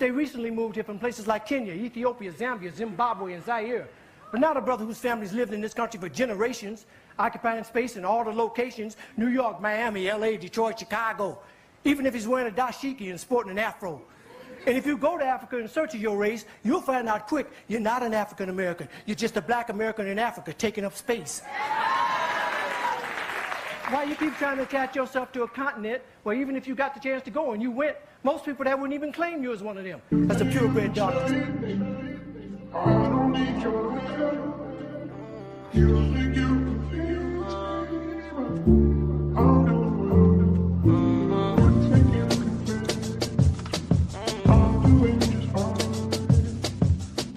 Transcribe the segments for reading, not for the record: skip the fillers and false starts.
they recently moved here from places like Kenya, Ethiopia, Zambia, Zimbabwe, and Zaire. But not a brother whose family's lived in this country for generations, occupying space in all the locations, New York, Miami, LA, Detroit, Chicago. Even if he's wearing a dashiki and sporting an afro. And if you go to Africa in search of your race, you'll find out quick, you're not an African American. You're just a black American in Africa taking up space. Why you keep trying to attach yourself to a continent where even if you got the chance to go and you went, most people that wouldn't even claim you as one of them. That's a purebred darkness. I don't need your help. You think you can feel it. I'm doing just fine.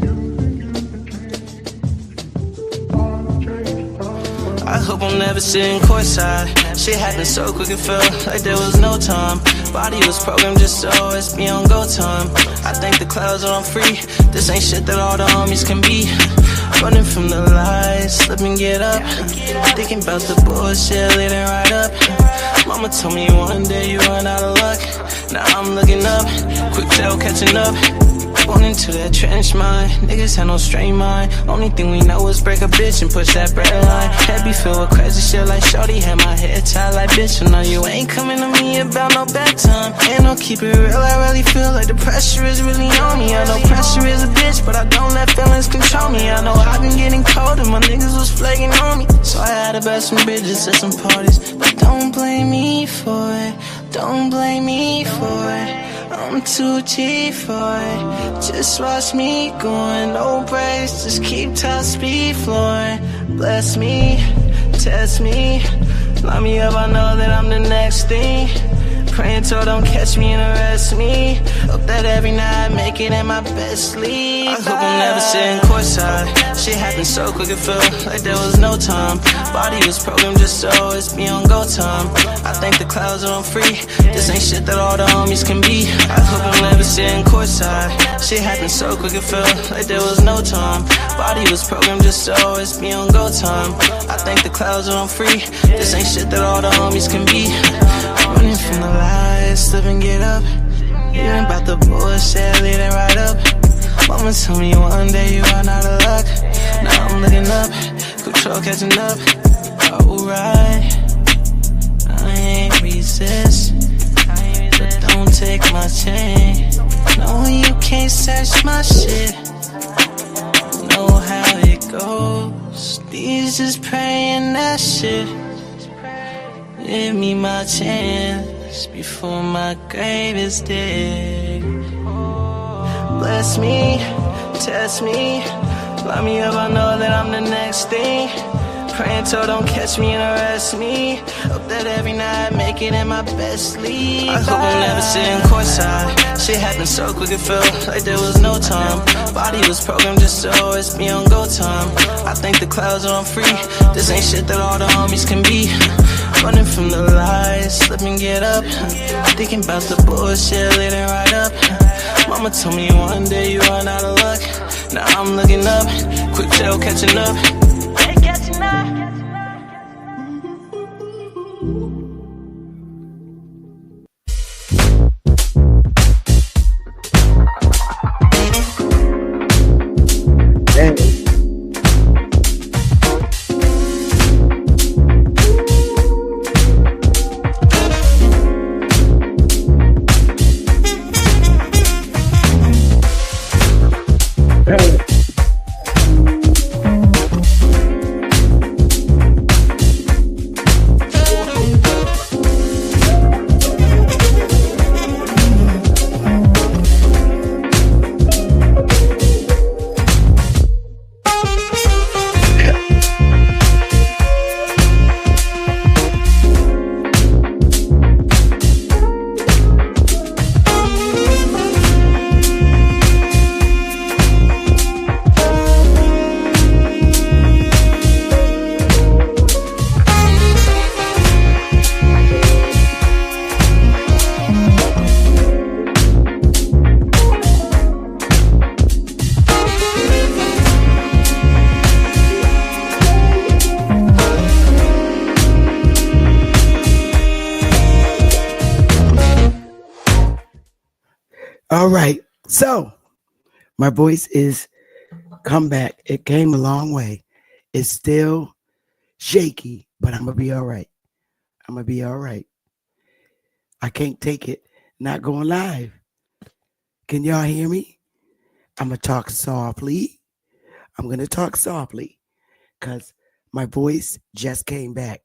You think you can change. I'll change. I hope I'm never sitting courtside. Shit happened so quick it felt like there was no time. Body was programmed just to always be on go time. I think the clouds are on free. This ain't shit that all the homies can be. Running from the lies, slip and get up. Thinking about the bullshit, leading right up. Mama told me one day you run out of luck. Now I'm looking up, quick tail catching up. Born into that trench mind, niggas had no straight mind. Only thing we know is break a bitch and push that bread line. Head be filled with crazy shit like shorty had my head tied like bitch. So now you ain't coming to me about no bedtime. Ain't no keep it real, I really feel like the pressure is really on me. I know pressure is a bitch, but I don't let feelings control me. I know I've been getting cold and my niggas was flaking on me. So I had to bet some bitches at some parties. But don't blame me for it, don't blame me for it. I'm too cheap for it. Just watch me going, no brakes, just keep top speed flowing. Bless me, test me, line me up, I know that I'm the next thing. Praying till don't catch me and arrest me. Hope that every night I make it in my best sleep. I hope I'm never sitting courtside. Shit happened so quick it felt like there was no time. Body was programmed just to always be on go time. I think the clouds are on free. This ain't shit that all the homies can be. I hope I'm never sitting courtside. Shit happened so quick it felt like there was no time. Body was programmed just to always be on go time. I think the clouds are on free. This ain't shit that all the homies can be. Running from the lies, slip and get up. Even about the bullshit, leading right up. Mama told me one day you run out of luck. Now I'm looking up, control catching up. Alright, I ain't resist, but don't take my chain. No, you can't search my shit. Know how it goes. These just praying that shit. Give me my chance before my grave is dig. Bless me, test me, line me up, I know that I'm the next thing. Praying till don't catch me and arrest me. Hope that every night I make it in my best sleep. I hope I'm never sitting courtside. Shit happened so quick it felt like there was no time. Body was programmed just to always be on go time. I think the clouds are on free. This ain't shit that all the homies can be. Running from the lies, slip and get up. Thinking about the bullshit, leading right up. Mama told me one day you run out of luck. Now I'm looking up, quick tail catching up. Catching up. All right. So my voice is come back. It came a long way. It's still shaky, but I'm gonna be all right. I'm gonna be all right. I can't take it not going live. Can y'all hear me? I'm gonna talk softly. I'm gonna talk softly because my voice just came back.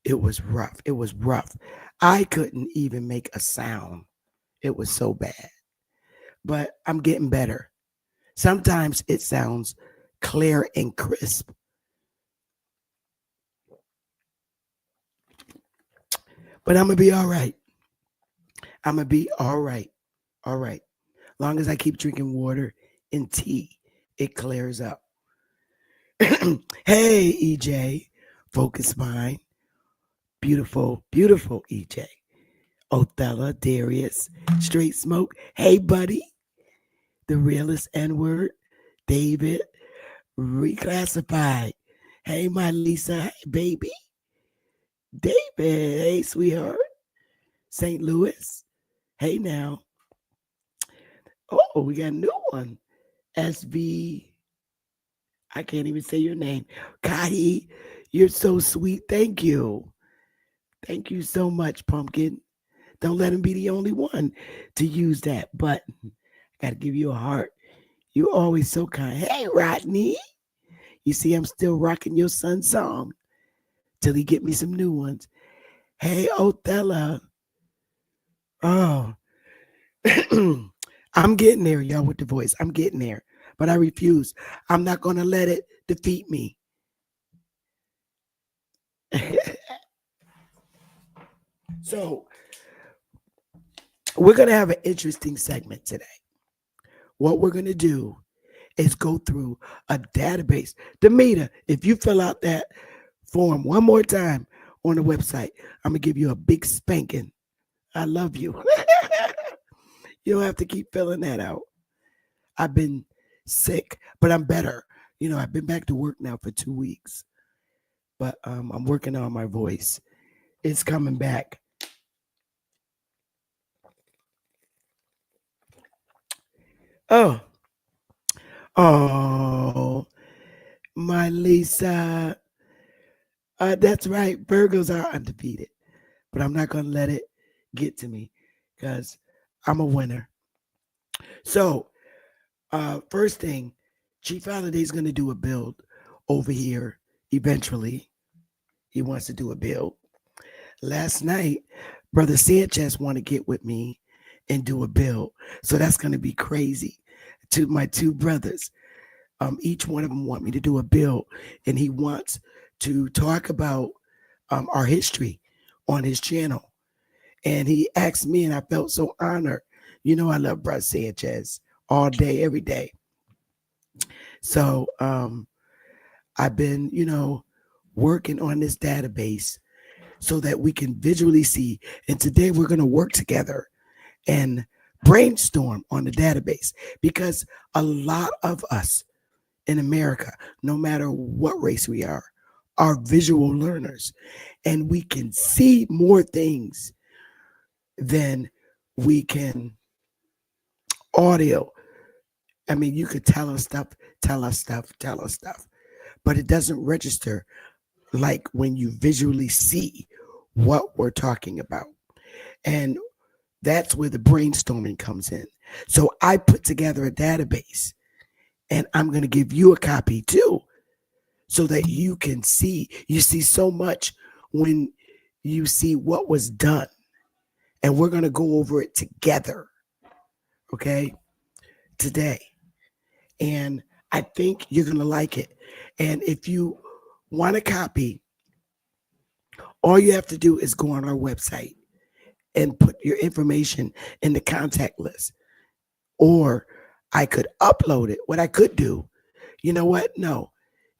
It was rough. It was rough. I couldn't even make a sound. It was so bad. But I'm getting better. Sometimes it sounds clear and crisp. But I'm going to be all right. I'm going to be all right. All right. Long as I keep drinking water and tea, it clears up. Hey, EJ. Focus Mind. Beautiful, beautiful EJ. Othello, Darius, Straight Smoke. Hey, buddy. The realest N-word. David, Reclassified. Hey, my Lisa, hey, baby. David, hey, sweetheart. St. Louis. Hey, now. Oh, we got a new one. SB. I can't even say your name. Kai, you're so sweet. Thank you. Thank you so much, Pumpkin. Don't let him be the only one to use that button. Got to give you a heart. You're always so kind. Hey, Rodney. You see, I'm still rocking your son's song till he get me some new ones. Hey, Othello. Oh, I'm getting there, y'all, with the voice. I'm getting there, but I refuse. I'm not going to let it defeat me. So we're going to have an interesting segment today. What we're going to do is go through a database. Demeter, if you fill out that form one more time on the website, I'm going to give you a big spanking. I love you. You don't have to keep filling that out. I've been sick, but I'm better. You know, I've been back to work now for 2 weeks, but I'm working on my voice. It's coming back. Oh, my Lisa. That's right. Virgos are undefeated, but I'm not going to let it get to me because I'm a winner. So, first thing, Chief Holiday is going to do a build over here eventually. He wants to do a build. Last night, Brother Sanchez wanted to get with me and do a build. So that's going to be crazy. To my two brothers, each one of them want me to do a build, and he wants to talk about our history on his channel. And he asked me, and I felt so honored. You know, I love Brother Sanchez all day, every day. So I've been, you know, working on this database so that we can visually see. And today we're going to work together and brainstorm on the database, because a lot of us in America, no matter what race we are visual learners, and we can see more things than we can audio. I mean, you could tell us stuff, but it doesn't register like when you visually see what we're talking about. And that's where the brainstorming comes in. So I put together a database, and I'm going to give you a copy too, so that you can see. You see so much when you see what was done, and we're going to go over it together, okay, today. And I think you're going to like it. And if you want a copy, all you have to do is go on our website and put your information in the contact list. Or I could upload it. What I could do, you know what? No,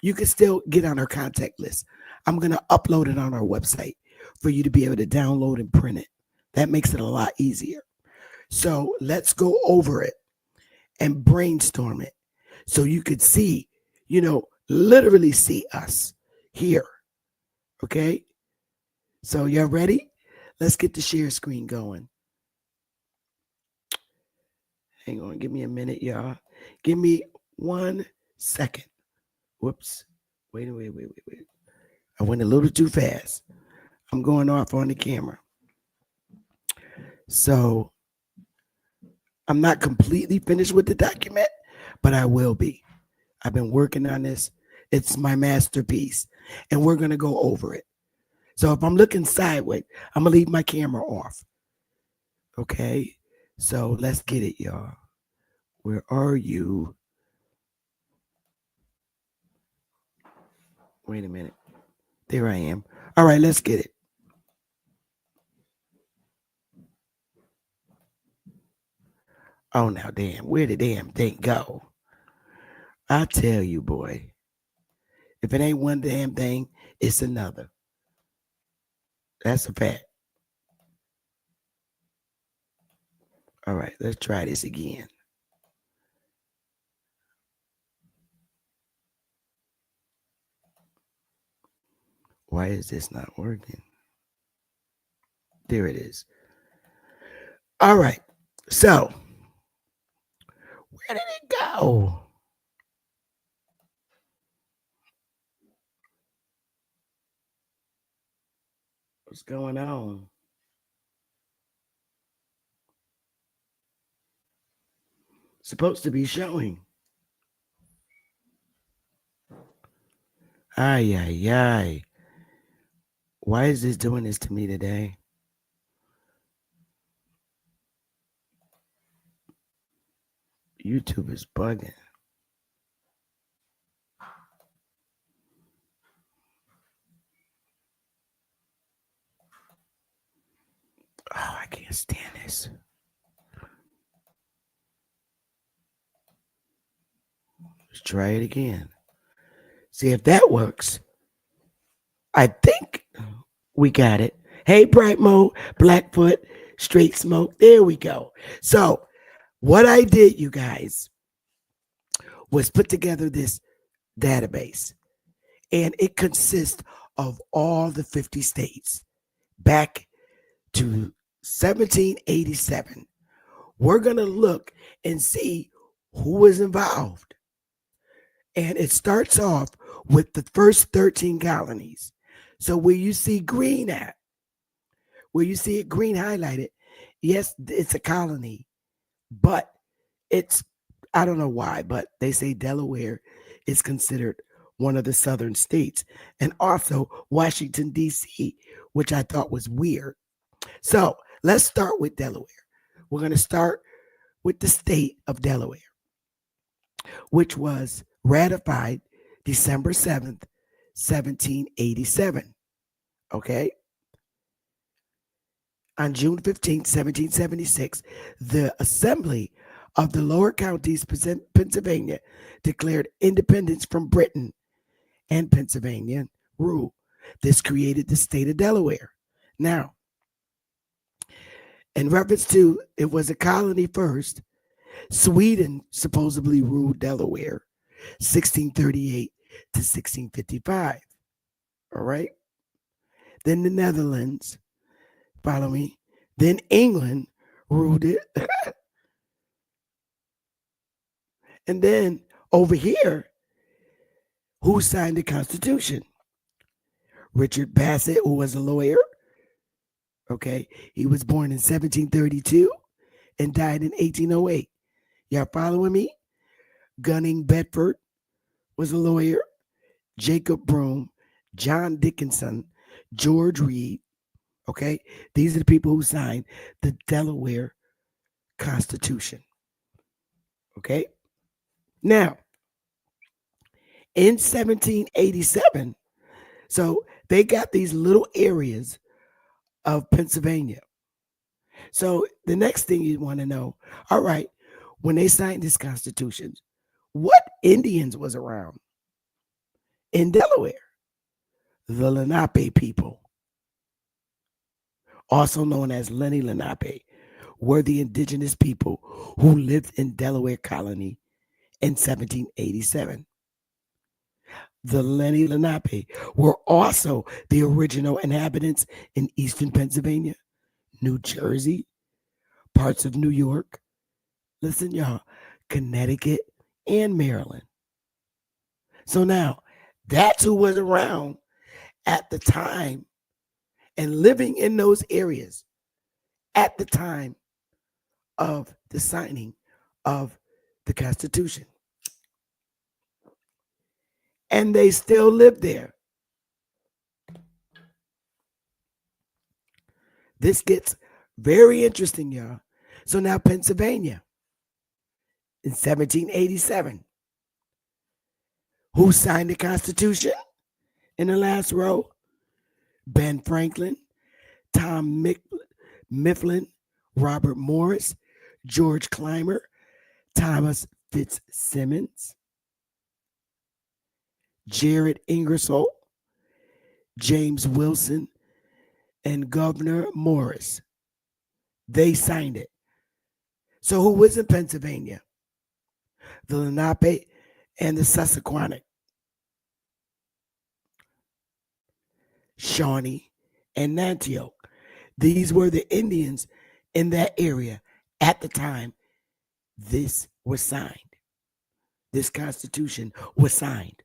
you can still get on our contact list. I'm going to upload it on our website for you to be able to download and print it. That makes it a lot easier. So let's go over it and brainstorm it so you could see, you know, literally see us here. Okay? So y'all ready? Let's get the share screen going. Hang on, give me a minute, y'all. Give me 1 second. Whoops. Wait. I went a little too fast. I'm going off on the camera. So I'm not completely finished with the document, but I will be. I've been working on this. It's my masterpiece, and we're going to go over it. So if I'm looking sideways, I'm going to leave my camera off. Okay? So let's get it, y'all. Where are you? Wait a minute. There I am. All right, let's get it. Oh, now, damn. Where the damn thing go? I tell you, boy. If it ain't one damn thing, it's another. That's a fact. All right, let's try this again. Why is this not working? There it is. All right. So, where did it go? What's going on? Supposed to be showing. Ay. Why is this doing this to me today? YouTube is bugging. Oh, I can't stand this. Let's try it again. See if that works. I think we got it. Hey, Bright Mode, Blackfoot, Straight Smoke. There we go. So what I did, you guys, was put together this database. And it consists of all the 50 states back to 1787. We're going to look and see who was involved. And it starts off with the first 13 colonies. So where you see green at, where you see it green highlighted, yes, it's a colony, but it's, I don't know why, but they say Delaware is considered one of the southern states, and also Washington, D.C., which I thought was weird. So let's start with Delaware. We're going to start with the state of Delaware, which was ratified December 7th, 1787. Okay? On June 15th, 1776, the Assembly of the Lower Counties, Pennsylvania, declared independence from Britain and Pennsylvania rule. This created the state of Delaware. Now, in reference to it was a colony first, Sweden supposedly ruled Delaware 1638 to 1655. All right. Then the Netherlands, follow me. Then England ruled it. And then over here, who signed the Constitution? Richard Bassett, who was a lawyer. Okay. He was born in 1732 and died in 1808. Y'all following me? Gunning Bedford was a lawyer. Jacob Broome, John Dickinson, George Reed. Okay. These are the people who signed the Delaware Constitution. Okay. Now, in 1787, so they got these little areas of Pennsylvania. So the next thing you want to know, all right, when they signed this Constitution, what Indians was around in Delaware? The Lenape people, also known as Lenni Lenape, were the indigenous people who lived in Delaware Colony in 1787. The Lenni Lenape were also the original inhabitants in eastern Pennsylvania, New Jersey, parts of New York, Listen, y'all, Connecticut and Maryland. So now that's who was around at the time and living in those areas at the time of the signing of the Constitution. And they still live there. This gets very interesting, y'all. So now Pennsylvania in 1787. Who signed the Constitution? In the last row, Ben Franklin, Tom Mifflin, Robert Morris, George Clymer, Thomas Fitzsimmons, Jared Ingersoll, James Wilson, and Governor Morris. They signed it. So who was in Pennsylvania? The Lenape and the Susquehannock, Shawnee and Nanticoke. These were the Indians in that area at the time this was signed. This Constitution was signed.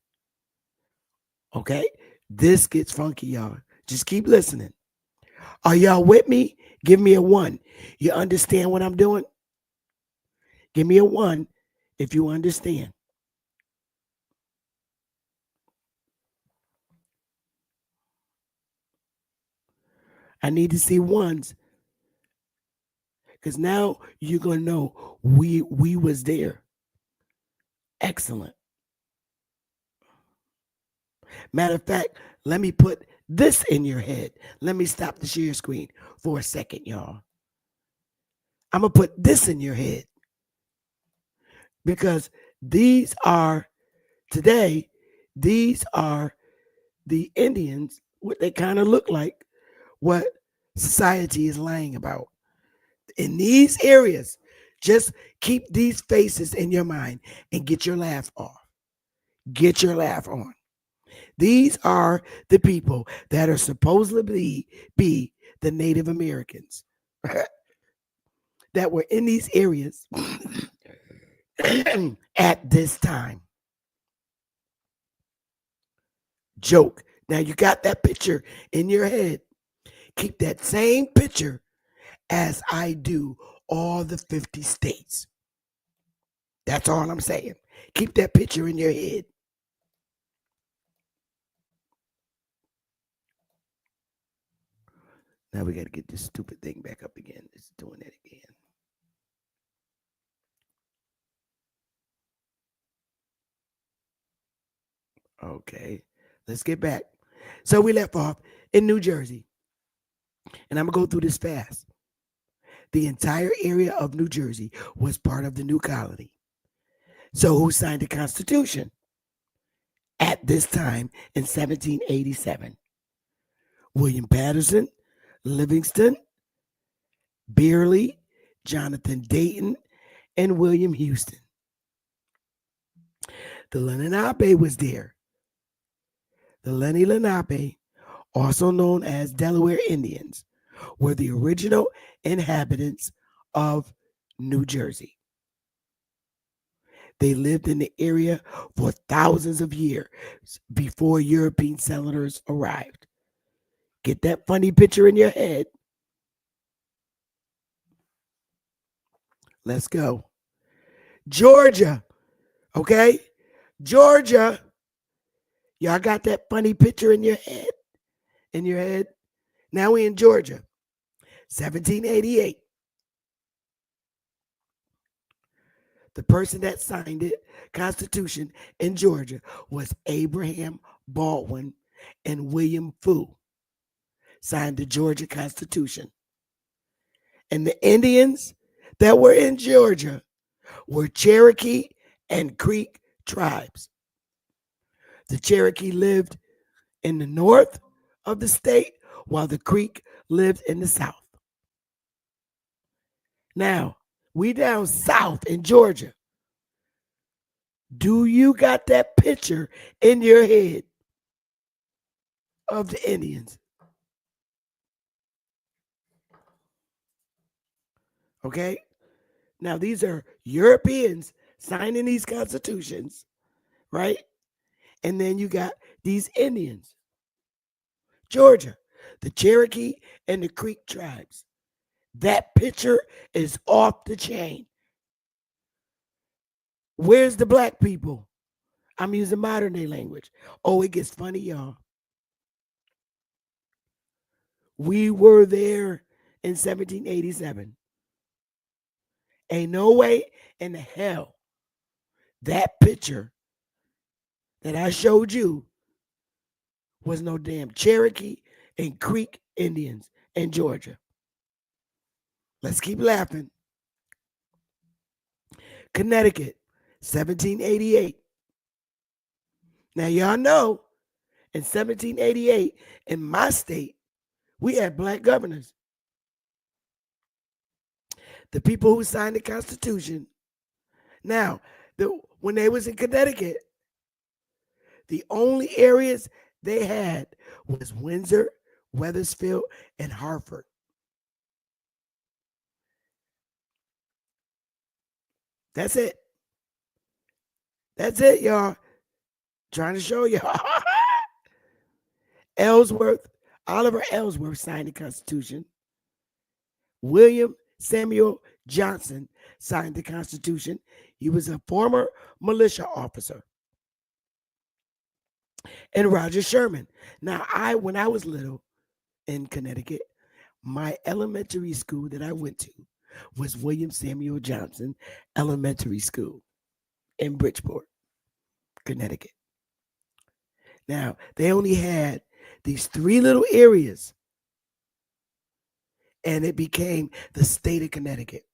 Okay? This gets funky, y'all. Just keep listening. Are y'all with me? Give me a 1. You understand what I'm doing? Give me a 1 if you understand. I need to see 1s because now you're gonna know we was there. Excellent. Matter of fact, let me put this in your head. Let me stop the share screen for a second, y'all. I'm gonna put this in your head because these are today. These are the Indians. What they kind of look like. What society is lying about. In these areas, just keep these faces in your mind and get your laugh off. Get your laugh on. These are the people that are supposedly be the Native Americans that were in these areas at this time. Joke. Now you got that picture in your head. Keep that same picture as I do all the 50 states. That's all I'm saying. Keep that picture in your head. Now we got to get this stupid thing back up again. It's doing it again. Okay, let's get back. So we left off in New Jersey. And I'm going to go through this fast. The entire area of New Jersey was part of the new colony. So who signed the Constitution at this time in 1787? William Patterson, Livingston, Beerley, Jonathan Dayton, and William Houston. The Lenape was there. The Lenni Lenape, also known as Delaware Indians, were the original inhabitants of New Jersey. They lived in the area for thousands of years before European settlers arrived. Get that funny picture in your head. Let's go. Georgia. Okay? Georgia. Y'all got that funny picture in your head? In your head? Now we in Georgia. 1788. The person that signed it, Constitution in Georgia, was Abraham Baldwin and William Foo. Signed the Georgia Constitution. And the Indians that were in Georgia were Cherokee and Creek tribes. The Cherokee lived in the north of the state, while the Creek lived in the south. Now, we down south in Georgia. Do you got that picture in your head of the Indians? Okay. Now, these are Europeans signing these constitutions, right? And then you got these Indians. Georgia, the Cherokee and the Creek tribes. That picture is off the chain. Where's the black people? I'm using modern day language. Oh, it gets funny, y'all. We were there in 1787. Ain't no way in the hell that picture that I showed you was no damn Cherokee and Creek Indians in Georgia. Let's keep laughing. Connecticut, 1788. Now, y'all know in 1788, in my state, we had black governors. The people who signed the Constitution. Now, when they was in Connecticut, the only areas they had was Windsor, Wethersfield, and Hartford. That's it. That's it, y'all. Trying to show y'all. Oliver Ellsworth signed the Constitution. William Samuel Johnson signed the Constitution. He was a former militia officer. And Roger Sherman. Now, when I was little in Connecticut, my elementary school that I went to was William Samuel Johnson Elementary School in Bridgeport, Connecticut. Now, they only had these 3 little areas, and it became the state of Connecticut.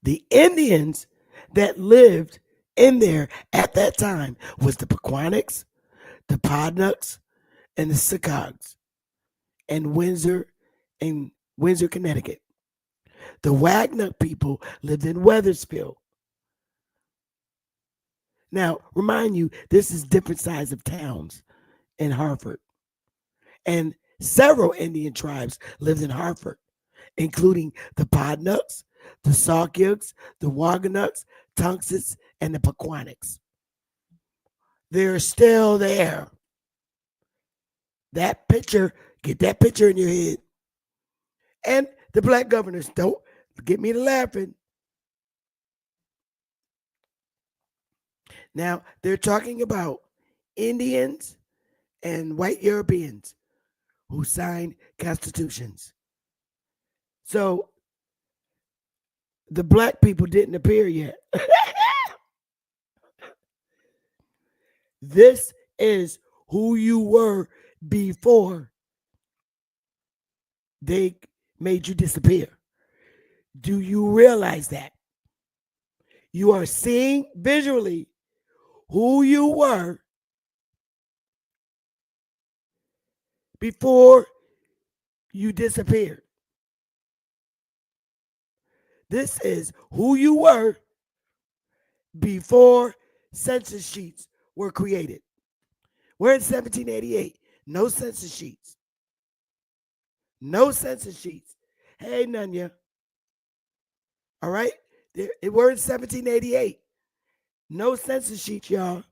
The Indians that lived in there at that time was the Pequannoks, the Podnucks, and the Sicogs, and Windsor, Connecticut. The Wagnut people lived in Wethersfield. Now, remind you, this is different size of towns in Hartford. And several Indian tribes lived in Hartford, including the Podnucks, the Saukyuks, the Waganucks, Tunksets, and the Pequannoks. They're still there. That picture, get that picture in your head. And the black governors, don't get me to laughing. Now, they're talking about Indians and white Europeans who signed constitutions. So, the black people didn't appear yet. This is who you were before they made you disappear. Do you realize that? You are seeing visually who you were before you disappeared. This is who you were before census sheets were created. We're in 1788. No census sheets. No census sheets. Hey, Nunya. All right? We're in 1788. No census sheets, y'all.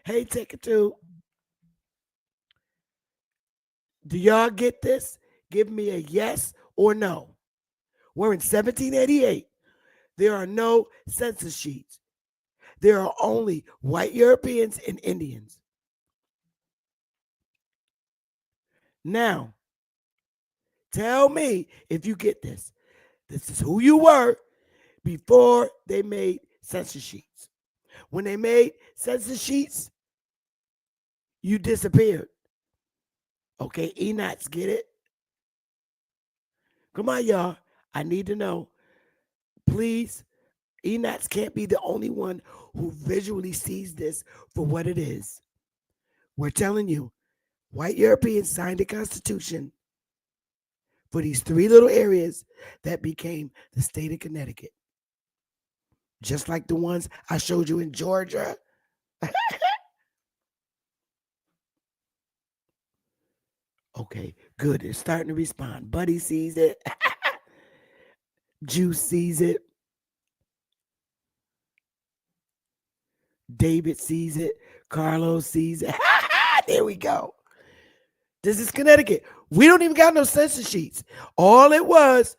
Hey, take it to. Do y'all get this? Give me a yes or no. We're in 1788. There are no census sheets. There are only white Europeans and Indians. Now, tell me if you get this. This is who you were before they made census sheets. When they made census sheets, you disappeared. Okay, Enots, get it? Come on, y'all. I need to know. Please, Enots can't be the only one who visually sees this for what it is. We're telling you, white Europeans signed the Constitution for these 3 little areas that became the state of Connecticut. Just like the ones I showed you in Georgia. Okay, good. It's starting to respond. Buddy sees it. Juice sees it. David sees it. Carlos sees it. There we go. This is Connecticut. We don't even got no census sheets. All it was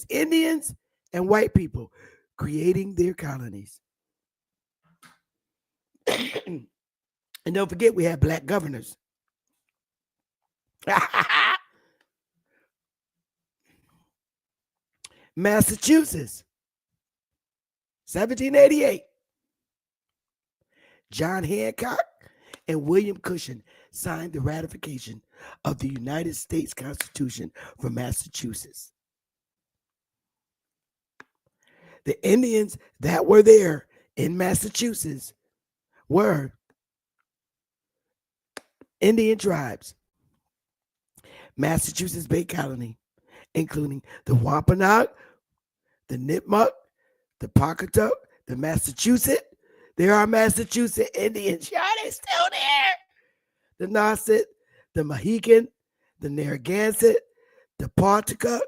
Indians and white people creating their colonies. And don't forget, we had black governors. Massachusetts, 1788. John Hancock and William Cushing signed the ratification of the United States Constitution for Massachusetts. The Indians that were there in Massachusetts were Indian tribes. Massachusetts Bay Colony, including the Wampanoag, the Nipmuc, the Pawcatuck, the Massachusetts. There are Massachusetts Indians. Y'all, they still there. The Nauset, the Mohican, the Narragansett, the Pawcatuck,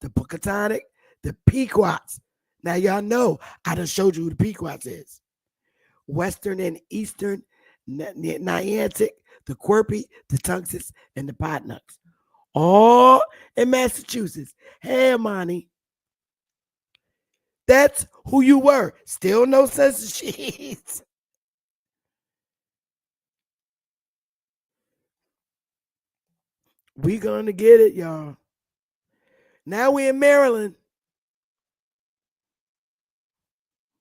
the Pocatonic, the Pequots. Now y'all know I done showed you who the Pequots is. Western and Eastern Niantic, the Quirpy, the Tunguses, and the Potnucks. All in Massachusetts. Hey, Monty. That's who you were. Still no census sheets. We gonna get it, y'all. Now we in Maryland.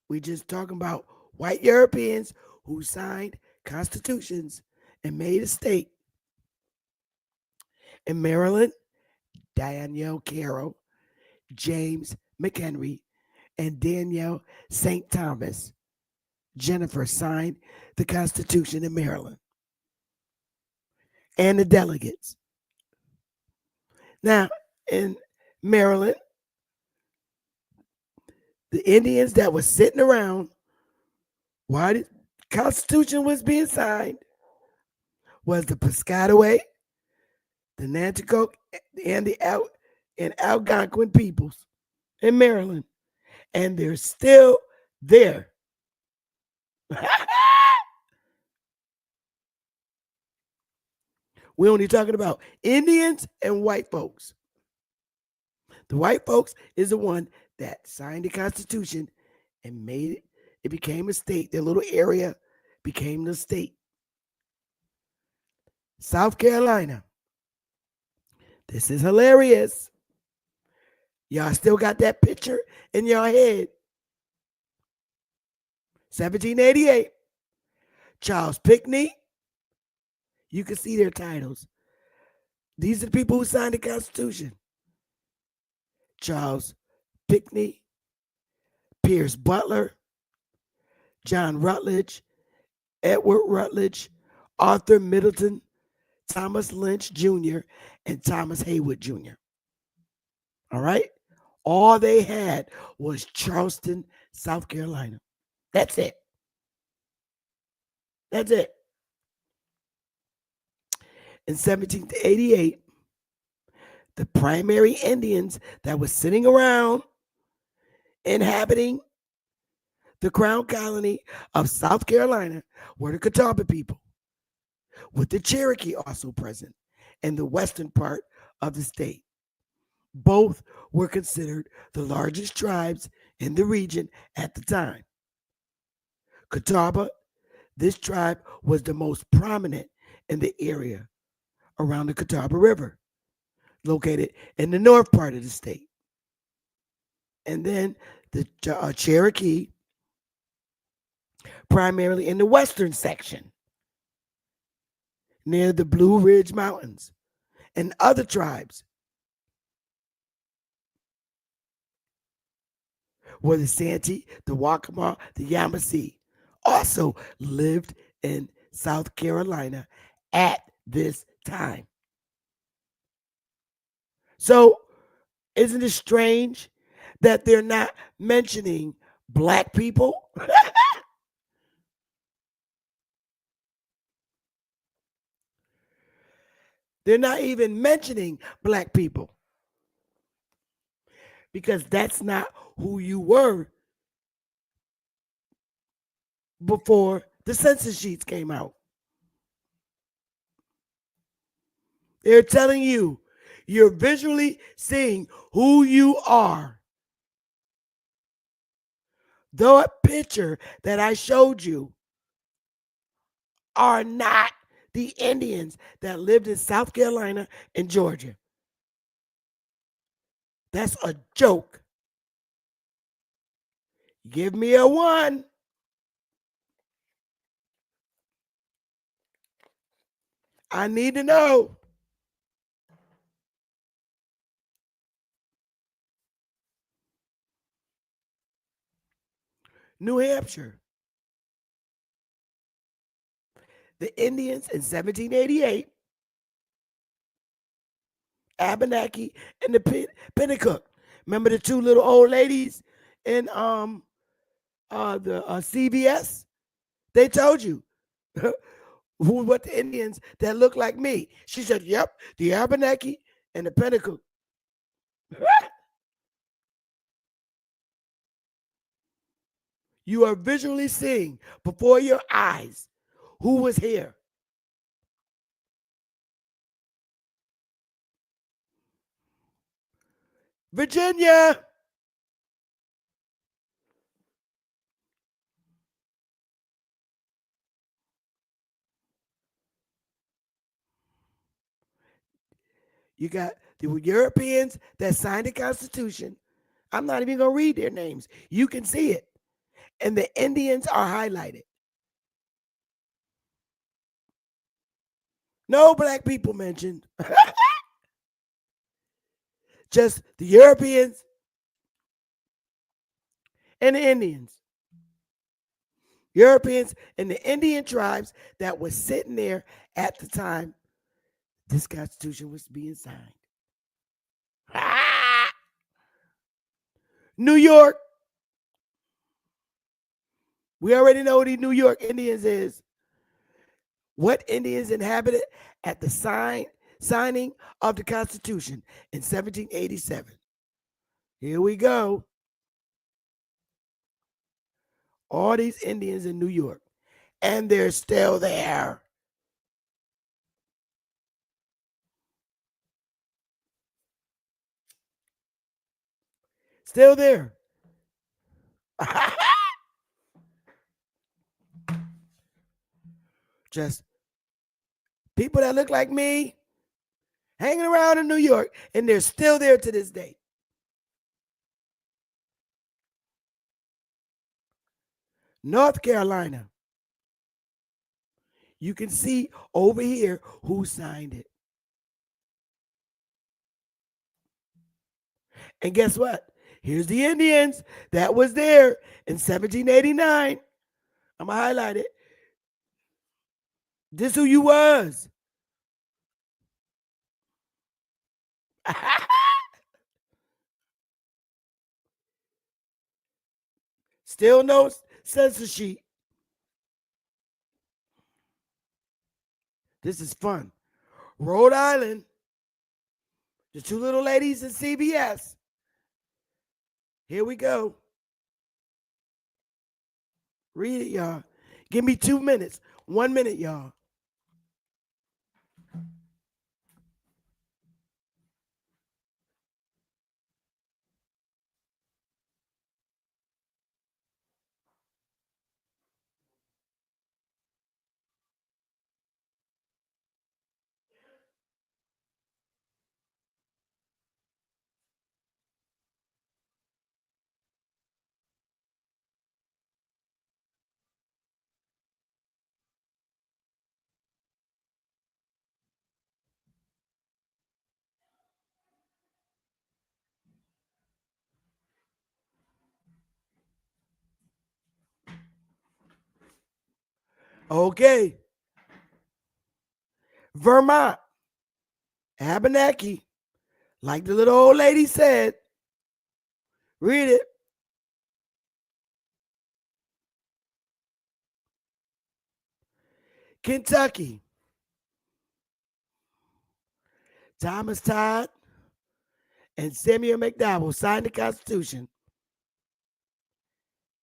We just talking about white Europeans who signed constitutions and made a state. In Maryland, Danielle Carroll, James McHenry, and Danielle St. Thomas Jennifer signed the Constitution in Maryland and the delegates. Now, in Maryland, the Indians that were sitting around while the Constitution was being signed was the Piscataway, the Nanticoke, and the Algonquin peoples in Maryland. And they're still there. We're only talking about Indians and white folks. The white folks is the one that signed the Constitution and made it. It became a state. Their little area became the state. South Carolina. This is hilarious. Y'all still got that picture in your head. 1788. Charles Pinckney. You can see their titles. These are the people who signed the Constitution. Charles Pinckney, Pierce Butler, John Rutledge, Edward Rutledge, Arthur Middleton, Thomas Lynch Jr., and Thomas Haywood Jr. All right? All they had was Charleston, South Carolina. That's it. That's it. In 1788, the primary Indians that were sitting around inhabiting the Crown Colony of South Carolina were the Catawba people, with the Cherokee also present in the western part of the state. Both were considered the largest tribes in the region at the time. Catawba, this tribe was the most prominent in the area around the Catawba River, located in the north part of the state. And then the Cherokee, primarily in the western section, near the Blue Ridge Mountains, and other tribes were the Santee, the Waccamaw, the Yamasee, also lived in South Carolina at this time. So, isn't it strange that they're not mentioning black people? They're not even mentioning black people. because that's not who you were before the census sheets came out. They're telling you you're visually seeing who you are. The picture that I showed you are not the Indians that lived in South Carolina and Georgia. That's a joke. Give me a 1. I need to know. New Hampshire. The Indians in 1788, Abenaki, and the Pennacook. Remember the 2 little old ladies in the CBS? They told you what the Indians that look like me. She said, "Yep, the Abenaki and the Pennacook." You are visually seeing before your eyes who was here. Virginia. You got the Europeans that signed the Constitution. I'm not even going to read their names. You can see it. And the Indians are highlighted. No black people mentioned. Just the Europeans and the Indians. Europeans and the Indian tribes that were sitting there at the time this Constitution was being signed. New York. We already know who the New York Indians is. What Indians inhabited at the signing of the Constitution in 1787. Here we go. All these Indians in New York. And they're still there. Still there. Just people that look like me hanging around in New York, and they're still there to this day. North Carolina. You can see over here who signed it. And guess what? Here's the Indians that was there in 1789. I'm going to highlight it. This who you was. Still no censorship. This is fun. Rhode Island. The 2 little ladies in CBS. Here we go. Read it, y'all. Give me 2 minutes. 1 minute, y'all. Okay. Vermont. Abenaki. Like the little old lady said. Read it. Kentucky. Thomas Todd and Samuel McDowell signed the Constitution.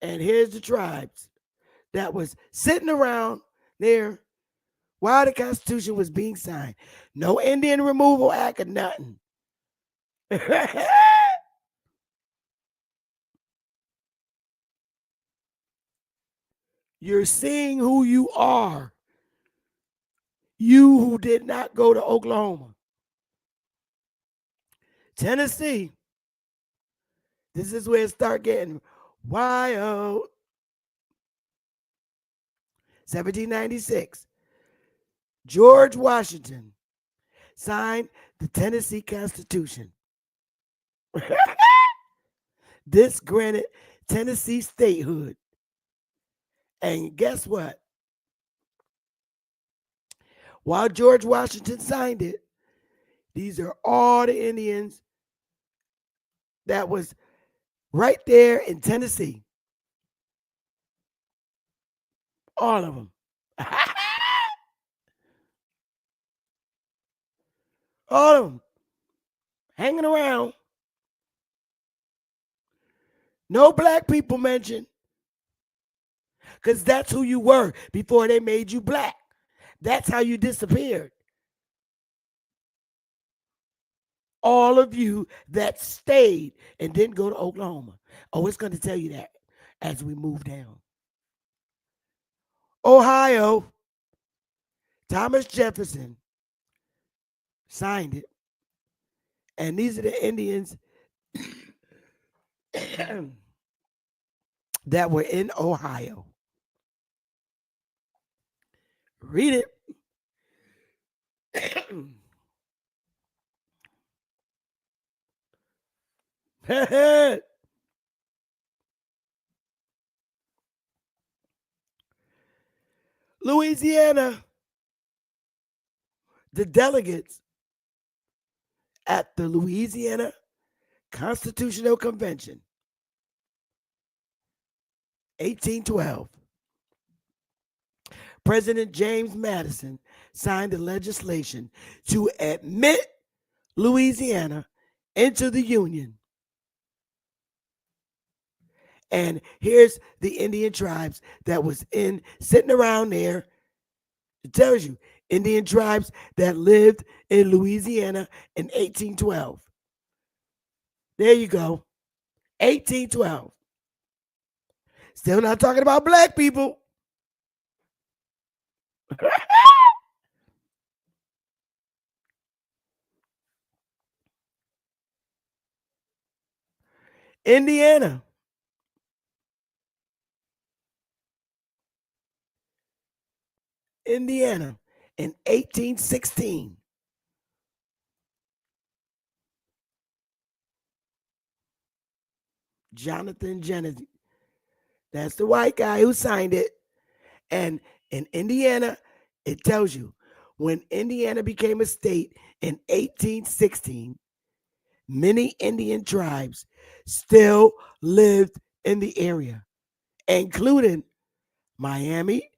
And here's the tribes that was sitting around there while the Constitution was being signed. No Indian Removal Act or nothing. You're seeing who you are. You who did not go to Oklahoma. Tennessee. This is where it start getting wild. 1796. George Washington signed the Tennessee Constitution. This granted Tennessee statehood. And guess what? While George Washington signed it, these are all the Indians that was right there in Tennessee. All of them. All of them. Hanging around. No black people mentioned. Because that's who you were before they made you black. That's how you disappeared. All of you that stayed and didn't go to Oklahoma. Oh, it's going to tell you that as we move down. Ohio, Thomas Jefferson signed it. And these are the Indians that were in Ohio. Read it. Louisiana, the delegates at the Louisiana Constitutional Convention, 1812. President James Madison signed the legislation to admit Louisiana into the Union. And here's the Indian tribes that was sitting around there. It tells you, Indian tribes that lived in Louisiana in 1812. There you go. 1812. Still not talking about black people. Indiana. Indiana in 1816. Jonathan Kennedy. That's the white guy who signed it. And in Indiana, it tells you when Indiana became a state in 1816, many Indian tribes still lived in the area, including Miami,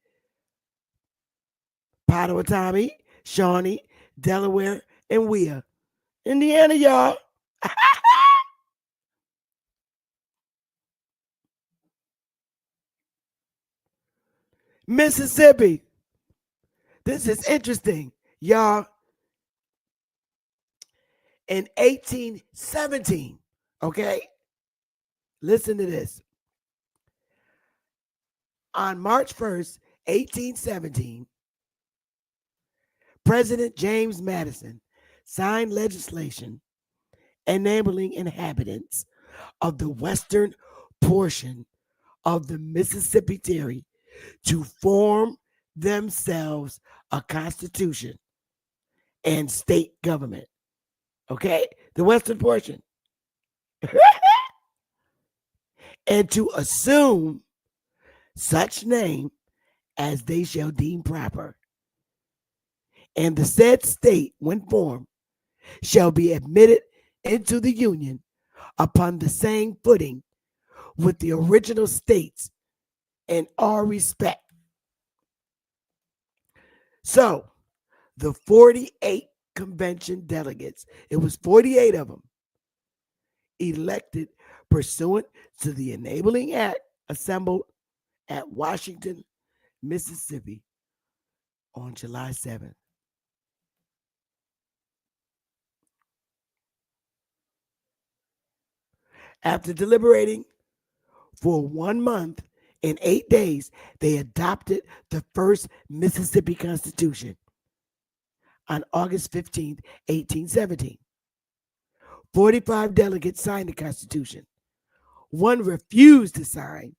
Pottawatomie, Shawnee, Delaware, and Weah. Indiana, y'all. Mississippi. This is interesting, y'all. In 1817, okay? Listen to this. On March 1st, 1817, President James Madison signed legislation enabling inhabitants of the western portion of the Mississippi Territory to form themselves a constitution and state government. Okay? The western portion. And to assume such name as they shall deem proper. And the said state, when formed, shall be admitted into the Union upon the same footing with the original states in all respect. So, the 48 convention delegates, it was 48 of them, elected pursuant to the Enabling Act assembled at Washington, Mississippi on July 7th. After deliberating for 1 month and 8 days, they adopted the first Mississippi Constitution on August 15th, 1817. 45 delegates signed the Constitution. One refused to sign,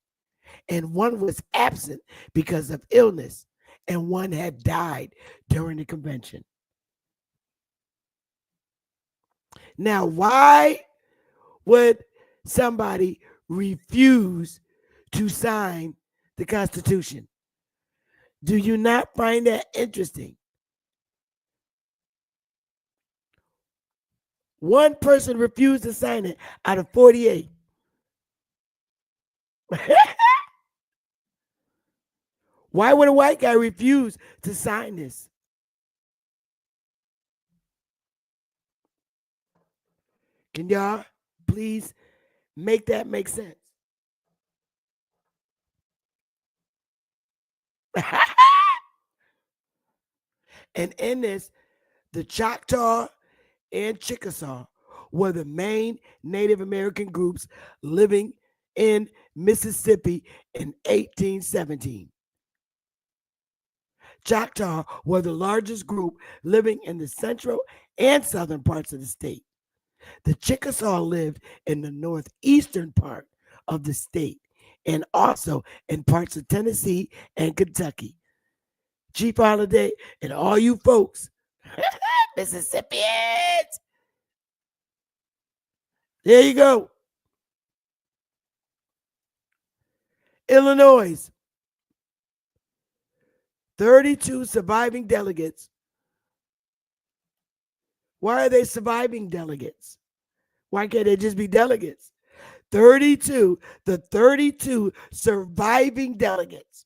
and one was absent because of illness, and one had died during the convention. Now, why would somebody refuse to sign the Constitution? Do you not find that interesting? One person refused to sign it out of 48. Why would a white guy refuse to sign this? Can y'all please make that make sense? And in this, the Choctaw and Chickasaw were the main Native American groups living in Mississippi in 1817. Choctaw were the largest group living in the central and southern parts of the state. The Chickasaw lived in the northeastern part of the state and also in parts of Tennessee and Kentucky. Chief Holiday and all you folks, Mississippians, there you go. Illinois, 32 surviving delegates. Why are they surviving delegates? Why can't they just be delegates? The 32 surviving delegates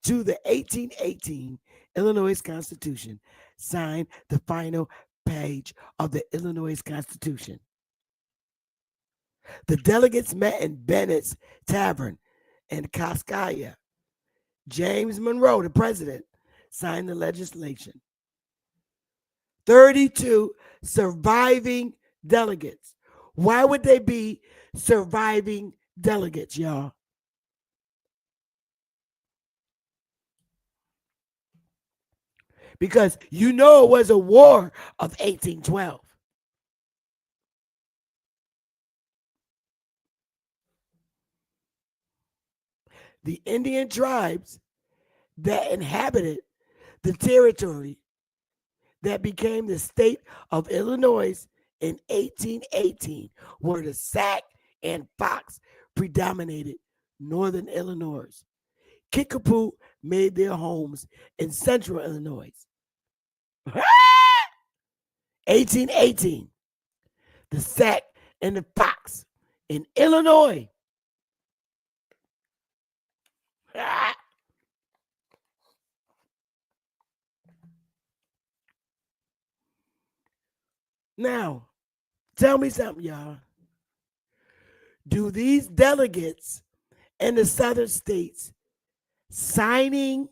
to the 1818 Illinois Constitution signed the final page of the Illinois Constitution. The delegates met in Bennett's Tavern in Kaskaya. James Monroe, the president, signed the legislation. 32 surviving delegates. Why would they be surviving delegates, y'all? Because you know it was a war of 1812. The Indian tribes that inhabited the territory that became the state of Illinois in 1818 were the Sac and Fox predominated northern Illinois. Kickapoo made their homes in central Illinois. 1818, the Sac and the Fox in Illinois. Now, tell me something, y'all. Do these delegates in the southern states signing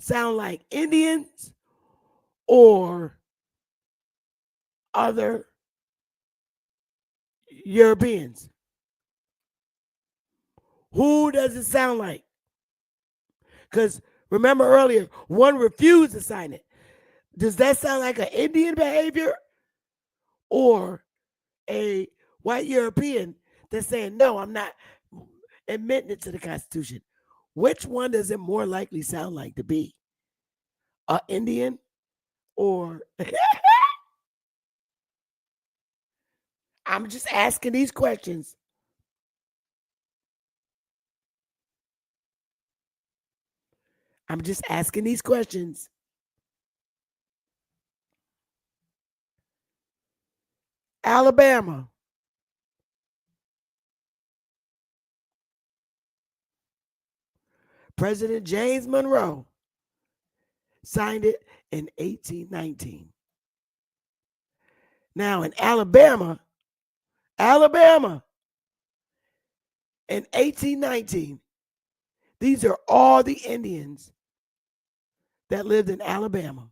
sound like Indians or other Europeans? Who does it sound like? Because remember earlier, one refused to sign it. Does that sound like an Indian behavior or a white European that's saying, no, I'm not admitting it to the Constitution? Which one does it more likely sound like to be? An Indian or... I'm just asking these questions. I'm just asking these questions. Alabama. President James Monroe signed it in 1819. Now in Alabama, in 1819, these are all the Indians that lived in Alabama.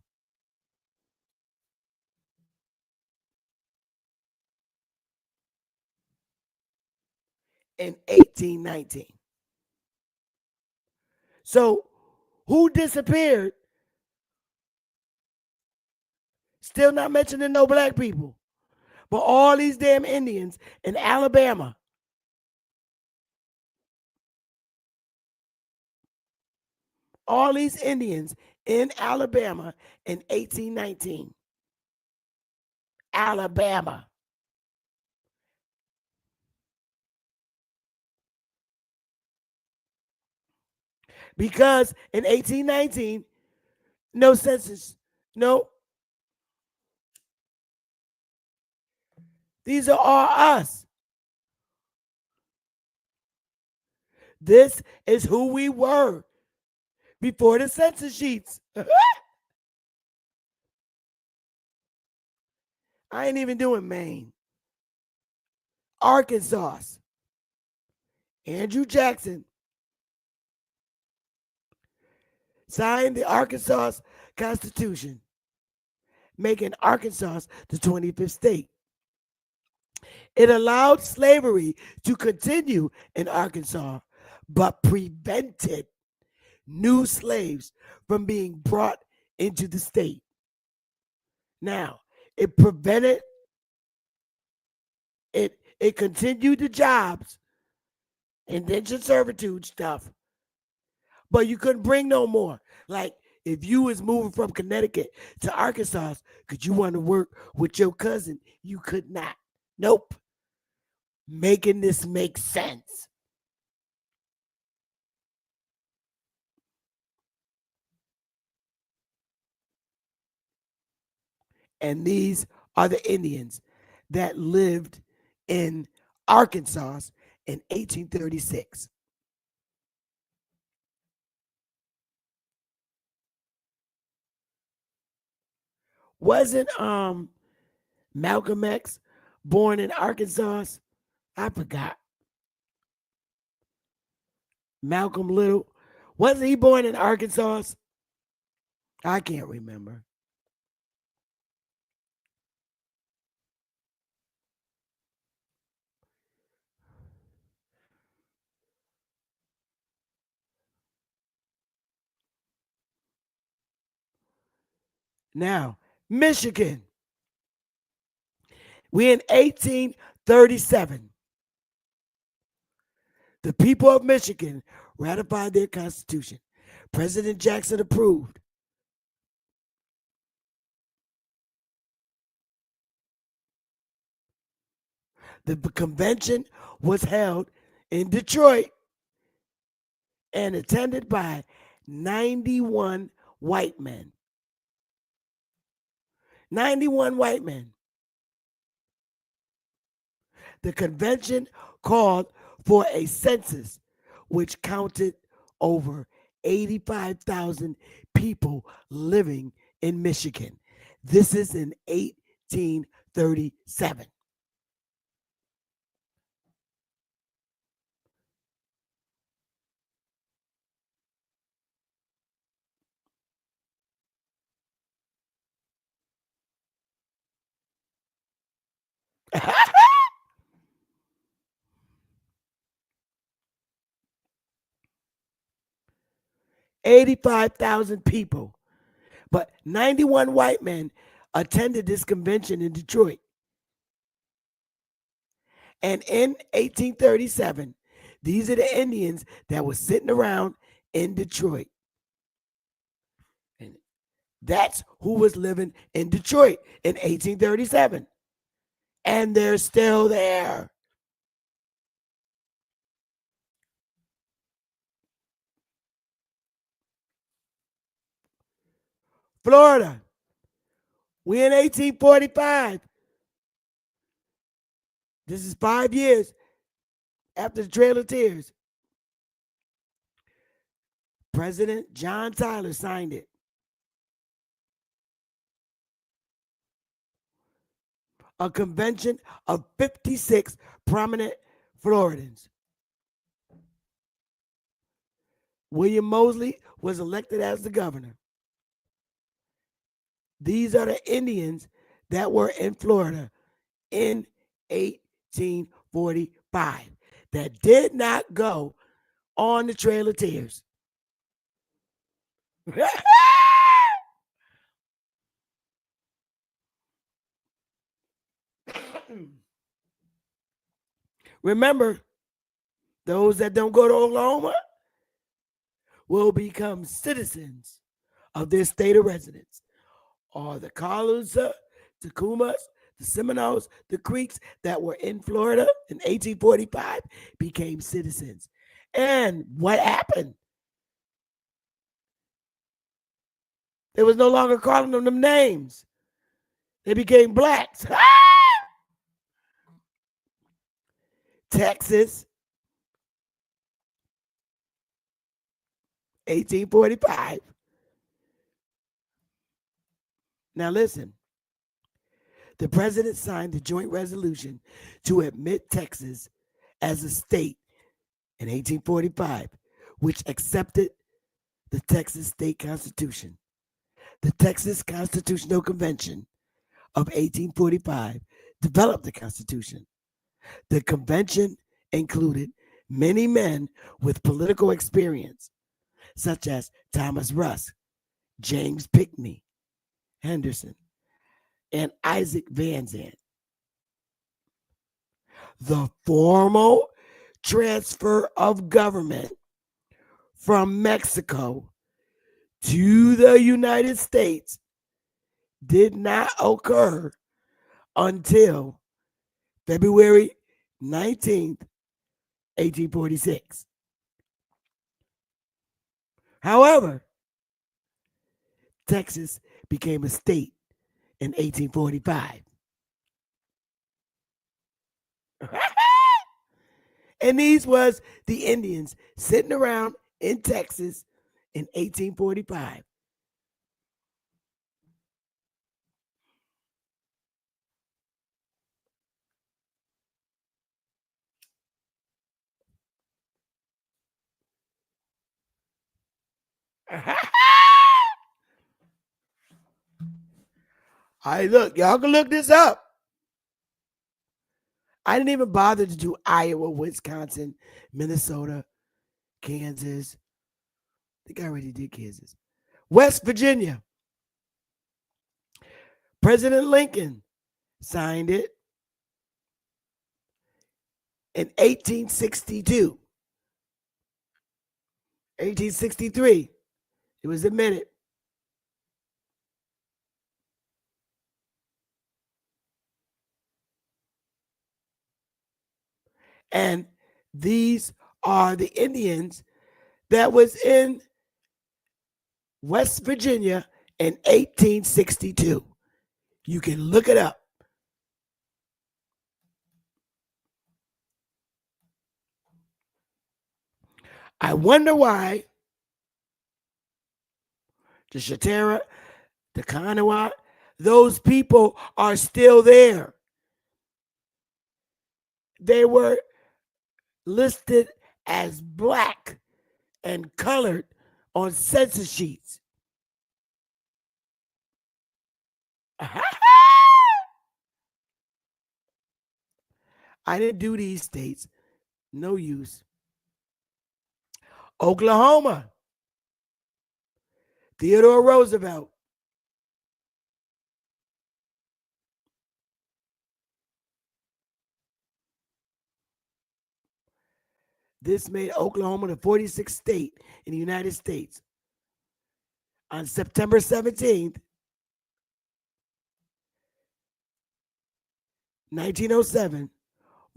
In 1819. So who disappeared? Still not mentioning no black people, but all these damn Indians in Alabama. All these Indians in Alabama in 1819. Alabama. Because in 1819, no census. No. These are all us. This is who we were before the census sheets. I ain't even doing Maine. Arkansas. Andrew Jackson signed the Arkansas Constitution, making Arkansas the 25th state. It allowed slavery to continue in Arkansas, but prevented new slaves from being brought into the state. Now, it prevented it continued the jobs, indentured servitude stuff, but you couldn't bring no more. Like if you was moving from Connecticut to Arkansas, could you want to work with your cousin? You could not. Nope. Making this make sense. And these are the Indians that lived in Arkansas in 1836. Wasn't Malcolm X born in Arkansas? I forgot. Malcolm Little. Wasn't he born in Arkansas? I can't remember. Now, Michigan. We in 1837. The people of Michigan ratified their constitution. President Jackson approved. The convention was held in Detroit and attended by 91 white men. 91 white men. The convention called for a census which counted over 85,000 people living in Michigan. This is in 1837. $85,000 people, but 91 white men attended this convention in Detroit. And in 1837, these are the Indians that were sitting around in Detroit. And that's who was living in Detroit in 1837. And they're still there. Florida. We in 1845. This is 5 years after the Trail of Tears. President John Tyler signed it. a convention of 56 prominent Floridans. William Moseley was elected as the governor. These are the Indians that were in Florida in 1845 that did not go on the Trail of Tears. Remember, those that don't go to Oklahoma will become citizens of their state of residence. Or the Calusa, the Kumas, the Seminoles, the Creeks that were in Florida in 1845 became citizens. And what happened? They was no longer calling them names. They became blacks. Texas, 1845. Now listen, the president signed the joint resolution to admit Texas as a state in 1845, which accepted the Texas state constitution. The Texas Constitutional Convention of 1845 developed the Constitution. The convention included many men with political experience, such as Thomas Rusk, James Pinckney Henderson, and Isaac Van Zandt. The formal transfer of government from Mexico to the United States did not occur until February 19th, 1846. However, Texas became a state in 1845. And these was the Indians sitting around in Texas in 1845. All right, look, y'all can look this up. I didn't even bother to do Iowa, Wisconsin, Minnesota, Kansas. I think I already did Kansas. West Virginia. President Lincoln signed it in 1862. 1863, it was admitted. And these are the Indians that was in West Virginia in 1862. You can look it up. I wonder why the Shatera, the Kanawha, those people are still there. They were listed as black and colored on census sheets. I didn't do these states. No use. Oklahoma. Theodore Roosevelt. This made Oklahoma the 46th state in the United States. On September 17th, 1907,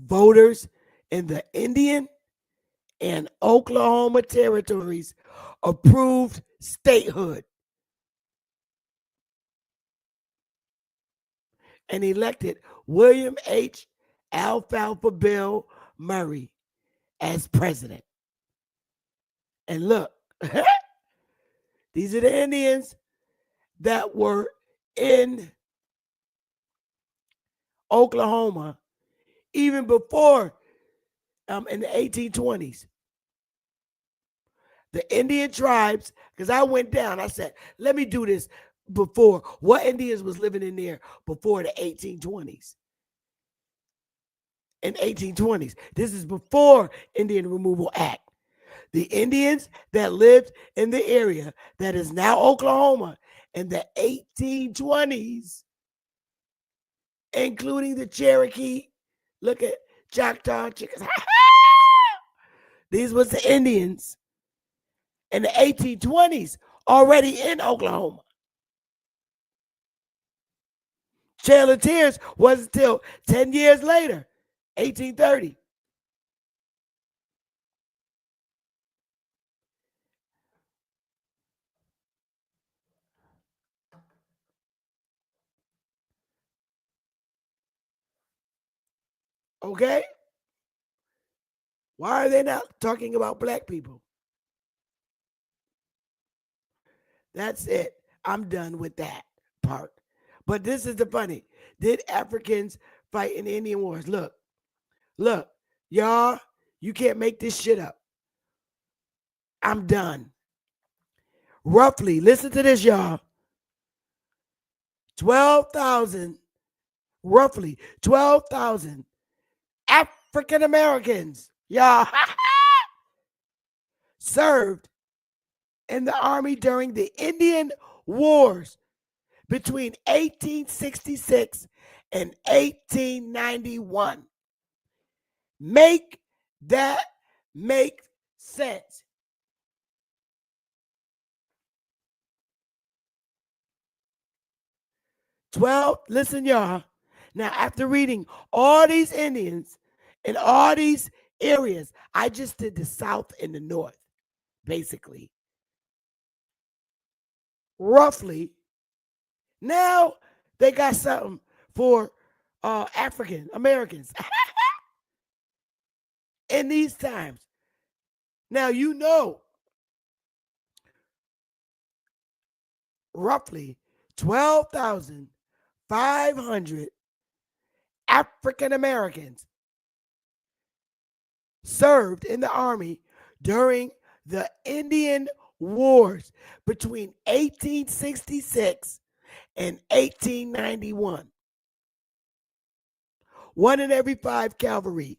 voters in the Indian and Oklahoma territories approved statehood and elected William H. Alfalfa Bill Murray as president. And look, these are the Indians that were in Oklahoma, even before in the 1820s. The Indian tribes, because I went down, I said, let me do this before. What Indians was living in there before the 1820s? In 1820s. This is before Indian Removal Act. The Indians that lived in the area that is now Oklahoma in the 1820s, including the Cherokee, look at Choctaw, Chickens. These was the Indians in the 1820s already in Oklahoma. Trail of Tears wasn't until 10 years later, 1830. Okay? Why are they not talking about black people? That's it. I'm done with that part. But this is the funny. Did Africans fight in the Indian Wars? Look, y'all, you can't make this shit up. I'm done. Roughly, listen to this, y'all. 12,000, roughly 12,000 African Americans, y'all, served in the army during the Indian Wars between 1866 and 1891. Make that make sense. Listen, y'all. Now, after reading all these Indians in all these areas, I just did the South and the North, basically. Roughly, now they got something for African Americans in these times. Now, you know, roughly 12,500 African Americans served in the army during the Indian Wars between 1866 and 1891. 1 in every 5 cavalry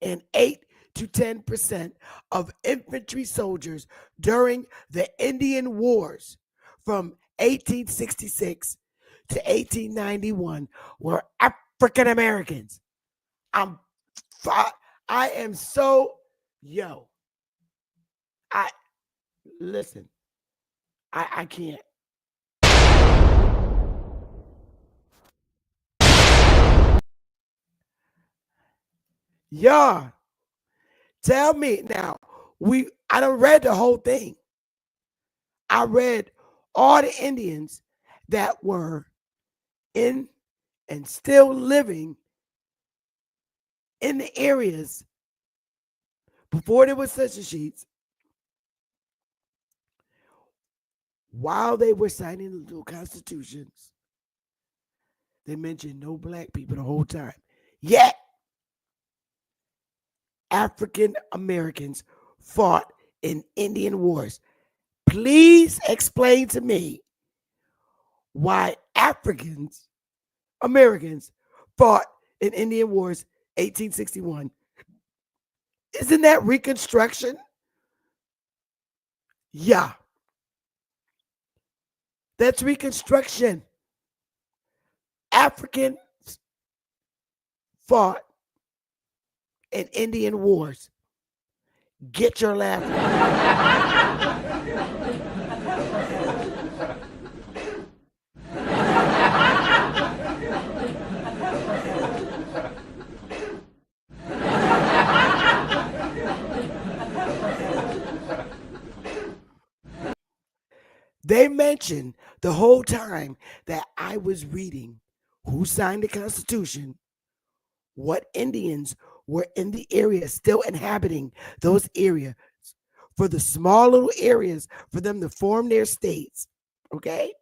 and 8 to 10% of infantry soldiers during the Indian Wars from 1866 to 1891 were African Americans. I am so, listen, I can't. Y'all, tell me now, I done read the whole thing. I read all the Indians that were in and still living in the areas before there was census sheets, while they were signing the little constitutions. They mentioned no black people the whole time. Yet, African Americans fought in Indian wars. Please explain to me why Americans fought in Indian wars 1861. Isn't that Reconstruction? Yeah. That's Reconstruction. Africans fought in Indian wars. Get your laugh out. They mentioned the whole time that I was reading who signed the Constitution, what Indians were in the area still inhabiting those areas for the small little areas for them to form their states. Okay?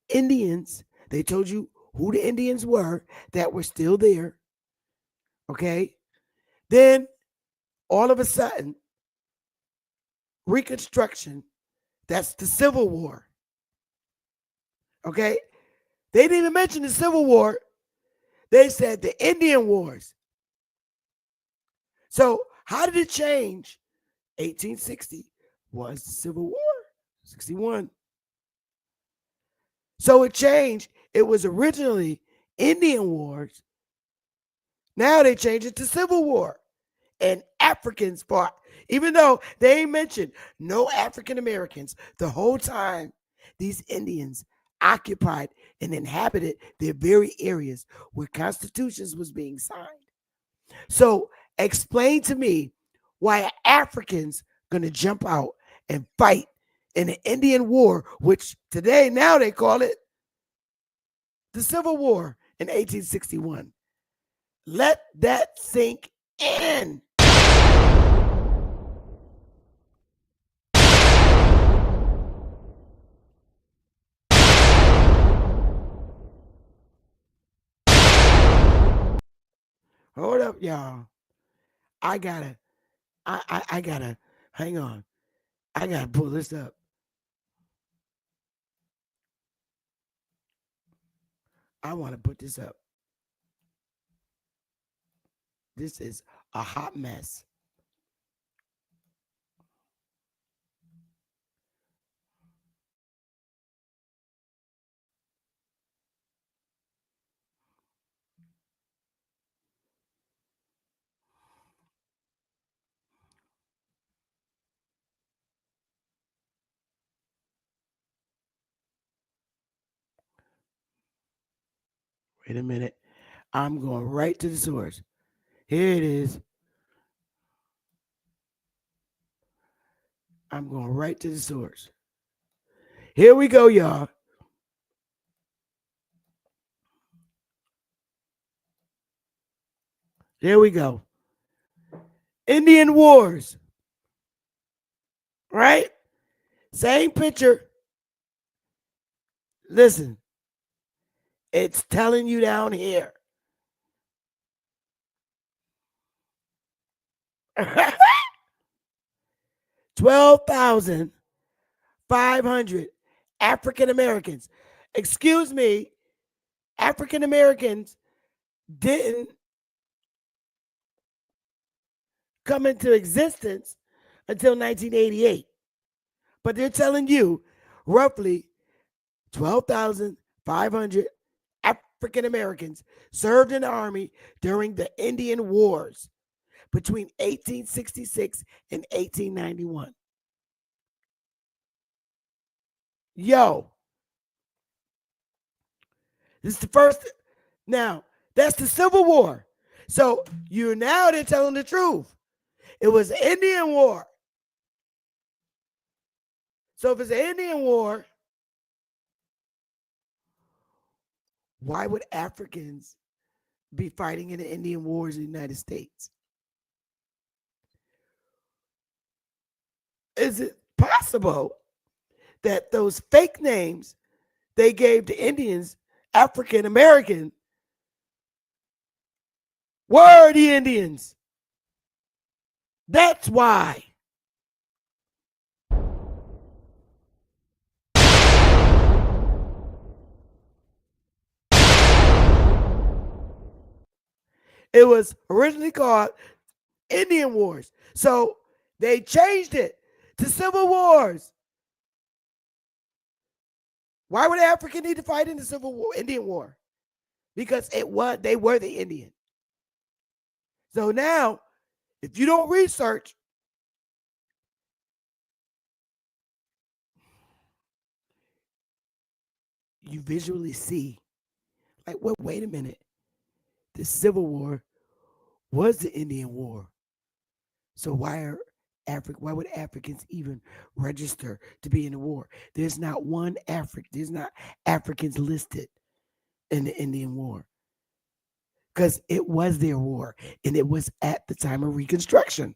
Indians, they told you who the Indians were that were still there. Okay. Then all of a sudden, Reconstruction, that's the Civil War. Okay. They didn't even mention the Civil War. They said the Indian Wars. So how did it change? 1860 was the Civil War. 61. So it changed. It was originally Indian Wars. Now they changed it to Civil War. And Africans fought, even though they ain't mentioned no African Americans the whole time. These Indians occupied and inhabited their very areas where constitutions was being signed. So explain to me why Africans gonna jump out and fight in the Indian War, which today now they call it the Civil War in 1861. Let that sink in. Hold up, y'all. I gotta, I gotta, hang on. I gotta pull this up. I want to put this up. This is a hot mess. Wait a minute. I'm going right to the source. Here it is. I'm going right to the source. Here we go, y'all. There we go. Indian Wars. Right? Same picture. Listen, it's telling you down here. 12,500 African Americans. Excuse me, African Americans didn't come into existence until 1988. But they're telling you roughly 12,500 African Americans served in the Army during the Indian Wars between 1866 and 1891. Yo, this is the first. Now, that's the Civil War. So they're telling the truth. It was the Indian War. So if it's an Indian War, why would Africans be fighting in the Indian Wars in the United States? Is it possible that those fake names they gave to Indians, African American, were the Indians? That's why. It was originally called Indian Wars. So they changed it to Civil Wars. Why would Africa need to fight in the Civil War, Indian War? Because they were the Indian. So now, if you don't research, you visually see, like, well, wait a minute. The Civil War was the Indian War. So why would Africans even register to be in the war? There's not Africans listed in the Indian War. Because it was their war, and it was at the time of Reconstruction.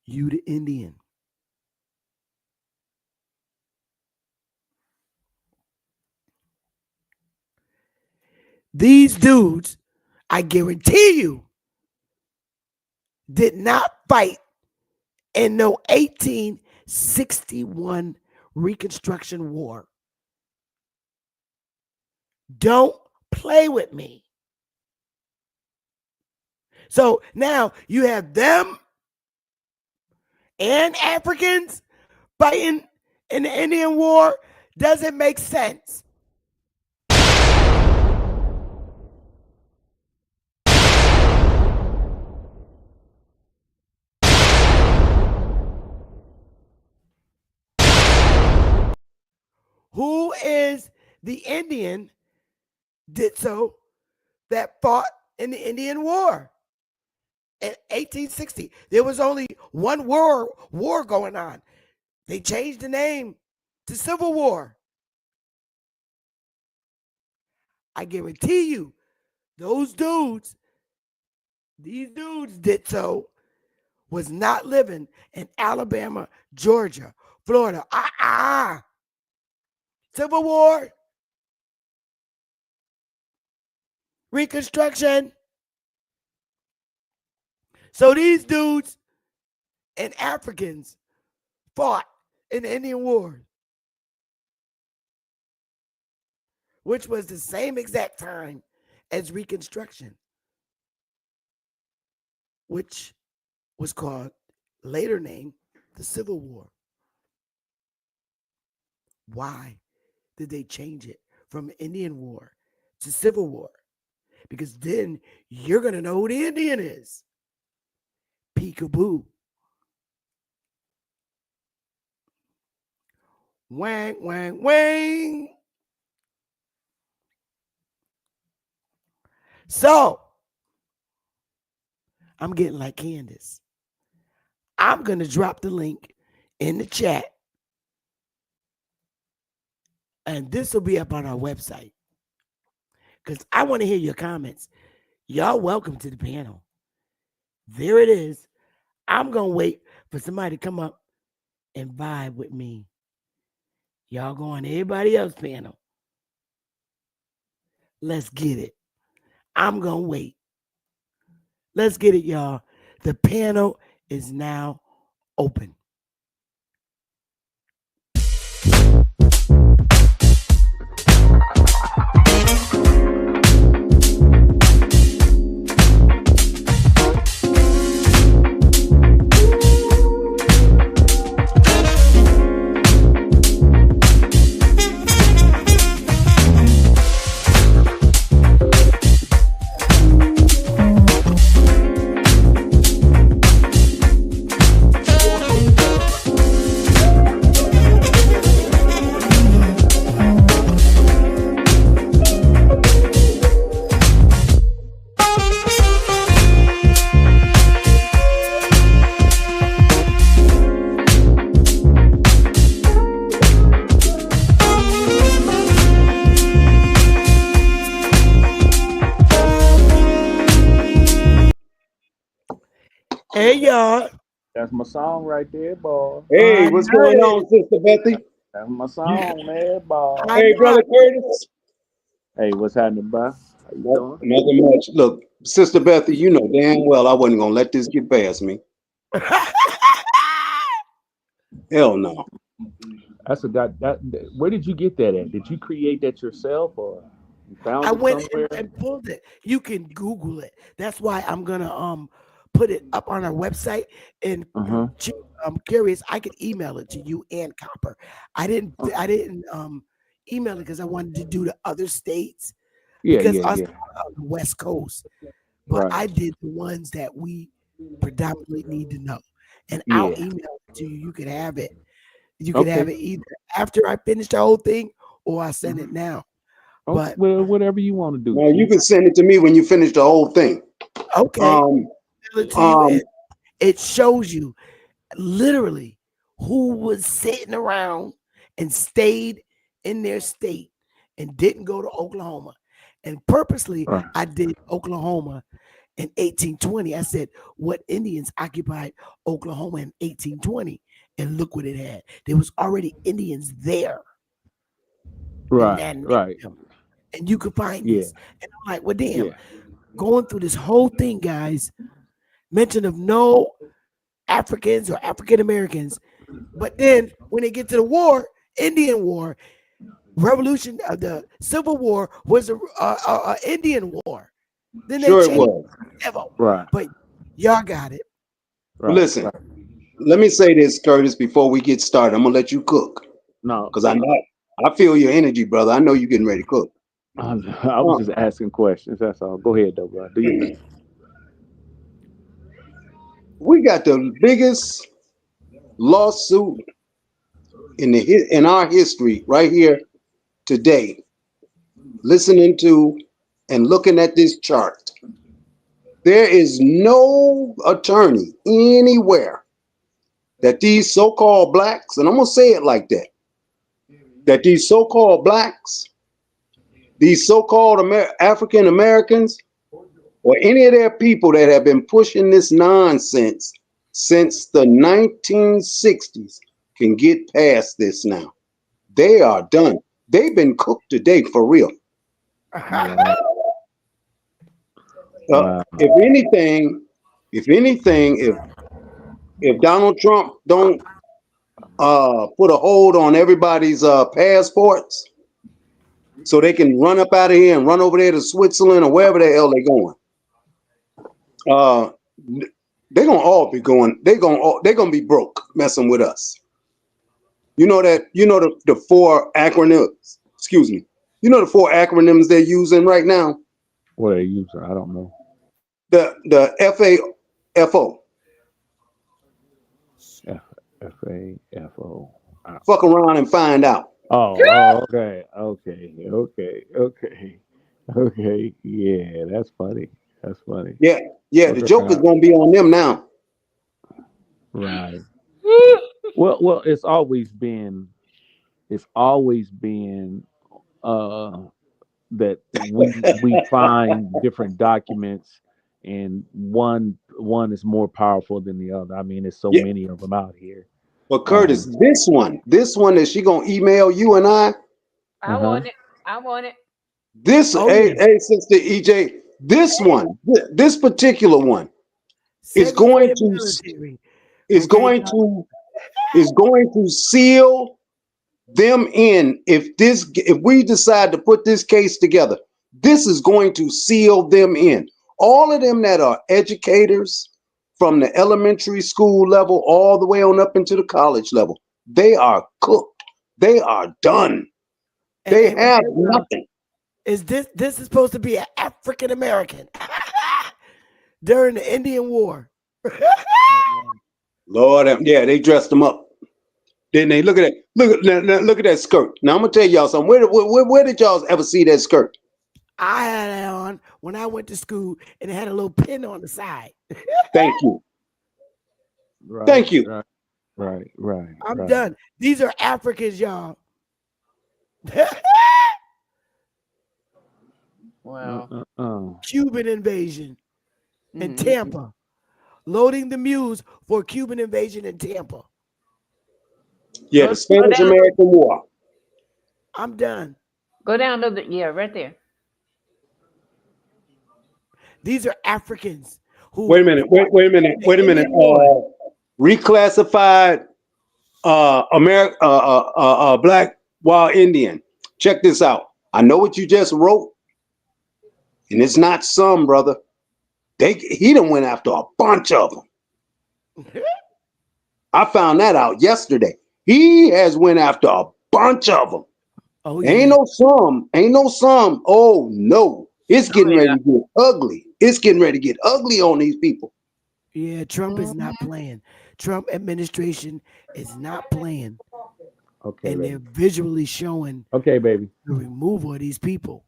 You the Indian. These dudes, I guarantee you, did not fight in no 1861 Reconstruction War. Don't play with me. So now you have them and Africans fighting in the Indian War. Doesn't make sense. Who is the Indian ditzo that fought in the Indian War in 1860? There was only one war going on. They changed the name to Civil War. I guarantee you, these dudes ditzo was not living in Alabama, Georgia, Florida. Civil War, Reconstruction. So these dudes and Africans fought in the Indian War, which was the same exact time as Reconstruction, which was called, later named, the Civil War. Why did they change it from Indian War to Civil War? Because then you're going to know who the Indian is. Peekaboo. Wang, wang, wang. So, I'm getting like Candace. I'm going to drop the link in the chat. And this will be up on our website. Because I want to hear your comments. Y'all welcome to the panel. There it is. I'm going to wait for somebody to come up and vibe with me. Y'all go on everybody else's panel. Let's get it. I'm going to wait. Let's get it, y'all. The panel is now open. Hey, y'all. That's my song right there, boy. Hey, what's going on, Sister Bethy? That's my song, man, boy. Hey, Brother Curtis. Hey, what's happening, bro? How you doing? Nothing much. Look, Sister Bethy, you know damn well I wasn't going to let this get past me. Hell no. That's where did you get that at? Did you create that yourself, or you found I it went somewhere? and pulled it. You can Google it. That's why I'm gonna put it up on our website. And I'm curious. I could email it to you and Copper. I didn't email it because I wanted to do the other states because us on the West Coast. But Right. I did the ones that we predominantly need to know, and I'll email it to you. You can have it. You can have it either after I finish the whole thing, or I send it now. But well, whatever you want to do. Well, you can send it to me when you finish the whole thing. Okay. It shows you literally who was sitting around and stayed in their state and didn't go to Oklahoma. And purposely, I did Oklahoma in 1820. I said, what Indians occupied Oklahoma in 1820? And look what it had. There was already Indians there. Right. and you could find Yeah. this. And I'm like, well, damn, Yeah. going through this whole thing, guys, mention of no Africans or African Americans. But then when they get to the war, Indian War, revolution of the Civil War was a Indian War. Then they Sure it changed was. Evo. Right. But y'all got it. Well, Right. listen, Right. let me say this, Curtis, before we get started. I'm gonna let you cook No, because I feel your energy, brother. I know you're getting ready to cook. I was just asking questions. That's all. Go ahead, though, bro. Do your thing. We got the biggest lawsuit in our history right here today. Listening to and looking at this chart, there is no attorney anywhere that these so-called blacks, and I'm gonna say it like that these so-called blacks, these so-called African Americans, or any of their people that have been pushing this nonsense since the 1960s can get past this now. They are done. They've been cooked today for real. Wow. Wow. If Donald Trump don't put a hold on everybody's passports, so they can run up out of here and run over there to Switzerland or wherever the hell they're going, they're gonna all be going. They're gonna be broke messing with us. You know that. You know the four acronyms. Excuse me. You know the four acronyms they're using right now. What are they using? I don't know. The FAFO. FAFO. Fuck around and find out. Oh, okay. Yeah, that's funny. That's funny. Yeah, the joke is gonna be on them now. Right. Well, it's always been that we find different documents, and one is more powerful than the other. I mean, there's so Yeah. many of them out here. But Curtis, this one that she gonna email you and I. I want it. I want it. This, hey, Sister EJ, this one, this particular one is going to seal them in. If we decide to put this case together, this is going to seal them in. All of them that are educators from the elementary school level all the way on up into the college level, they are cooked. They are done. They have nothing. Is this is supposed to be an African American during the Indian War? Lord, yeah, they dressed them up. Didn't they? Look at that. Look at that skirt. Now I'm gonna tell y'all something. Where did y'all ever see that skirt? I had it on when I went to school, and it had a little pin on the side. Thank you. Right, Thank you. Right. I'm done. These are Africans, y'all. Wow. Cuban invasion in Tampa. Loading the mules for Cuban invasion in Tampa. Yeah, the Spanish-American War. I'm done. Go down to right there. These are Africans who. Wait a minute. Reclassified black wild Indian. Check this out. I know what you just wrote, and it's not some, brother. He done went after a bunch of them. I found that out yesterday. He has went after a bunch of them. Oh, yeah. Ain't no some. Oh no, it's getting ready to get ugly. It's getting ready to get ugly on these people. Yeah, Trump is not playing. Trump administration is not playing. Okay, and baby. they're visually showing. Okay, baby. The removal of these people.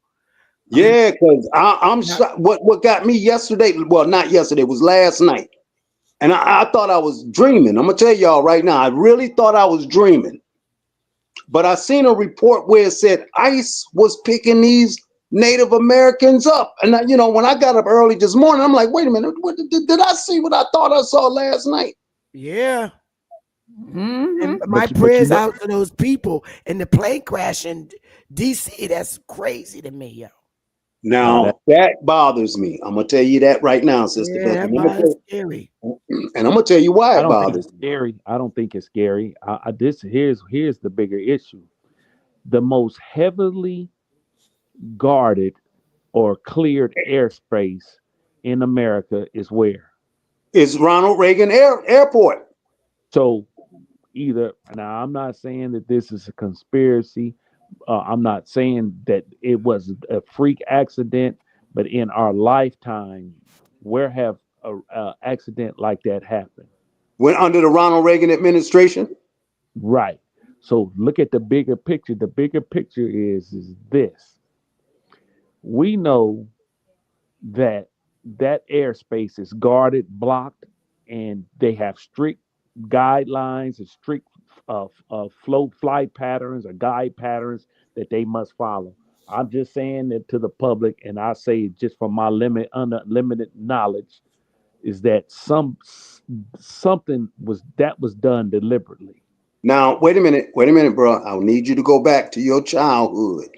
Yeah, because I'm shocked. What got me yesterday? Well, not yesterday. It was last night, and I thought I was dreaming. I'm gonna tell y'all right now. I really thought I was dreaming. But I seen a report where it said ICE was picking these Native Americans up. And when I got up early this morning, I'm like, wait a minute, did I see what I thought I saw last night? Yeah. And my prayers out to those people. And the plane crash in DC, that's crazy to me, yo. Now that bothers me. I'm gonna tell you that right now, Sister Beth. That's scary. And I'm gonna tell you why it bothers me. Scary. I don't think it's scary. Here's the bigger issue. The most heavily guarded or cleared airspace in America is where? It's Ronald Reagan Airport. So either, now I'm not saying that this is a conspiracy. I'm not saying that it was a freak accident, but in our lifetime, where have a accident like that happened? Went under the Ronald Reagan administration. Right. So look at the bigger picture. The bigger picture is this. We know that airspace is guarded, blocked, and they have strict guidelines and strict flight patterns or guide patterns that they must follow. I'm just saying that to the public, and I say just from my limited knowledge, is that something was done deliberately. Now, wait a minute, bro. I'll need you to go back to your childhood,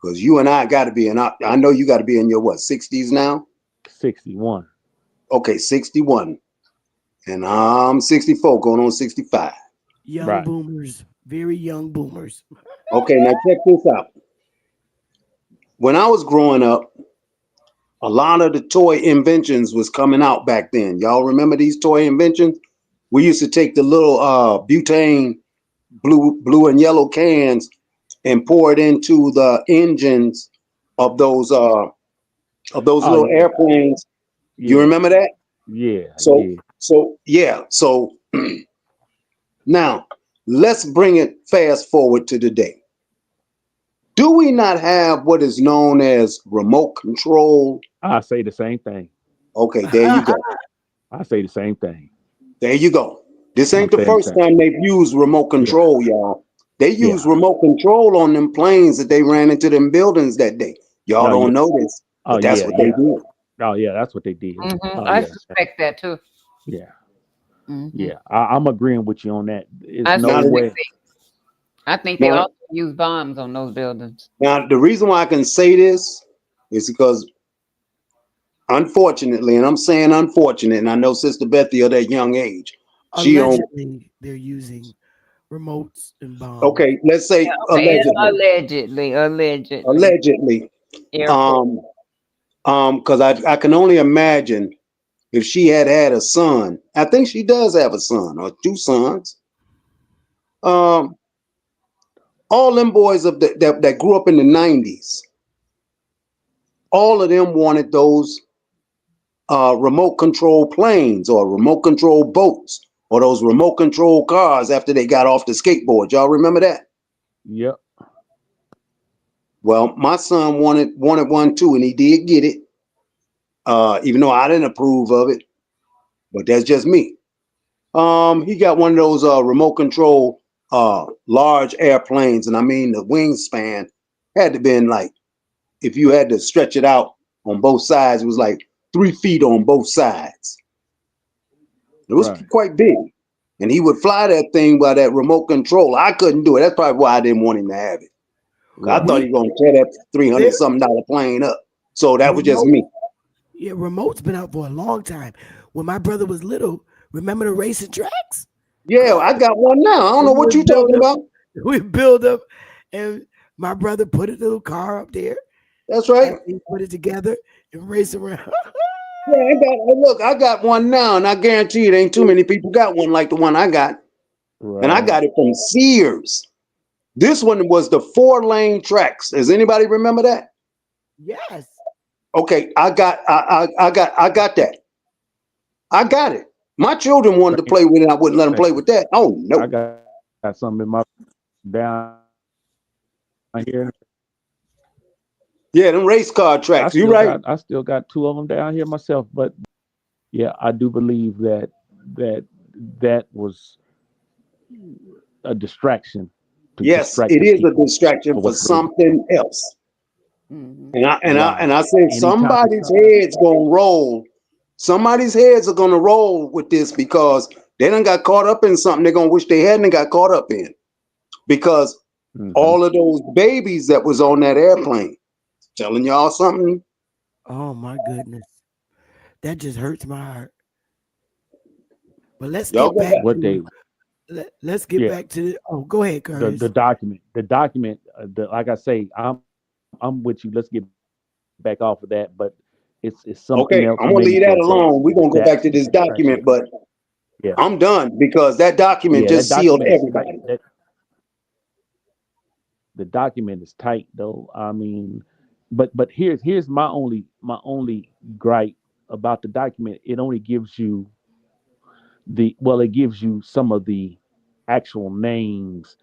because you and I got to be I know you got to be in your 60s now. 61. Okay, 61, and I'm 64, going on 65. Young boomers, very young boomers. Okay, now check this out. When I was growing up, a lot of the toy inventions was coming out back then. Y'all remember these toy inventions? We used to take the little butane blue and yellow cans and pour it into the engines of those little airplanes. Yeah. You remember that? Yeah. So now let's bring it fast forward to today. Do we not have what is known as remote control? I say the same thing. Okay, there you go. I say the same thing. There you go. This ain't the first time they've used remote control, y'all. They used remote control on them planes that they ran into them buildings that day. Y'all don't know this, but that's what they did. Oh yeah, that's what they did. I suspect that too. Yeah. Yeah, I'm agreeing with you on that. It's no way. I think they also use bombs on those buildings. Now, the reason why I can say this is because, unfortunately, and I'm saying unfortunate, and I know Sister Bethy of that young age, they're using remotes and bombs. Okay, let's say allegedly. Because I can only imagine if she had a son. I think she does have a son or two sons. All them boys that grew up in the 90s, all of them wanted those remote control planes or remote control boats or those remote control cars after they got off the skateboard. Y'all remember that? Yep. Well, my son wanted one too, and he did get it. Even though I didn't approve of it, but that's just me. He got one of those remote control large airplanes, and I mean the wingspan had to been like, if you had to stretch it out on both sides, it was like 3 feet on both sides. It was quite big, and he would fly that thing by that remote control. I couldn't do it. That's probably why I didn't want him to have it. I thought he was gonna tear that $300-something plane up. So that was just me. Yeah, remote's been out for a long time. When my brother was little, remember the racing tracks? Yeah, I got one now. I don't know what you're talking about. We build up, and my brother put a little car up there. That's right. He put it together and race around. Yeah, I got one now, and I guarantee it ain't too many people got one like the one I got. Right. And I got it from Sears. This one was the 4-lane tracks. Does anybody remember that? Yes. Okay, I got that. I got it. My children wanted to play with it. I wouldn't let them play with that. Oh no. I got something in my down here. Yeah, them race car tracks. You're right. I still got 2 of them down here myself, but yeah, I do believe that was a distraction. Yes, it is a distraction for something else. Mm-hmm. And I say somebody's heads gonna roll. Somebody's heads are gonna roll with this because They done got caught up in something they're gonna wish they hadn't got caught up in, because all of those babies that was on that airplane, telling y'all something. Oh my goodness, that just hurts my heart. But let's Y'all get go back back. What they to let's get yeah back to the. Oh, go ahead, Curtis. the document. Like I say, I'm with you. Let's get back off of that. But it's something Okay, else. I'm It gonna made me leave go that back alone. We're to gonna go that back to this right there. document, but Yeah, I'm done because that document yeah. That just sealed document is tight. everybody. The document is tight, though. I mean, but here's my only gripe about the document. It only gives you it gives you some of the actual names,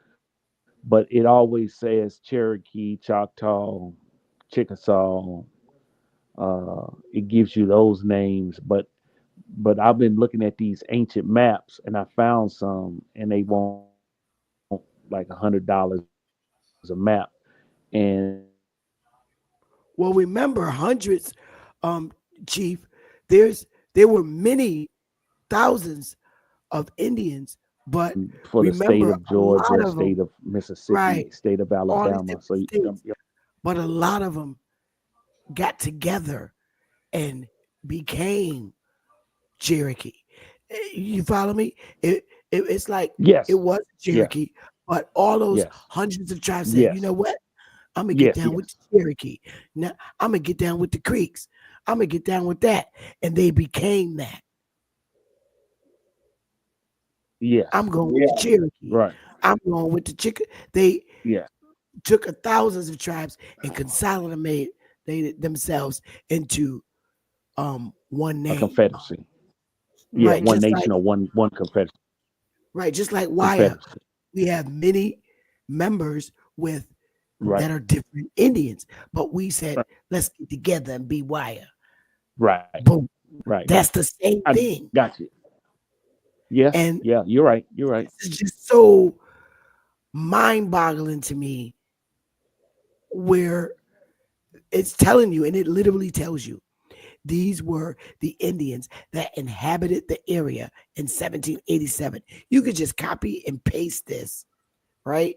but it always says Cherokee, Choctaw, Chickasaw. It gives you those names, but I've been looking at these ancient maps, and I found some, and they want like $100 a map, and Well, remember hundreds, Chief. There were many thousands of Indians, but for the state remember of a lot Georgia, of them, state of Mississippi, right? state of All these Alabama. So different states, but a lot of them got together and became Cherokee. You follow me? It's like it yes, was yes, Cherokee, but all those yes, hundreds of tribes said, you yes, know what? I'm gonna get yes, down with yes, the Cherokee. Now I'm gonna get down with the Creeks. I'm gonna get down with that, and they became that. I'm yes, going with the Yeah. Cherokee. right, I'm going with the Chicken. They yeah, took thousands of tribes and consolidated themselves into one a name. confederacy. Yeah, Right, one nation or one confederacy. just like Waya. Confederacy. We have many members with Right, that are different Indians, but we said right, let's get together and be Waya. right, Boom. right. That's the same I thing. got you. Yeah, And yeah, you're right. You're right. this is just so mind-boggling to me, where it's telling you, and it literally tells you, these were the Indians that inhabited the area in 1787. You could just copy and paste this right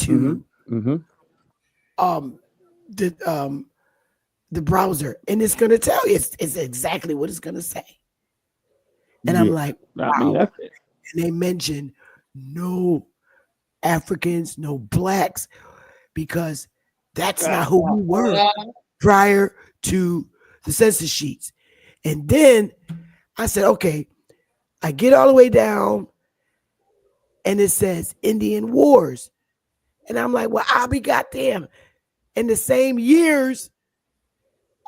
Mm-hmm. into Mm-hmm. um the um the browser, and it's gonna tell you it's exactly what it's gonna say. And I'm Yeah. like, I mean, wow. that's it. And they mention no Africans, no blacks, because that's not who we were prior to the census sheets. And then I said, okay, I get all the way down and it says Indian Wars. And I'm like, well, I'll be goddamn. In the same years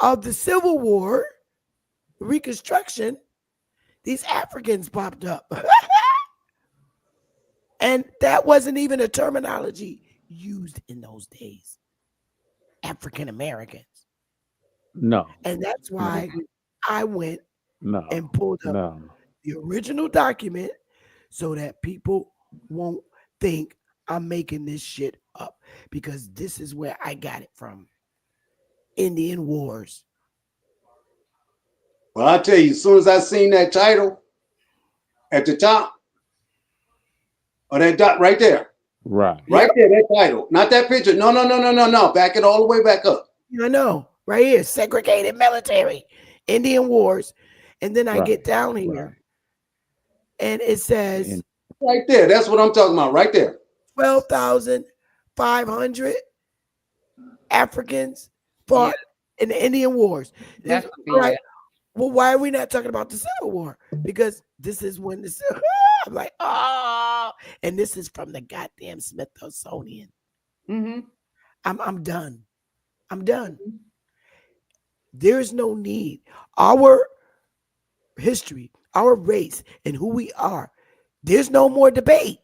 of the Civil War, Reconstruction, these Africans popped up. And that wasn't even a terminology used in those days. African Americans. No, And that's no, why I went no, and pulled up no. the original document so that people won't think I'm making this shit up, because this is where I got it from. Indian Wars. Well, I tell you, as soon as I seen that title at the top of that dot right there, Right. right Yep, there, that title, not that picture. No, no, no, no, no, no. Back it all the way back up. I know. Right here, segregated military, Indian Wars. And then I Right. get down here Right. and it says And Right there. That's what I'm talking about. Right there. 12,500 Africans Yeah, fought in the Indian Wars. that's All right. yeah. Well, why are we not talking about the Civil War? Because this is when the I'm like, oh, and this is from the goddamn Smithsonian. Mm-hmm. I'm done. I'm done. There's no need. Our history, our race, and who we are. There's no more debate.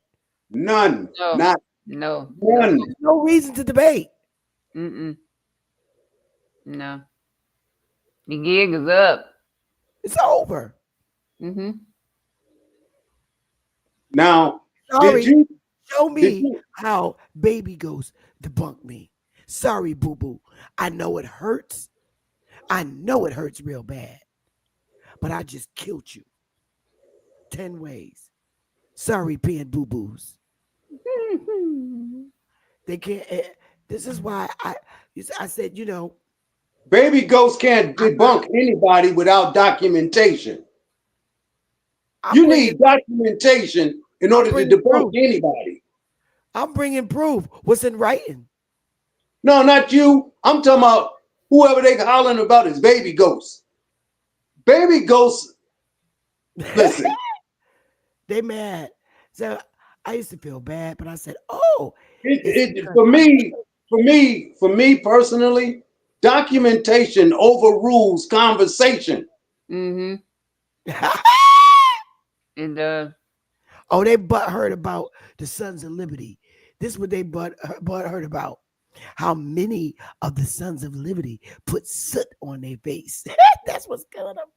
None. No, Not no, one. There's no reason to debate. mm-mm, no. The gig is up. It's over. Mm-hmm. Now, did Sorry. you? Show Did me you? how Baby Ghost debunked me. Sorry, boo boo. I know it hurts. I know it hurts real bad. But I just killed you. 10 ways. Sorry, peeing boo-boos. They can't. This is why I said, Baby Ghost can't debunk anybody without documentation. You need documentation in order to debunk anybody. I'm bringing proof. What's in writing? No, not you. I'm talking about whoever they hollering about is Baby Ghost. Baby Ghost, listen. They mad. So I used to feel bad, but I said, "Oh, For me personally, documentation overrules conversation." Mm-hmm. And oh, they butthurt about the Sons of Liberty. This is what they butthurt about. How many of the Sons of Liberty put soot on their face? That's what's killing them.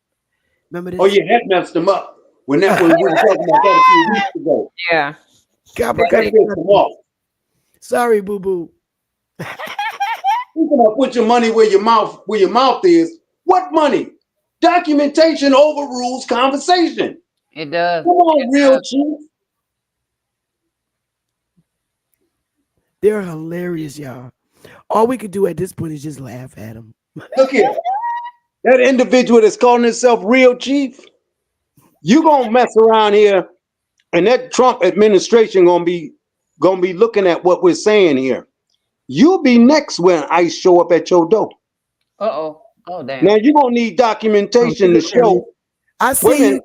Remember this? Oh yeah, that messed them up. When we were talking about that a few weeks ago. yeah. Sorry, boo boo. You gonna put your money where your mouth is. What money? Documentation overrules conversation. It does. Come on, real chief. They're hilarious, y'all. All we could do at this point is just laugh at them. Look here. That individual that's calling himself real chief, you gonna mess around here, and that Trump administration gonna be looking at what we're saying here. You'll be next when ICE show up at your door. Uh-oh. Oh, damn. Now you're gonna need documentation to show. I see.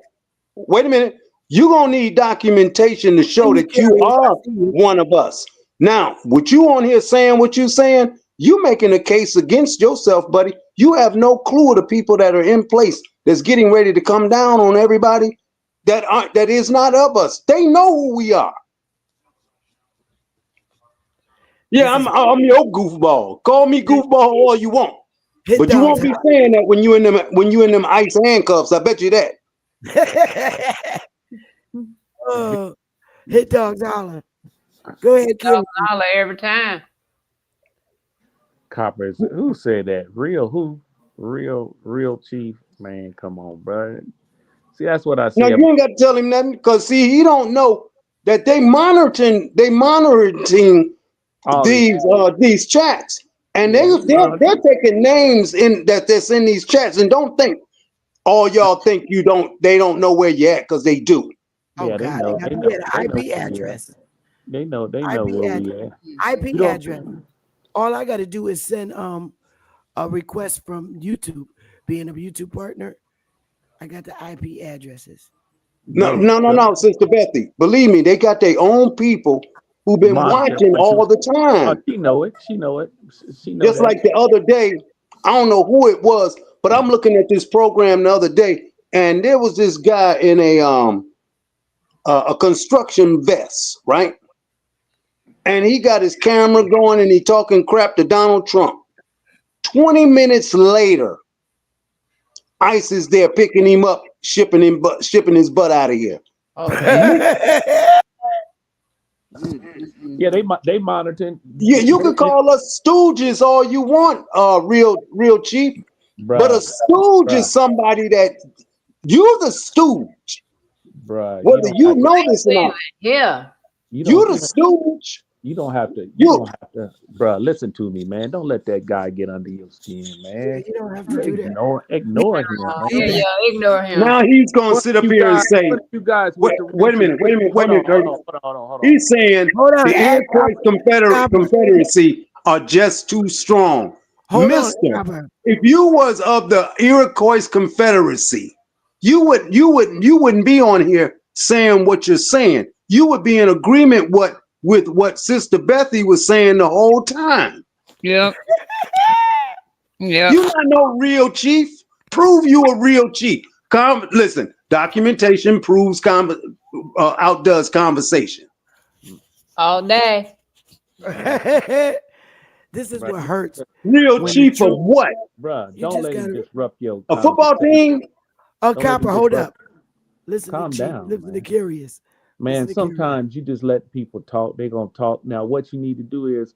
Wait a minute. You're gonna need documentation to show that you are one of us. Now, what you on here saying what you saying, you making a case against yourself, buddy. You have no clue of the people that are in place that's getting ready to come down on everybody that is not of us. They know who we are. Yeah, I'm your goofball. Call me goofball all you want. But you won't be saying that when you in them ice handcuffs. I bet you that. Hit dogs holler. Go ahead, Kim. Holler every time. Coppers, who said that? Real chief, man. Come on, bro. See, that's what I see. Now you ain't got to tell him nothing, because see, he don't know that they monitoring these chats, and they're taking names that's in these chats, and don't think all y'all think they don't know where you're at, because they do. Oh, God, they know IP address. They know where we at. IP address. All I got to do is send a request from YouTube. Being a YouTube partner, I got the IP addresses. No, Sister Bethy. Believe me, they got their own people who've been watching all the time. Oh, she know it. Just like the other day, I don't know who it was, but I'm looking at this program the other day, and there was this guy in a construction vest, right? And he got his camera going and he talking crap to Donald Trump. 20 minutes later, ICE is there picking him up, shipping his butt out of here. Oh, yeah, they monitoring. Yeah, you can call us stooges all you want, real chief. Bruh, but a stooge is somebody that you're the stooge. Bruh, whether you know this or not. Yeah. You're the stooge. You don't have to, bro. Listen to me, man. Don't let that guy get under your skin, man. You don't have to do that. Ignore him. Yeah, ignore him. Now he's gonna sit up here and say, "You guys, wait a minute, Hold on. He's saying the Iroquois Confederacy are just too strong, Mister. If you was of the Iroquois Confederacy, you wouldn't be on here saying what you're saying. You would be in agreement with what Sister Bethy was saying the whole time. Yep. Yeah. You're not no real chief. Prove you a real chief. Listen, documentation proves outdoes conversation. All day. This is what hurts. Real chief of what? Bruh, don't let him disrupt your a football team. Oh, Copper, hold up. Listen, calm down. Listen to Curious. Man, sometimes you just let people talk. They're going to talk. Now, what you need to do is,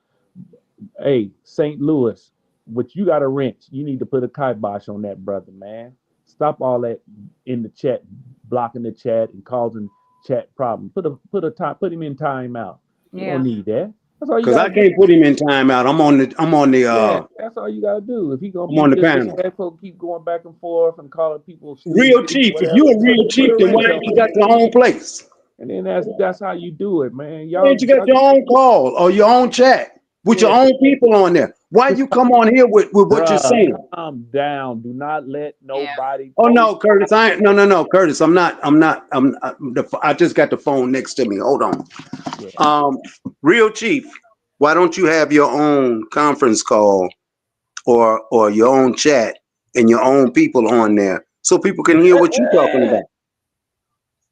hey, St. Louis, what you got a wrench. You need to put a kibosh on that brother, man. Stop all that in the chat, blocking the chat and causing chat problems. Put him in timeout. You don't Yeah. need that. That's all you Because I gotta do. can't put him in timeout. Yeah, that's all you gotta do. If he gonna I'm be on the panel. disrespectful, keep going back and forth and calling people Real stupid, chief. If you whatever, a real put chief, a then why wrench ain't on you it. got your own place? And then that's how you do it, man. Why ain't you got your own call or your own chat with your Yeah, own people on there? Why you come on here with what you're bruh, saying? calm down. Do not let Yeah. nobody Oh take. no, Curtis. I ain't, no, Curtis. I just got the phone next to me. Hold on. Yeah, Um, real chief. Why don't you have your own conference call or your own chat and your own people on there so people can hear what you're talking about?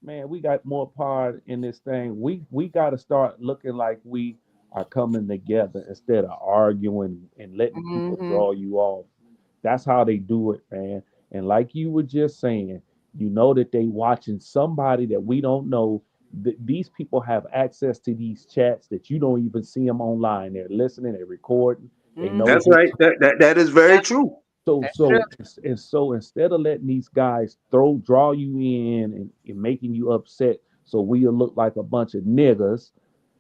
man, we got more part in this thing. We got to start looking like we are coming together instead of arguing and letting people Mm-hmm. draw you off. That's how they do it, man. And like you were just saying, you know that they watching somebody that we don't know. These people have access to these chats that you don't even see them online. They're listening, they're recording. They know That's Mm-hmm. who. right. That is very Yeah, true. So that's true. so instead of letting these guys draw you in and making you upset, so we'll look like a bunch of niggas,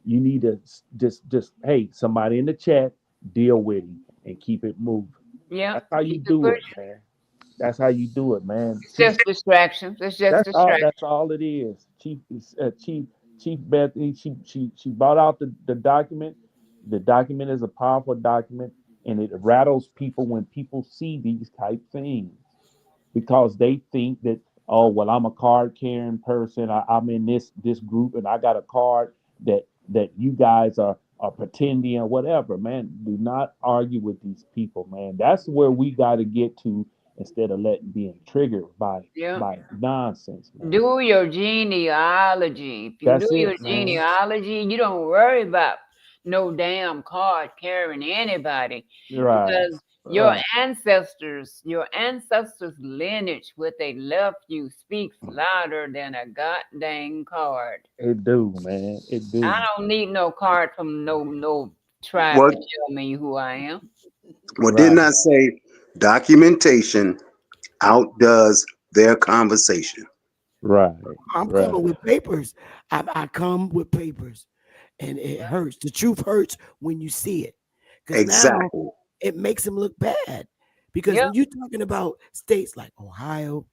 you need to just hey, somebody in the chat, deal with him and keep it moving. Yeah. That's how you Keep it do it, pushing. man. That's how you do it, man. It's just distractions. It's just That's all. distractions. That's all it is. Chief Bethany. She brought out the document. The document is a powerful document, and it rattles people when people see these type things because they think that, oh well, I'm a card carrying person. I'm in this group and I got a card that you guys are pretending or whatever. Man, do not argue with these people, man. That's where we got to get to instead of letting being triggered Yeah. by nonsense, man. Do your genealogy. If you do That's your it, man. genealogy, you don't worry about no damn card carrying anybody Right, because right. your ancestors' lineage, what they left you, speaks louder than a goddamn card. It do, man. It do. I don't need no card from no tribe What to tell me who I am. didn't Right, I say documentation outdoes their conversation? right, I'm right. coming with papers. I come with papers, and it hurts. The truth hurts when you see it, because now Exactly. it makes them look bad. Because Yeah, when you're talking about states like Ohio,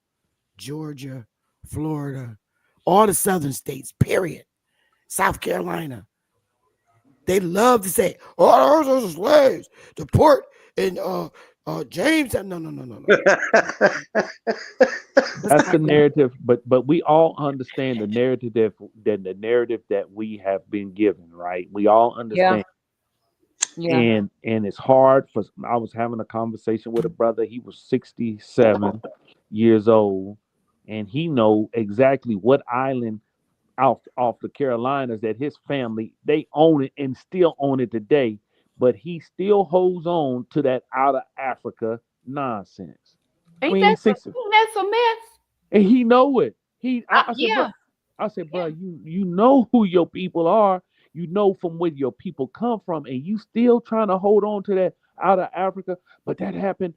Georgia, Florida, all the southern states, period, South Carolina, they love to say, "Oh, those are slaves." The port in James. No, no, no, no, no. Let's That's not the go there. narrative, but we all understand the narrative that the narrative that we have been given, right? We all yeah, understand, yeah. and it's hard for. I was having a conversation with a brother. He was 67 years old, and he know exactly what island off the Carolinas that his family they own it and still own it today, but he still holds on to that out of Africa nonsense. I Ain't mean, that he's some, 60, ain't that some mess? and he know it. I said, bro, Yeah, bro, yeah. you know who your people are. You know from where your people come from, and you still trying to hold on to that out of Africa. But that happened.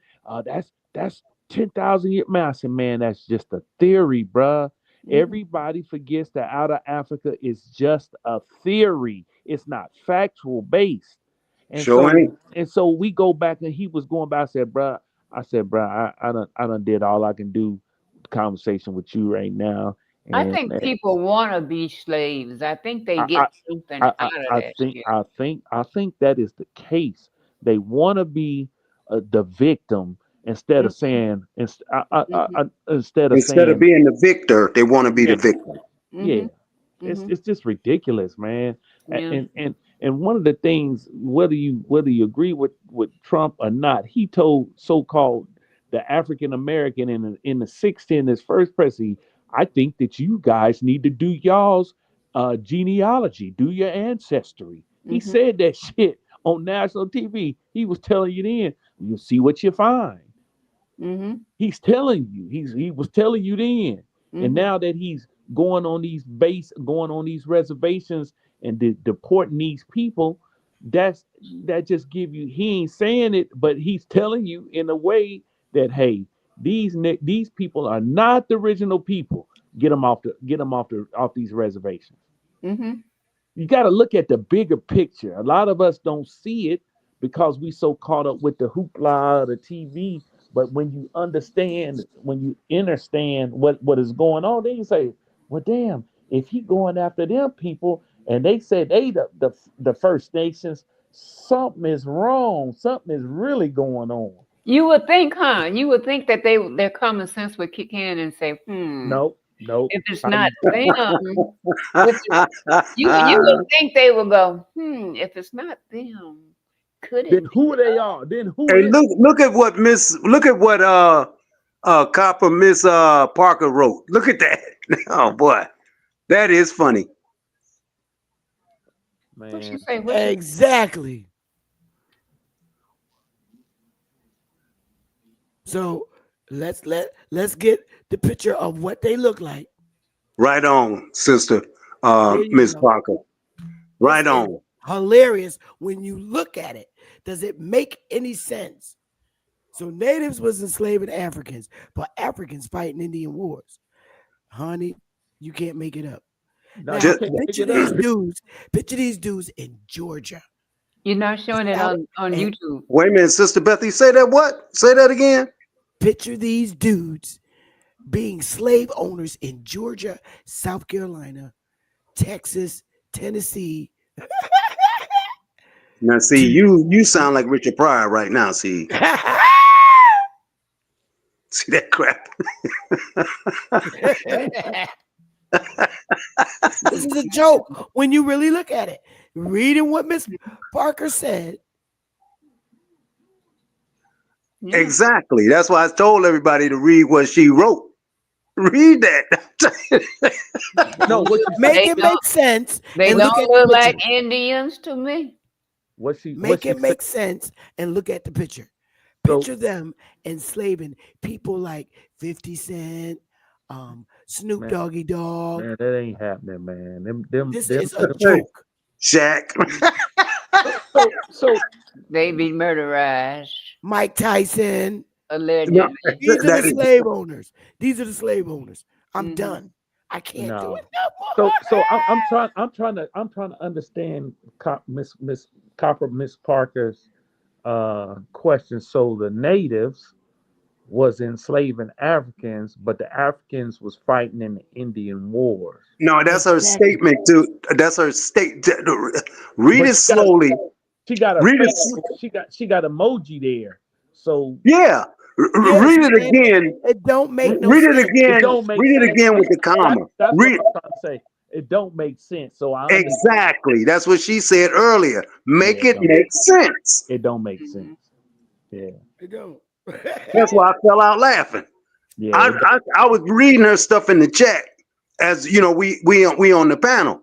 That's 10,000 years. Man, I said, man, that's just a theory, bruh. Mhm. Everybody forgets that out of Africa is just a theory. It's not factual based. And Sure so ain't. we go back and he was going back. I said, bruh, I done did all I can do conversation with you right now. I And think people want to be slaves. I think they I, get I, something out of that shit. I think that is the case. They want to be the victim instead of Mhm, saying mhm, instead of Instead of saying being the victor, they want to be yeah, the victim. yeah. mhm, It's mhm. just ridiculous, man. Yeah. And one of the things, whether you agree with Trump or not, he told so-called the African American in the 60s in his first presidency, I think that you guys need to do y'all's genealogy, do your ancestry. He Mhm, said that shit on national TV. He was telling you then, you'll see what you find. mhm, He's telling you. He was telling you then. And mhm. now that he's going on these reservations and deporting these people, that just give you he ain't saying it, but he's telling you in a way that hey, These people are not the original people. Get them off these reservations. Mm-hmm. You got to look at the bigger picture. A lot of us don't see it because we so caught up with the hoopla of the TV. But when you understand what is going on, then you say, well, damn, if he going after them people and they said they the First Nations, something is wrong. Something is really going on. You would think, huh? You would think that their common sense would kick in and say, Nope, nope. if it's I, not them, if it's, you would think they would go, if it's not them, could then it be? who they are? Then who Hey, is? look at what Copper Miss Parker wrote. Look at that. Oh boy, that is funny. What she Man, say? What she? Exactly. So let's get the picture of what they look like. Right on, sister, There you Miss go. Parker. This Right is on. hilarious when you look at it. Does it make any sense? So natives was enslaving Africans, but Africans fighting Indian wars. Honey, you can't make it up. no, you Now Just, can't make picture it up. these dudes. Picture these dudes in Georgia. You're not showing it South, on and YouTube. wait a minute, Sister Bethy. Say that what? Say that again. picture these dudes being slave owners in Georgia, South Carolina, Texas, Tennessee. Now, see, you sound like Richard Pryor right now. See that crap. This is a joke when you really look at it. Reading what Miss Parker said. Yeah. Exactly. That's why I told everybody to read what she wrote. Read that. No, what you Make They it don't. make sense They and look don't at the look like picture. Indians to me. what she Make it said. make sense and look at the picture. So Picture them enslaving people like 50 Cent, Snoop man, Doggy Dogg. man, that ain't happening, man. This is a joke. Shaq. So They be murderized, Mike Tyson. No, allegedly. These are the that is, slave owners. These are the slave owners. I'm Mhm. done. I can't do no. it no more. I'm trying to understand Miss Copper Miss Parker's question. So the natives was enslaving Africans, but the Africans was fighting in the Indian wars. no, that's her Exactly. statement too. That's her state. Read But it slowly. she got a Read it. face. She got emoji there. So Yeah. Yes, Read it and again. it don't make no Read it sense. it again. don't make Read it sense. again with the comma. That's what Read I'm trying to say. It don't make sense. So I understand. exactly. That's what she said earlier. Yeah, Make it make sense. it don't make Mhm. sense. Yeah, It don't. That's why I fell out laughing. yeah. I was reading her stuff in the chat as you know we on the panel,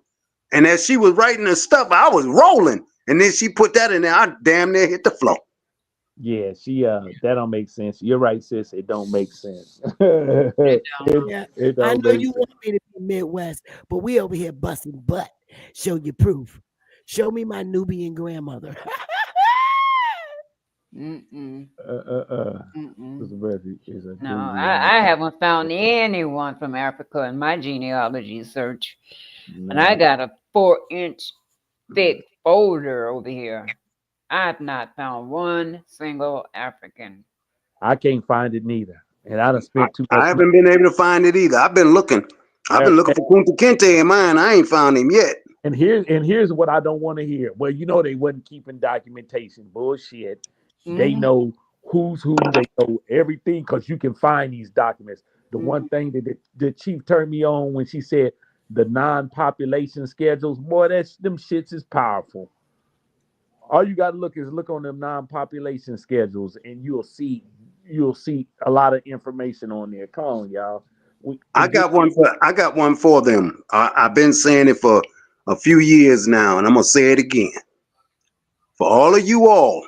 and as she was writing her stuff, I was rolling, and then she put that in there. I damn near hit the floor. Yeah, she that don't make sense. You're right, sis. It don't make sense. it, Yeah, it I don't know make you sense. want me to be Midwest, but we over here busting butt. Show you proof. Show me my Nubian grandmother. Mm-mm. Uh, uh, uh. Mm-mm. Sister Bessie is a No, doozy on I haven't found anyone from Africa in my genealogy search. And I no. got a 4-inch thick folder over here. I've not found one single African. I can't find it neither. And I done I, spent too I much money. haven't been able to find it either. I've been looking. I've been looking for Kunta Kinte in mine. I ain't found him yet. And here's what I don't want to hear. Well, they wasn't keeping documentation. Bullshit. They Mhm. know who's who. They know everything because you can find these documents. The one Mhm. thing that the chief turned me on when she said the non-population schedules, boy, them shits is powerful. All you gotta look on them non-population schedules, and you'll see a lot of information on there. Come on, y'all. I got one for them. I've been saying it for a few years now, and I'm gonna say it again. For all of you all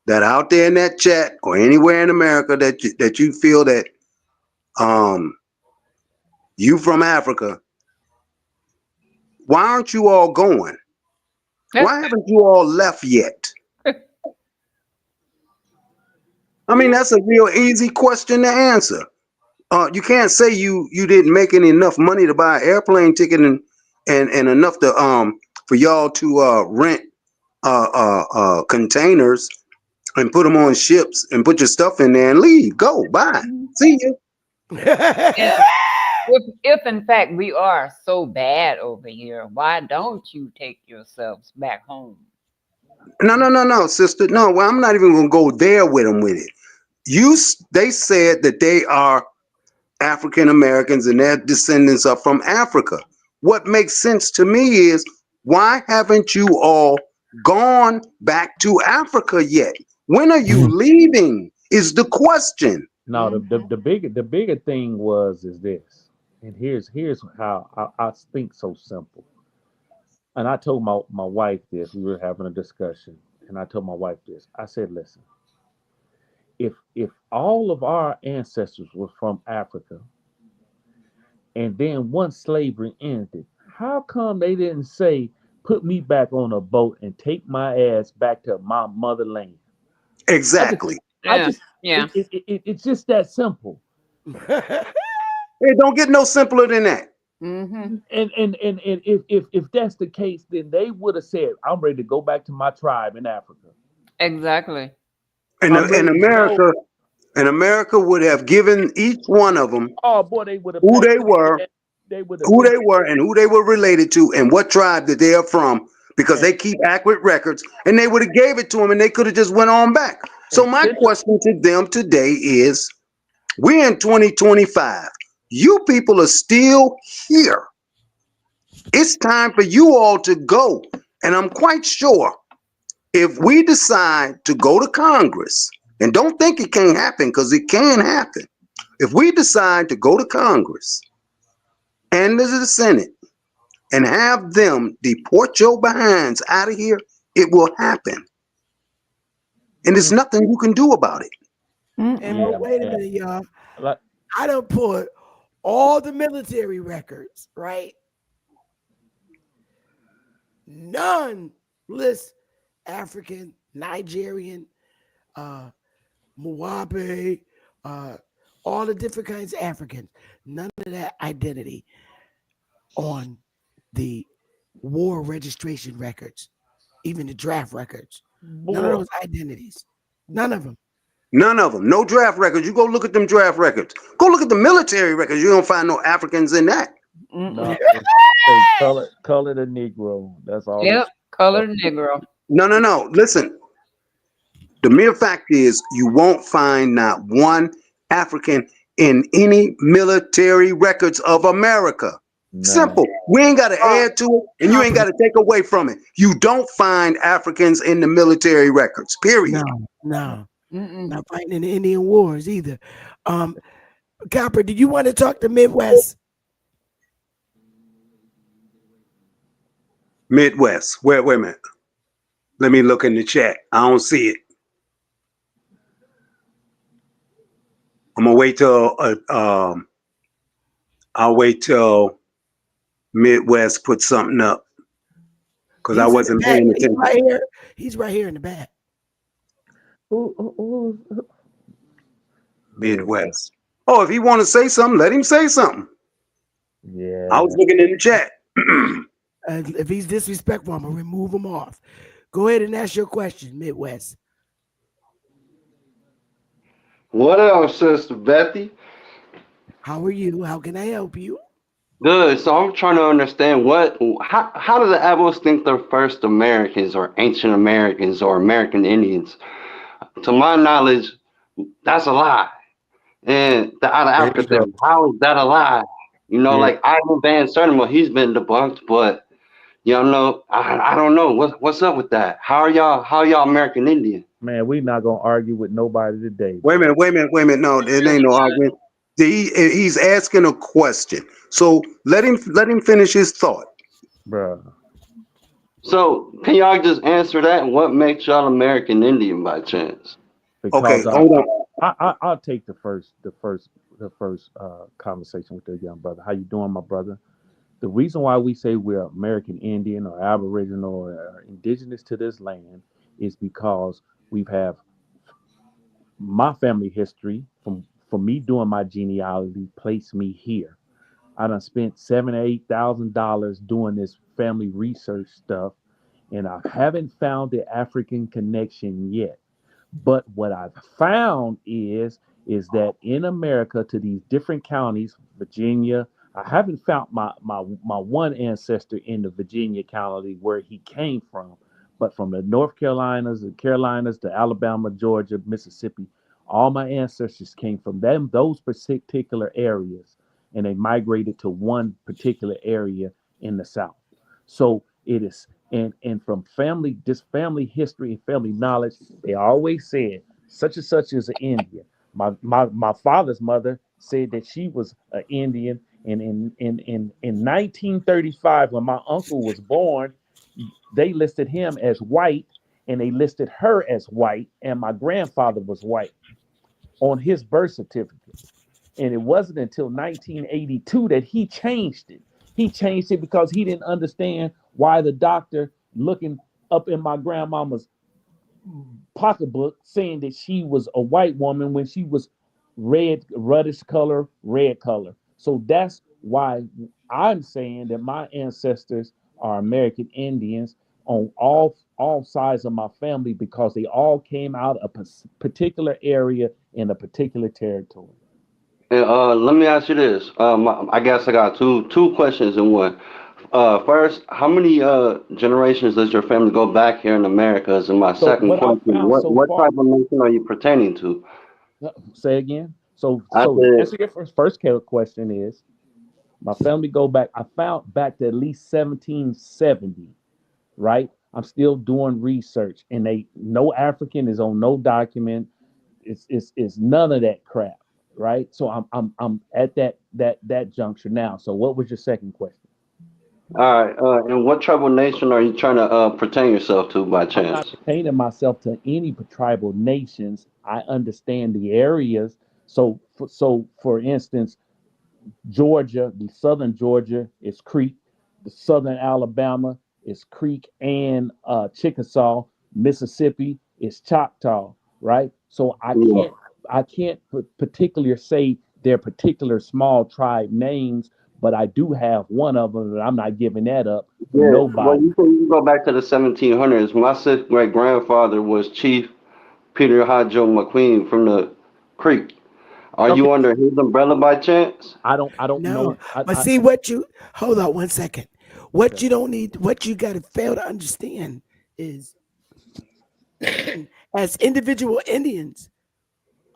that out there in that chat or anywhere in America that you feel that um you from Africa, why aren't you all going? Why haven't you all left yet? I mean, that's a real easy question to answer. You can't say you didn't make any enough money to buy an airplane ticket and enough to for y'all to rent containers and put them on ships and put your stuff in there and leave. Go, bye, see you. And if in fact we are so bad over here, why don't you take yourselves back home? No, sister. No, well, I'm not even gonna go there with them with it. They said that they are African Americans and their descendants are from Africa. What makes sense to me is why haven't you all gone back to Africa yet? When are you leaving? Is the question. No, the bigger thing is this, and here's how I think so simple. And I told my wife this. We were having a discussion, and I told my wife this. I said, listen, if all of our ancestors were from Africa, and then once slavery ended, how come they didn't say, put me back on a boat and take my ass back to my motherland? I just, Exactly. I Yeah, just, yeah. it's just that simple. It don't get no simpler than that. Mm-hmm. And if that's the case, then they would have said, I'm ready to go back to my tribe in Africa. Exactly. And I'm ready to go. America would have given each one of them Oh boy, they would have who paid. they were, They would have paid. and who they were related to, and what tribe that they are from, because And, they keep accurate records, and they would have gave it to them, and they could have just went on back. So and my sent question to them today is: we're in 2025. You people are still here. It's time for you all to go, and I'm quite sure if we decide to go to Congress, and don't think it can't happen because it can happen. If we decide to go to Congress and to the Senate and have them deport your behinds out of here, it will happen. And there's nothing you can do about it. And yeah, but wait a man. minute, y'all. Like, I done put all the military records, right? None list African, Nigerian, uh, Muwabe, uh, all the different kinds of Africans. None of that identity on the war registration records, even the draft records. None of boy, those identities. None of them. None of them. No draft records. You go look at them draft records. Go look at the military records. You don't find no Africans in that. Mm-mm. no, it's say color the Negro. That's all Yep. it's. Colored Negro. No. Listen, the mere fact is you won't find not one African in any military records of America. None. Simple. We ain't got to add to it, and you ain't Copper. got to take away from it. You don't find Africans in the military records. Period. No. Mm-mm. Not fighting in the Indian Wars either. Um, Copper, did you want to talk to Midwest? Midwest. Wait a minute. Let me look in the chat. I don't see it. I'm gonna wait till I'll wait till Midwest put something up because I He's in the wasn't back. paying He's attention. right here. He's right here in the back. Who- Midwest. Oh, if he want to say something, let him say something. I was Yeah. looking in the chat. If he's disrespectful, I'm gonna remove him off. Go ahead and ask your question, Midwest. What up, Sister Bethy? How are you? How can I help you? Good. So I'm trying to understand how do the Abos think they're first Americans or ancient Americans or American Indians? To my knowledge, that's a lie. And the out of Here Africa we go. theory, how is that a lie? You know, Here. like Ivan Van Sertima, he's been debunked, but I don't know what's up with that. How y'all American Indian? Man, we not gonna argue with nobody today, Wait a bro. minute, wait a minute, wait a minute. No, there ain't no argument. He's asking a question. So let him finish his thought. Bro. So can y'all just answer that? What makes y'all American Indian by chance? Okay, Because hold on. I'll take the first conversation with the young brother. How you doing, my brother? The reason why we say we're American Indian or Aboriginal or indigenous to this land is because we've have my family history from me doing my genealogy placed me here. I done spent $7,000 or $8,000 doing this family research stuff, and I haven't found the African connection yet. But what I've found is that in America, to these different counties, Virginia, I haven't found my one ancestor in the Virginia county where he came from, but from the North Carolinas, the Carolinas, to Alabama, Georgia, Mississippi, all my ancestors came from them those particular areas, and they migrated to one particular area in the South. So it is, and from family, this family history and family knowledge, they always said such and such is an Indian. My father's mother said that she was an Indian, and in 1935, when my uncle was born, they listed him as white, and they listed her as white, and my grandfather was white on his birth certificate. And it wasn't until 1982 that he changed it. He changed it because he didn't understand why the doctor looking up in my grandmama's pocketbook saying that she was a white woman when she was reddish color, red color. So that's why I'm saying that my ancestors are American Indians on all sides of my family, because they all came out of a particular area in a particular territory. And let me ask you this. I guess I got two questions in one. First, how many generations does your family go back here in America? And my So second what I question, found so what far, type of nation are you pertaining to? say again. So I to said, answer your first question is, my family go back. I found back to at least 1770, right? I'm still doing research, and they no African is on no document. It's none of that crap, right? So I'm at that juncture now. So what was your second question? all right. And what tribal nation are you trying to pertain yourself to by I'm not chance? pertaining myself to any tribal nations. I understand the areas. So for instance, Georgia, the southern Georgia is Creek, the southern Alabama is Creek and Chickasaw, Mississippi is Choctaw, right? So Yeah. I can't particularly say their particular small tribe names, but I do have one of them, and I'm not giving that up for Yeah. Well, nobody. you can go back to the 1700s. My sixth great grandfather was Chief Peter Hodjo McQueen from the Creek. Are Okay, you under his umbrella by chance? I don't No, know. but I see what you hold on 1 second. What okay, you don't need, what you got to fail to understand is, as individual Indians,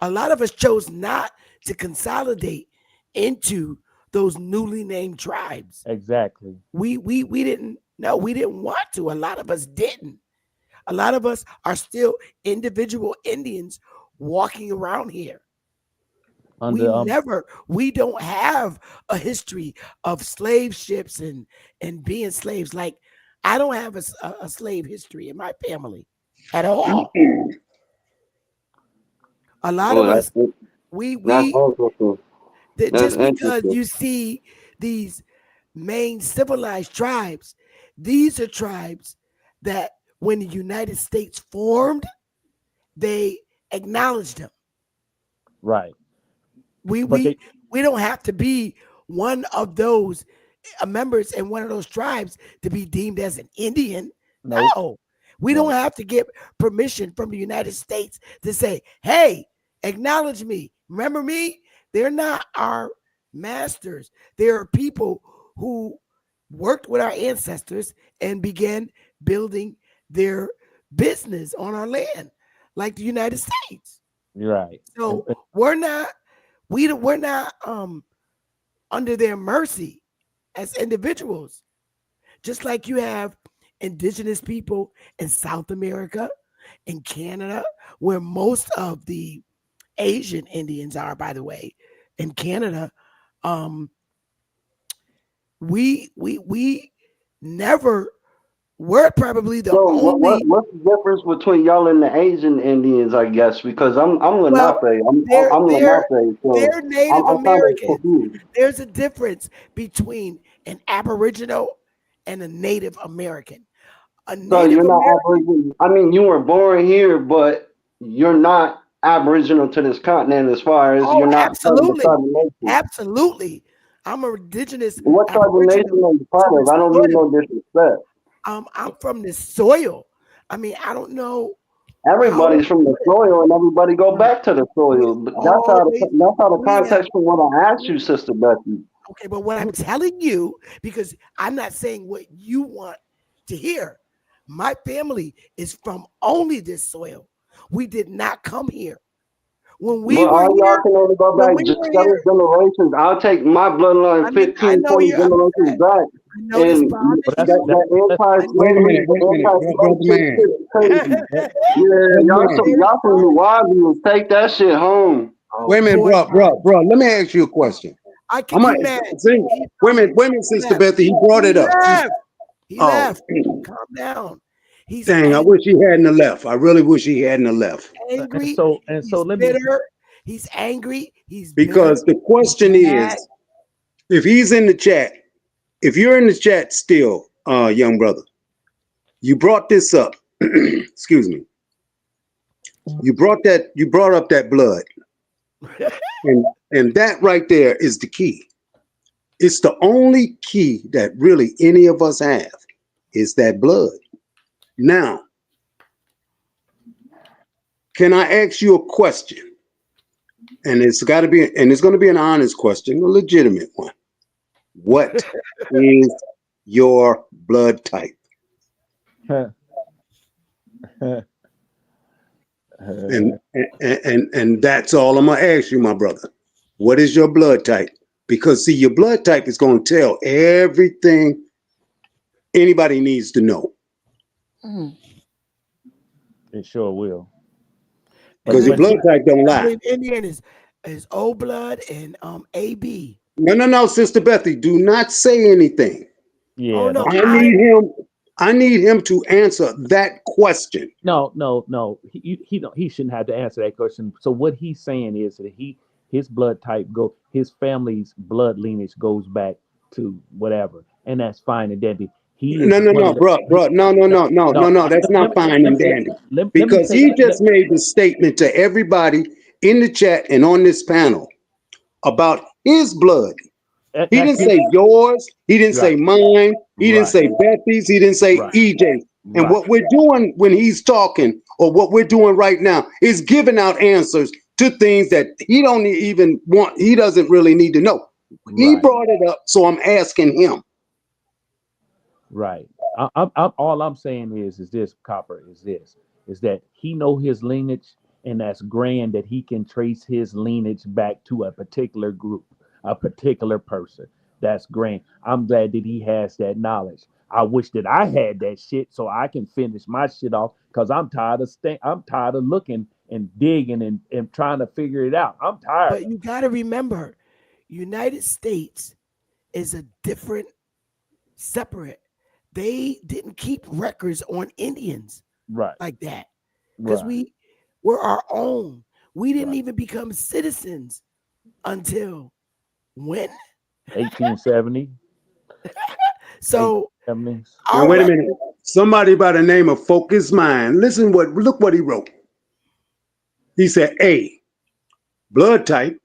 a lot of us chose not to consolidate into those newly named tribes. exactly. We didn't, no, we didn't want to. A lot of us didn't. A lot of us are still individual Indians walking around here. Under We don't have a history of slave ships and being slaves. Like, I don't have a slave history in my family at all. A lot of Oh, us, that's we interesting. That's just because interesting. you see these main civilized tribes, these are tribes that when the United States formed, they acknowledged them. right, We but we they we don't have to be one of those members in one of those tribes to be deemed as an Indian. no No, we don't no. have to get permission from the United States to say, "Hey, acknowledge me. Remember me?" They're not our masters. They are people who worked with our ancestors and began building their business on our land, like the United States. You're right. So we're not we're not under their mercy as individuals. Just like you have indigenous people in South America, in Canada, where most of the Asian Indians are, by the way, in Canada. Um, we never we're probably the So only, what's the difference between y'all and the Asian Indians? I guess because I'm well, Lenape. they're I'm they're Lenape. So they're Native I'm kind of Americans. confused. There's a difference between an Aboriginal and a Native American. A So Native you're not American, Aboriginal. I mean, you were born here, but you're not aboriginal to this continent as far as Oh, you're not from the absolutely. tribal nation. Absolutely. I'm a indigenous What tribal nation aboriginal are you part to of? this I don't mean soil. no disrespect. I'm from this soil. I mean, I don't know Everybody's from the soil, and everybody go back to the soil. But that's how the context for what I asked you, Sister Becky. Okay, but what I'm telling you, because I'm not saying what you want to hear. My family is from only this soil. We did not come here. When we But were all y'all here, can only go when back we just were 7 here, generations. I'll take my bloodline I mean, I 15, know 20 you're generations upset. back. I know this And bothers that you. Wait a minute, anti-slavery brother shit man. is crazy. Yeah, Brother man. y'all from Milwaukee, take that shit home. Wait a minute, bro. Let me ask you a question. I can be mad. Wait a minute, Sister Bethy. He brought it up. He left. Calm down. He's Dang, I wish he hadn't left. I really wish he hadn't left. angry. And He's so let me. bitter. He's angry. He's Because bitter. the question He's is, mad. if he's in the chat, if you're in the chat still, young brother, you brought this up. Excuse me. You brought up that blood. And that right there is the key. It's the only key that really any of us have is that blood. Now, can I ask you a question? And it's got to be, and it's going to be an honest question, a legitimate one. What is your blood type? And that's all I'm gonna ask you, my brother. What is your blood type? Because see, your blood type is going to tell everything anybody needs to know. It sure will. Because your blood type don't I lie. believe Indian is O blood and AB. No, Sister Bethy, do not say anything. Yeah. Oh no, I need him to answer that question. No. He shouldn't have to answer that question. So what he's saying is that his blood type his family's blood lineage goes back to whatever, and that's fine and dandy. No, bro. No. That's not fine and dandy. Because he just made the statement to everybody in the chat and on this panel about his blood. He didn't say yours. He didn't say mine. He didn't say Bethy's. He didn't say EJ. And what we're doing when he's talking, or what we're doing right now, is giving out answers to things that he don't even want. He doesn't really need to know. He brought it up, so I'm asking him. Right. All I'm saying is this, Copper, is that he know his lineage, and that's grand that he can trace his lineage back to a particular group, a particular person. That's grand. I'm glad that he has that knowledge. I wish that I had that shit so I can finish my shit off, because I'm tired of looking and digging and trying to figure it out. I'm tired. But you got to remember, United States is a different, separate. They didn't keep records on Indians like that, because we were our own. We didn't even become citizens until when? 1870. So now wait a minute. Somebody by the name of Focus Mind. Look what he wrote. He said, A, blood type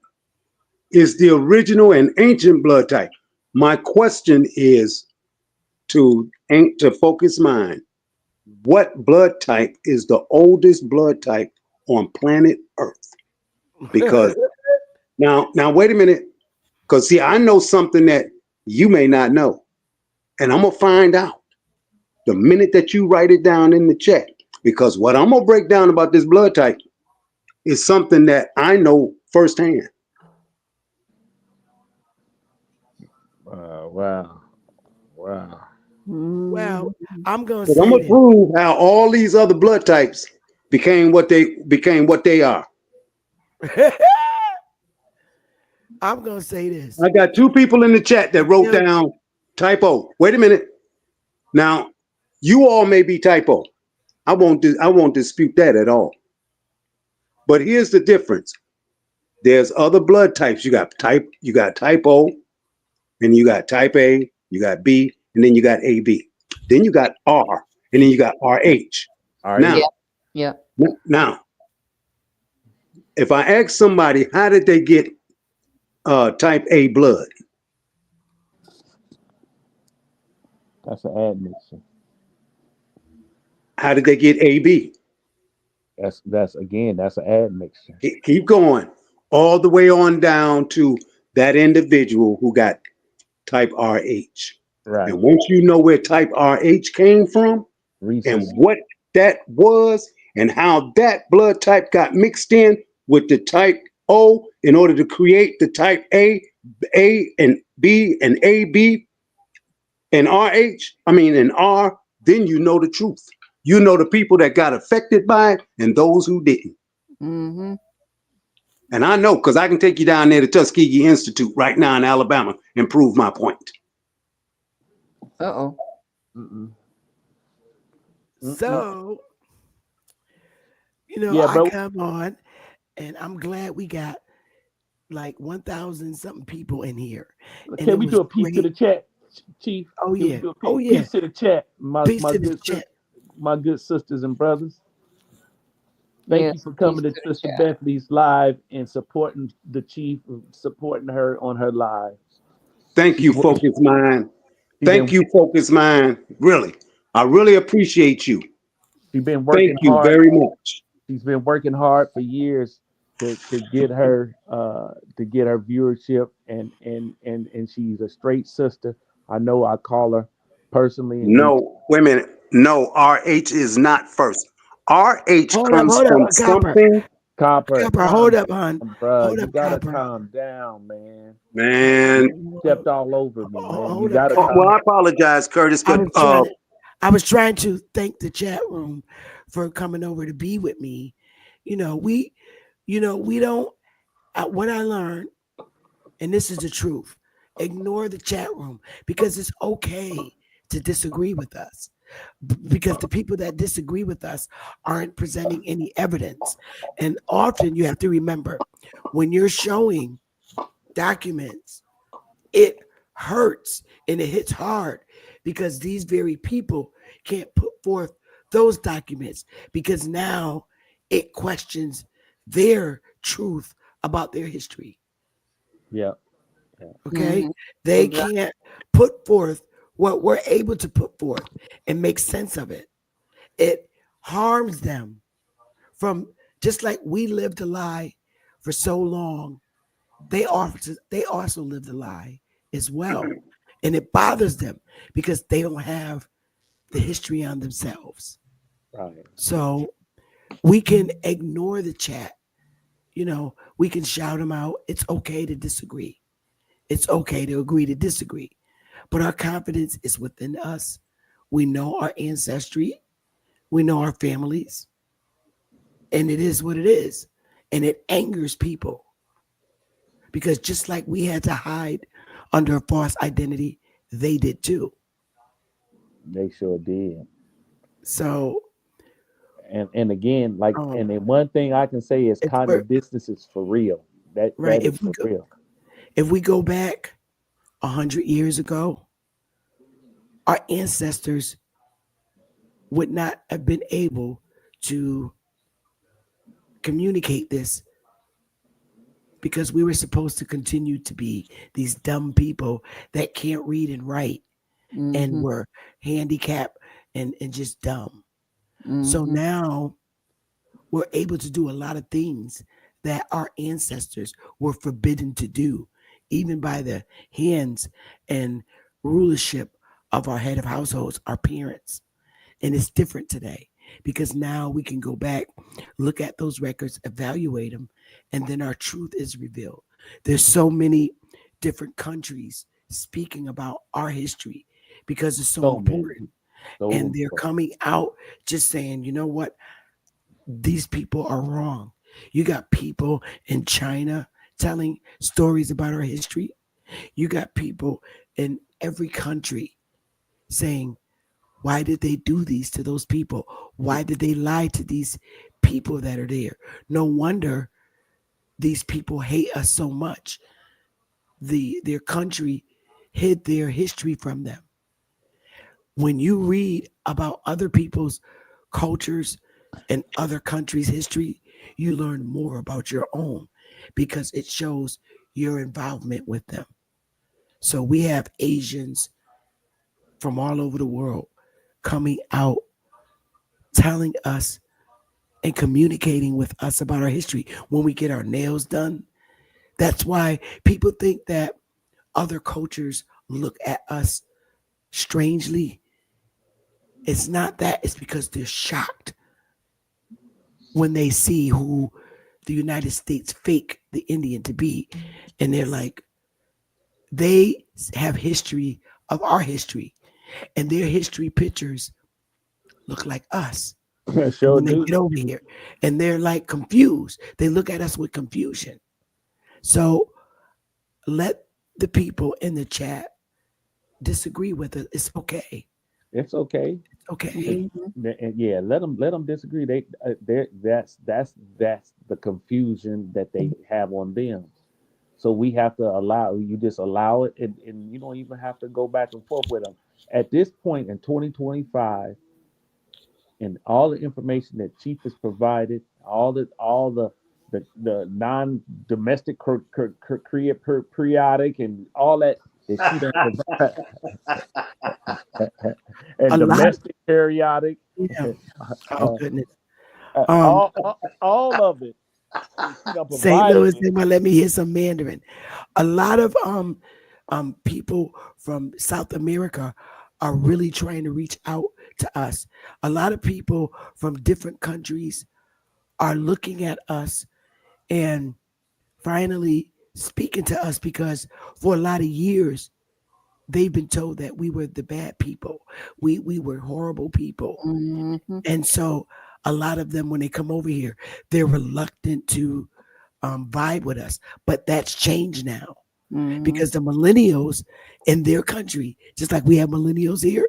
is the original and ancient blood type. My question is to Focus Mind. What blood type is the oldest blood type on planet Earth? Because now wait a minute. Because see, I know something that you may not know. And I'm gonna find out the minute that you write it down in the chat. Because what I'm gonna break down about this blood type is something that I know firsthand. Wow. Well, I'm gonna prove how all these other blood types became what they are. I'm gonna say this. I got two people in the chat that wrote down typo. Wait a minute. Now, you all may be typo. I won't dispute that at all. But here's the difference. There's other blood types. You got type O, and you got type A, you got B, and then you got AB. Then you got R, and then you got RH. Now, if I ask somebody, how did they get type A blood? That's an admixture. How did they get AB? That's again, that's an admixture. Keep going all the way on down to that individual who got type RH. Right. And once you know where type RH came from and Rhesus. what that was and how that blood type got mixed in with the type O in order to create the type A and B and AB and RH, and R, then you know the truth. You know the people that got affected by it and those who didn't. Mm-hmm. And I know because I can take you down there to Tuskegee Institute right now in Alabama and prove my point. Uh-oh. So, Yeah, I bro. come on and I'm glad we got like 1,000 something people in here. And Can it we was do a piece to the great. chat, Chief? Oh, Can we yeah. do a Oh, yeah. piece to the chat, my Peace to the good chat. my good sisters and brothers? Thank you Yes, for peace coming to to the Sister chat. Bethany's live and supporting the Chief, supporting her on her live. Thank you, Focus Mind. Thank you, Focus Mind. Really, I really appreciate you. She's been Thank working you hard. very much. She's been working hard for years to get her viewership, and she's a straight sister. I know I call her personally, and No, wait a minute. No, RH is not first. RH Hold comes up, from Copper. something. Copper, Copper, calm hold up, hon. down, bro. Hold You up, gotta Copper. calm down, man. Man. You stepped all over me, man. You Hold up, gotta Copper. Well, calm. I apologize, Curtis, I but was trying to thank the chat room for coming over to be with me. We don't. What I learned, and this is the truth, ignore the chat room because it's okay to disagree with us. Because the people that disagree with us aren't presenting any evidence. And often you have to remember when you're showing documents, it hurts and it hits hard because these very people can't put forth those documents because now it questions their truth about their history. Yeah. Okay. Mm-hmm. They Exactly. can't put forth what we're able to put forth and make sense of it. It harms them from just like we lived a lie for so long. They also lived a lie as well. And it bothers them because they don't have the history on themselves. Right. So we can ignore the chat. We can shout them out. It's okay to disagree. It's okay to agree to disagree. But our confidence is within us. We know our ancestry. We know our families. And it is what it is. And it angers people. Because just like we had to hide under a false identity, they did too. They sure did. So, And again, like, um, and then one thing I can say is if we're contradictions is for real. right, That is for real. if we go back 100 years ago, our ancestors would not have been able to communicate this because we were supposed to continue to be these dumb people that can't read and write and Mm-hmm. were handicapped and just dumb. So Mm-hmm. now we're able to do a lot of things that our ancestors were forbidden to do, even by the hands and rulership of our head of households, our parents. And it's different today because now we can go back, look at those records, evaluate them, and then our truth is revealed. There's so many different countries speaking about our history because it's so So many. important. So And they're important. coming out just saying, you know what? These people are wrong. You got people in China telling stories about our history. You got people in every country saying, why did they do these to those people? Why did they lie to these people that are there? No wonder these people hate us so much. Their country hid their history from them. When you read about other people's cultures and other countries' history, you learn more about your own because it shows your involvement with them. So we have Asians from all over the world coming out, telling us and communicating with us about our history when we get our nails done. That's why people think that other cultures look at us strangely. It's not that, it's because they're shocked when they see who the United States fake the Indian to be. And they're like, they have history of our history, and their history pictures look like us Sure when they do. get over here. And they're like confused. They look at us with confusion. So let the people in the chat disagree with it. It's okay. It's okay. Okay. And yeah, let them disagree. That's the confusion that they have on them. So we have to allow you just allow it, and you don't even have to go back and forth with them. At this point in 2025, and all the information that Chief has provided, all the non-domestic periodic and all that she done provide, and A lot. domestic periodic, Yeah. Oh uh, goodness. Um, all of it. She done St. provided Louis, it. they might let me hear some Mandarin. A lot of people from South America are really trying to reach out to us. A lot of people from different countries are looking at us and finally speaking to us because for a lot of years they've been told that we were the bad people. We were horrible people. Mm-hmm. And so a lot of them, when they come over here, they're reluctant to vibe with us. But that's changed now Mm-hmm. because the millennials in their country, just like we have millennials here,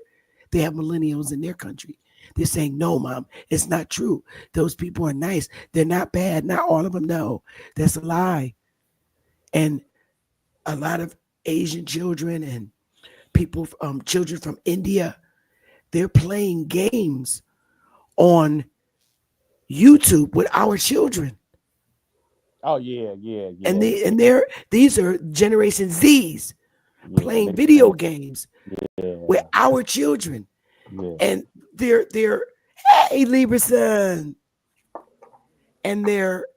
they have millennials in their country. They're saying, no, mom, it's not true. Those people are nice. They're not bad. Not all of them. No, that's a lie. And a lot of Asian children and people, children from India, they're playing games on YouTube with our children. Oh yeah, yeah, And yeah, these are Generation Z's yeah. playing They video playing. games Yeah, with our children. yeah. And they're hey Libra son. And they're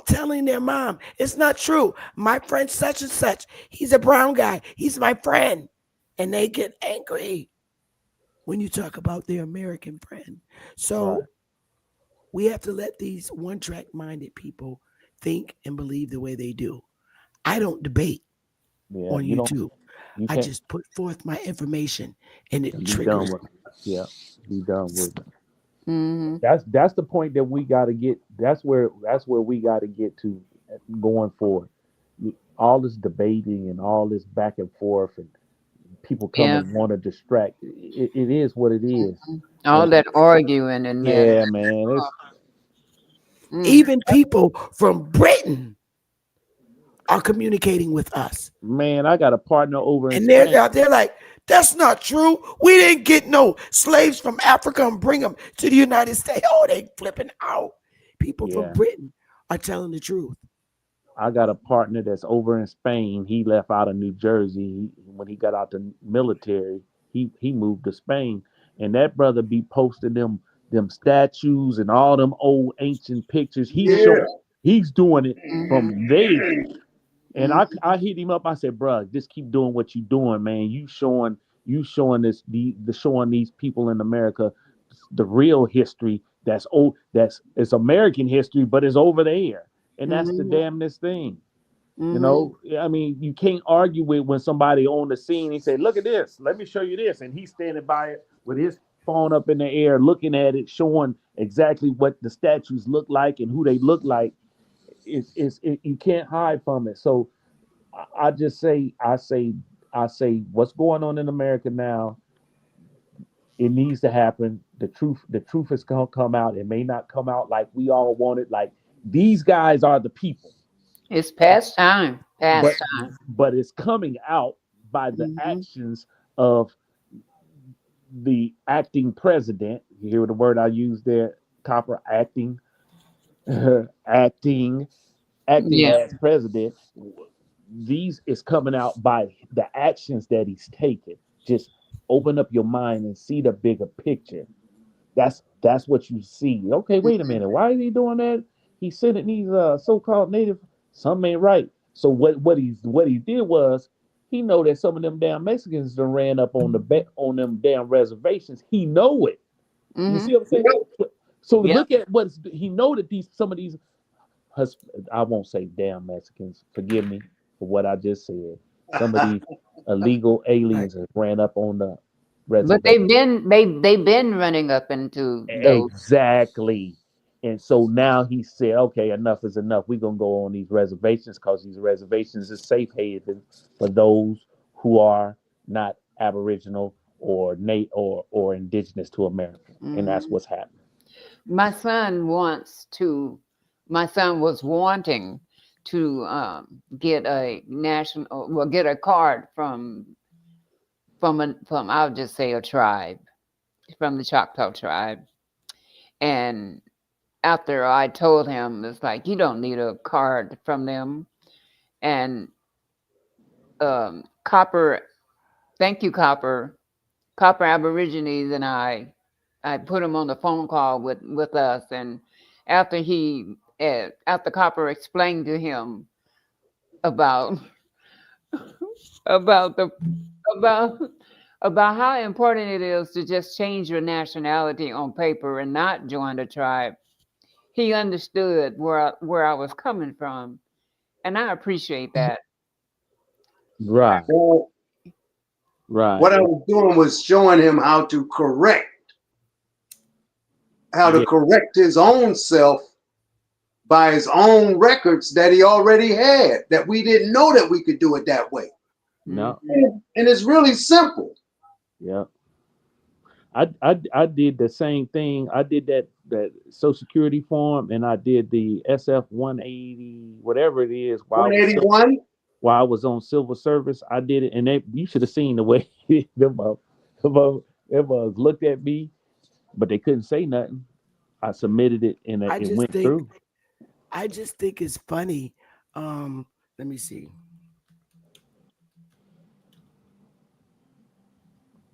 telling their mom, it's not true. My friend such and such, he's a brown guy. He's my friend. And they get angry when you talk about their American friend. So Right. we have to let these one-track minded people think and believe the way they do. I don't debate Yeah, on you don't. YouTube. You I can't just put forth my information and it be done triggers. with it. Yeah, be done with it. Mm-hmm. That's the point that we got to get. That's where we got to get to going forward. All this debating and all this back and forth, and people come Yeah. and want to distract. It is what it is. All And that arguing and that. yeah, man, it's Mm. Even people from Britain are communicating with us. man. I got a partner over in And Spain. they're like, that's not true. We didn't get no slaves from Africa and bring them to the United States. Oh, they flipping out. People from Yeah, Britain are telling the truth. I got a partner that's over in Spain. He left out of New Jersey when he got out the military. He moved to Spain, and that brother be posting them statues and all them old ancient pictures. Yeah. He's doing it Mm-hmm. from there. And Mm-hmm. I hit him up. I said, "Bro, just keep doing what you doing, man. You showing showing these people in America the real history that's old. It's American history, but it's over there, and that's the Mm-hmm. damnedest thing." You Mm-hmm. know, I mean, you can't argue with when somebody on the scene. He say, "Look at this. Let me show you this," and he's standing by it with his phone up in the air, looking at it, showing exactly what the statues look like and who they look like. You can't hide from it. So I just say, what's going on in America now? It needs to happen. The truth is gonna come out. It may not come out like we all want it. Like these guys are the people. It's past time. but Past time. but it's coming out by the Mm-hmm. actions of the acting president. You hear the word I use there, copper acting. acting Yeah. as president. These is coming out by the actions that he's taken. Just open up your mind and see the bigger picture. That's what you see. Okay, wait a minute. Why is he doing that? He's sending these so-called native. Some ain't right. So what he did was he know that some of them damn Mexicans done ran up on on them damn reservations. He know it. You Mm-hmm. see what I'm saying? So Yep. look at what he know that these some of these I won't say damn Mexicans. Forgive me for what I just said. Some of these illegal Right. aliens have ran up on the But reservation. they've been running up into those. Exactly. And so now he said, okay, enough is enough. We're gonna go on these reservations because these reservations is safe haven for those who are not Aboriginal or or indigenous to America. And Mhm. that's what's happening. My son wants to. My son was wanting to get a get a card from I'll just say a tribe, from the Choctaw tribe. And after I told him, it's like, you don't need a card from them. And Copper, thank you, Copper Aborigines, and I put him on the phone call with us. And after after Copper explained to him about about the about about how important it is to just change your nationality on paper and not join the tribe, he understood where I was coming from, and I appreciate that. Right, Well, right. what I was doing was showing him how to Yeah. correct his own self by his own records that he already had, that we didn't know that we could do it that way. No. And it's really simple. Yeah. I did the same thing. I did that Social Security form, and I did the SF 180, whatever it is, 181. while I was on civil service. I did it, and you should have seen the way them looked at me, but they couldn't say nothing. I submitted it, and I it just went think through. I just think it's funny. Let me see.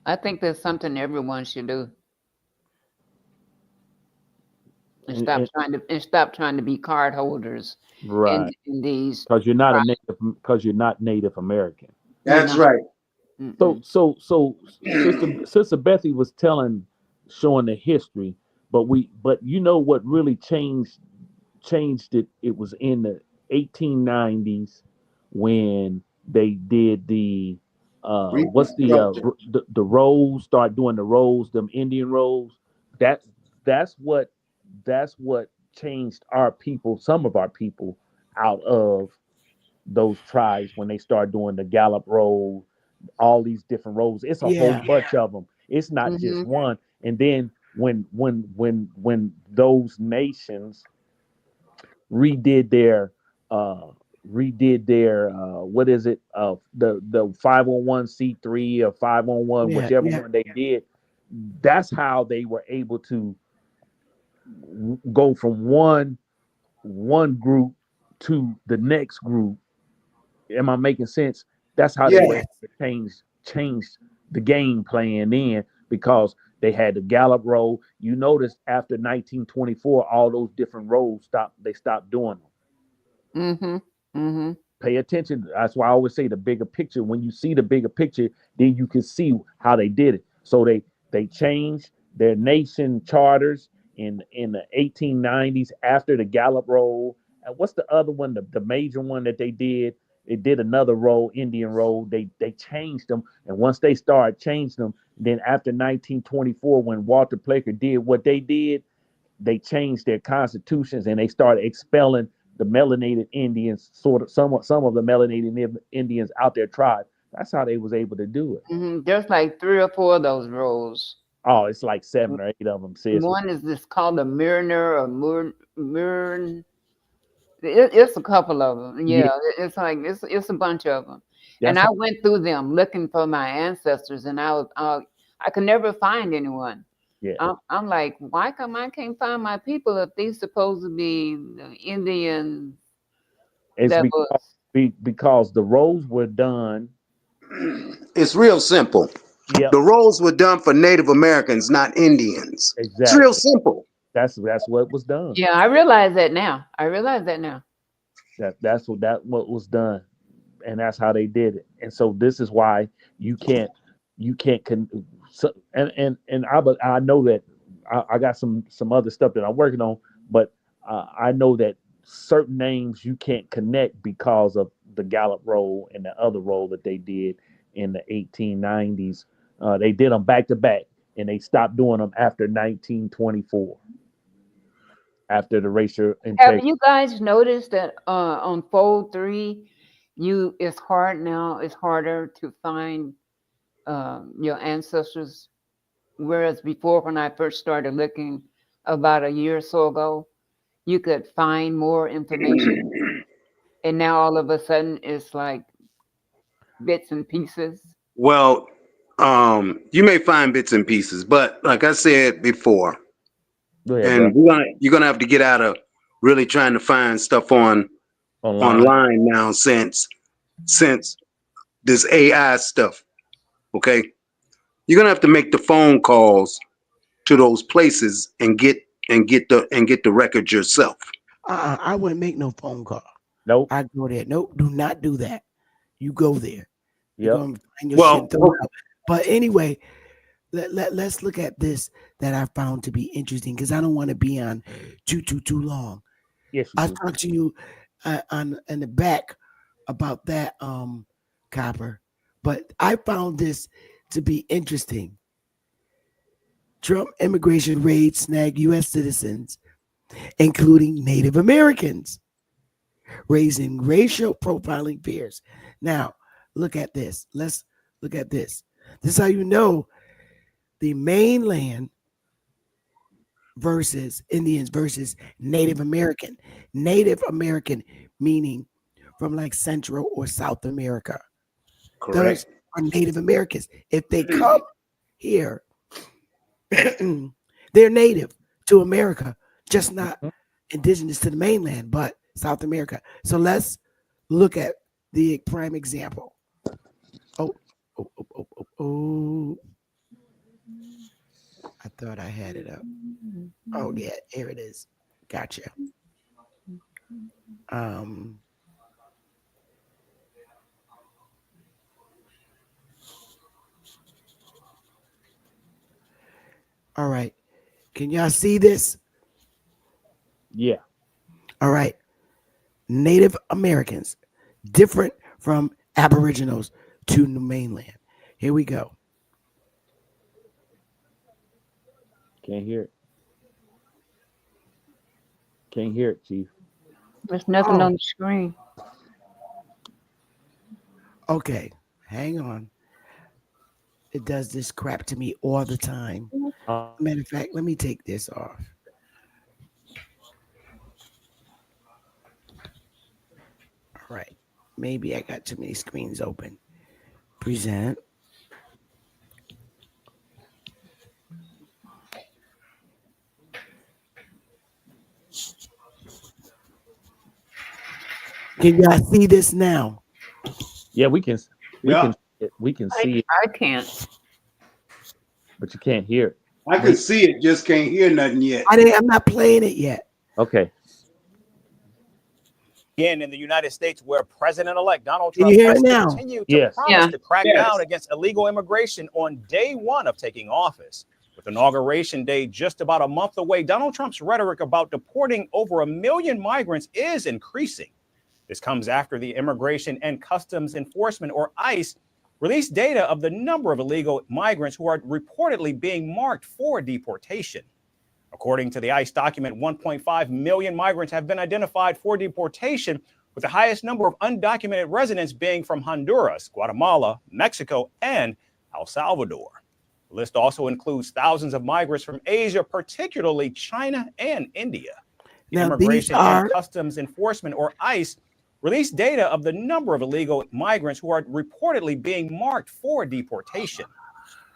I think that's something everyone should do, And and stop trying to be card holders right, in these because tribes. you're not Native American. You're That's not. right. So Mm-mm. Sister Bethy was showing the history, but you know what really changed it. It was in the 1890s when they did the what's Reconstruction. the rolls, start doing the rolls, them Indian rolls. That that's what that's what changed our people, some of our people, out of those tribes when they start doing the Gallup roll, all these different roles. It's a whole Yeah, bunch of them. It's not just Mm-hmm. one. And then when those nations redid their uh what is it, the 501c3 or 501, yeah, whichever yeah, one they did. That's how they were able to go from one group to the next group. Am I making sense? That's how they were Yes. able to change the game plan then, because they had the Gallup roll. You notice after 1924, all those different roles stopped. They stopped doing them. Mm-hmm. Mm-hmm. Pay attention. That's why I always say the bigger picture. When you see the bigger picture, then you can see how they did it. So they changed their nation charters in the 1890s after the Gallup roll. And what's the other one? The major one that they did. They did another roll, Indian roll. They changed them, and once they started changing them, then after 1924, when Walter Plaker did what they did, they changed their constitutions and they started expelling the melanated Indians, sort of some of the melanated Indians out their tribe. That's how they was able to do it. Mm-hmm. There's like three or four of those roles. Oh, it's like 7 or 8 of them, sis. One is this called a Mariner or Murin. It's a couple of them. Yeah, Yeah, it's like it's a bunch of them. And that's I how. went through them looking for my ancestors, and I could never find anyone. Yeah. I'm like, why come I can't find my people if these supposed to be the Indians It's that was? because the roles were done. It's real simple. Yep, The roles were done for Native Americans, not Indians. It's real exactly. simple. That's what was done. Yeah, I realize that now. I realize that now. That's what was done, and that's how they did it. And so this is why you can't so, and I know that I got some other stuff that I'm working on, but I know that certain names you can't connect because of the Gallup role and the other role that they did in the 1890s. They did them back to back, and they stopped doing them after 1924, after the racial Have integrity. you guys noticed that on fold 3, it's hard now. It's harder to find your ancestors, whereas before, when I first started looking about a year or so ago, you could find more information, and now all of a sudden it's like bits and pieces. Well, you may find bits and pieces, but like I said before, Go ahead, bro. and you're gonna have to get out of really trying to find stuff Online. online now since this AI stuff. Okay, you're gonna have to make the phone calls to those places and get the records yourself. I wouldn't make no phone call. Nope. I go there. Nope, do not do that. You go there. You're Yep. gonna find your Well, shit thrown out. But anyway, let's look at this that I found to be interesting because I don't want to be on too long. Yes, you I'll do. talk to you on in the back about that Copper. But I found this to be interesting. Trump immigration raid snagged U.S. citizens, including Native Americans, raising racial profiling fears. Now, look at this. Let's look at this. This is how you know the mainland versus Indians versus Native American. Native American meaning from like Central or South America. Those are Native Americans. If they come here, they're native to America, just not Mhm. indigenous to the mainland, but South America. So let's look at the prime example. Oh. I thought I had it up. Oh yeah, here it is. Gotcha. All right. Can y'all see this? Yeah. All right. Native Americans, different from Aboriginals to the mainland. Here we go. Can't hear it. Can't hear it, Chief. There's nothing Oh. on the screen. Okay. Hang on. It does this crap to me all the time. Matter of fact, let me take this off. All right. Maybe I got too many screens open. Present. Can y'all see this now? Yeah, we can Yeah. we can see it, I can't. but you can't hear it. I can see it, just can't hear nothing yet. I'm not playing it yet. Okay. Again, in the United States, where President-elect Donald Can Trump you hear has it now? continued to Yes. promise Yeah. to crack Yes. down against illegal immigration on day one of taking office. With Inauguration Day just about a month away, Donald Trump's rhetoric about deporting over 1 million migrants is increasing. This comes after the Immigration and Customs Enforcement, or ICE, released data of the number of illegal migrants who are reportedly being marked for deportation. According to the ICE document, 1.5 million migrants have been identified for deportation, with the highest number of undocumented residents being from Honduras, Guatemala, Mexico, and El Salvador. The list also includes thousands of migrants from Asia, particularly China and India. The Now, these Immigration are and Customs Enforcement, or ICE, released data of the number of illegal migrants who are reportedly being marked for deportation.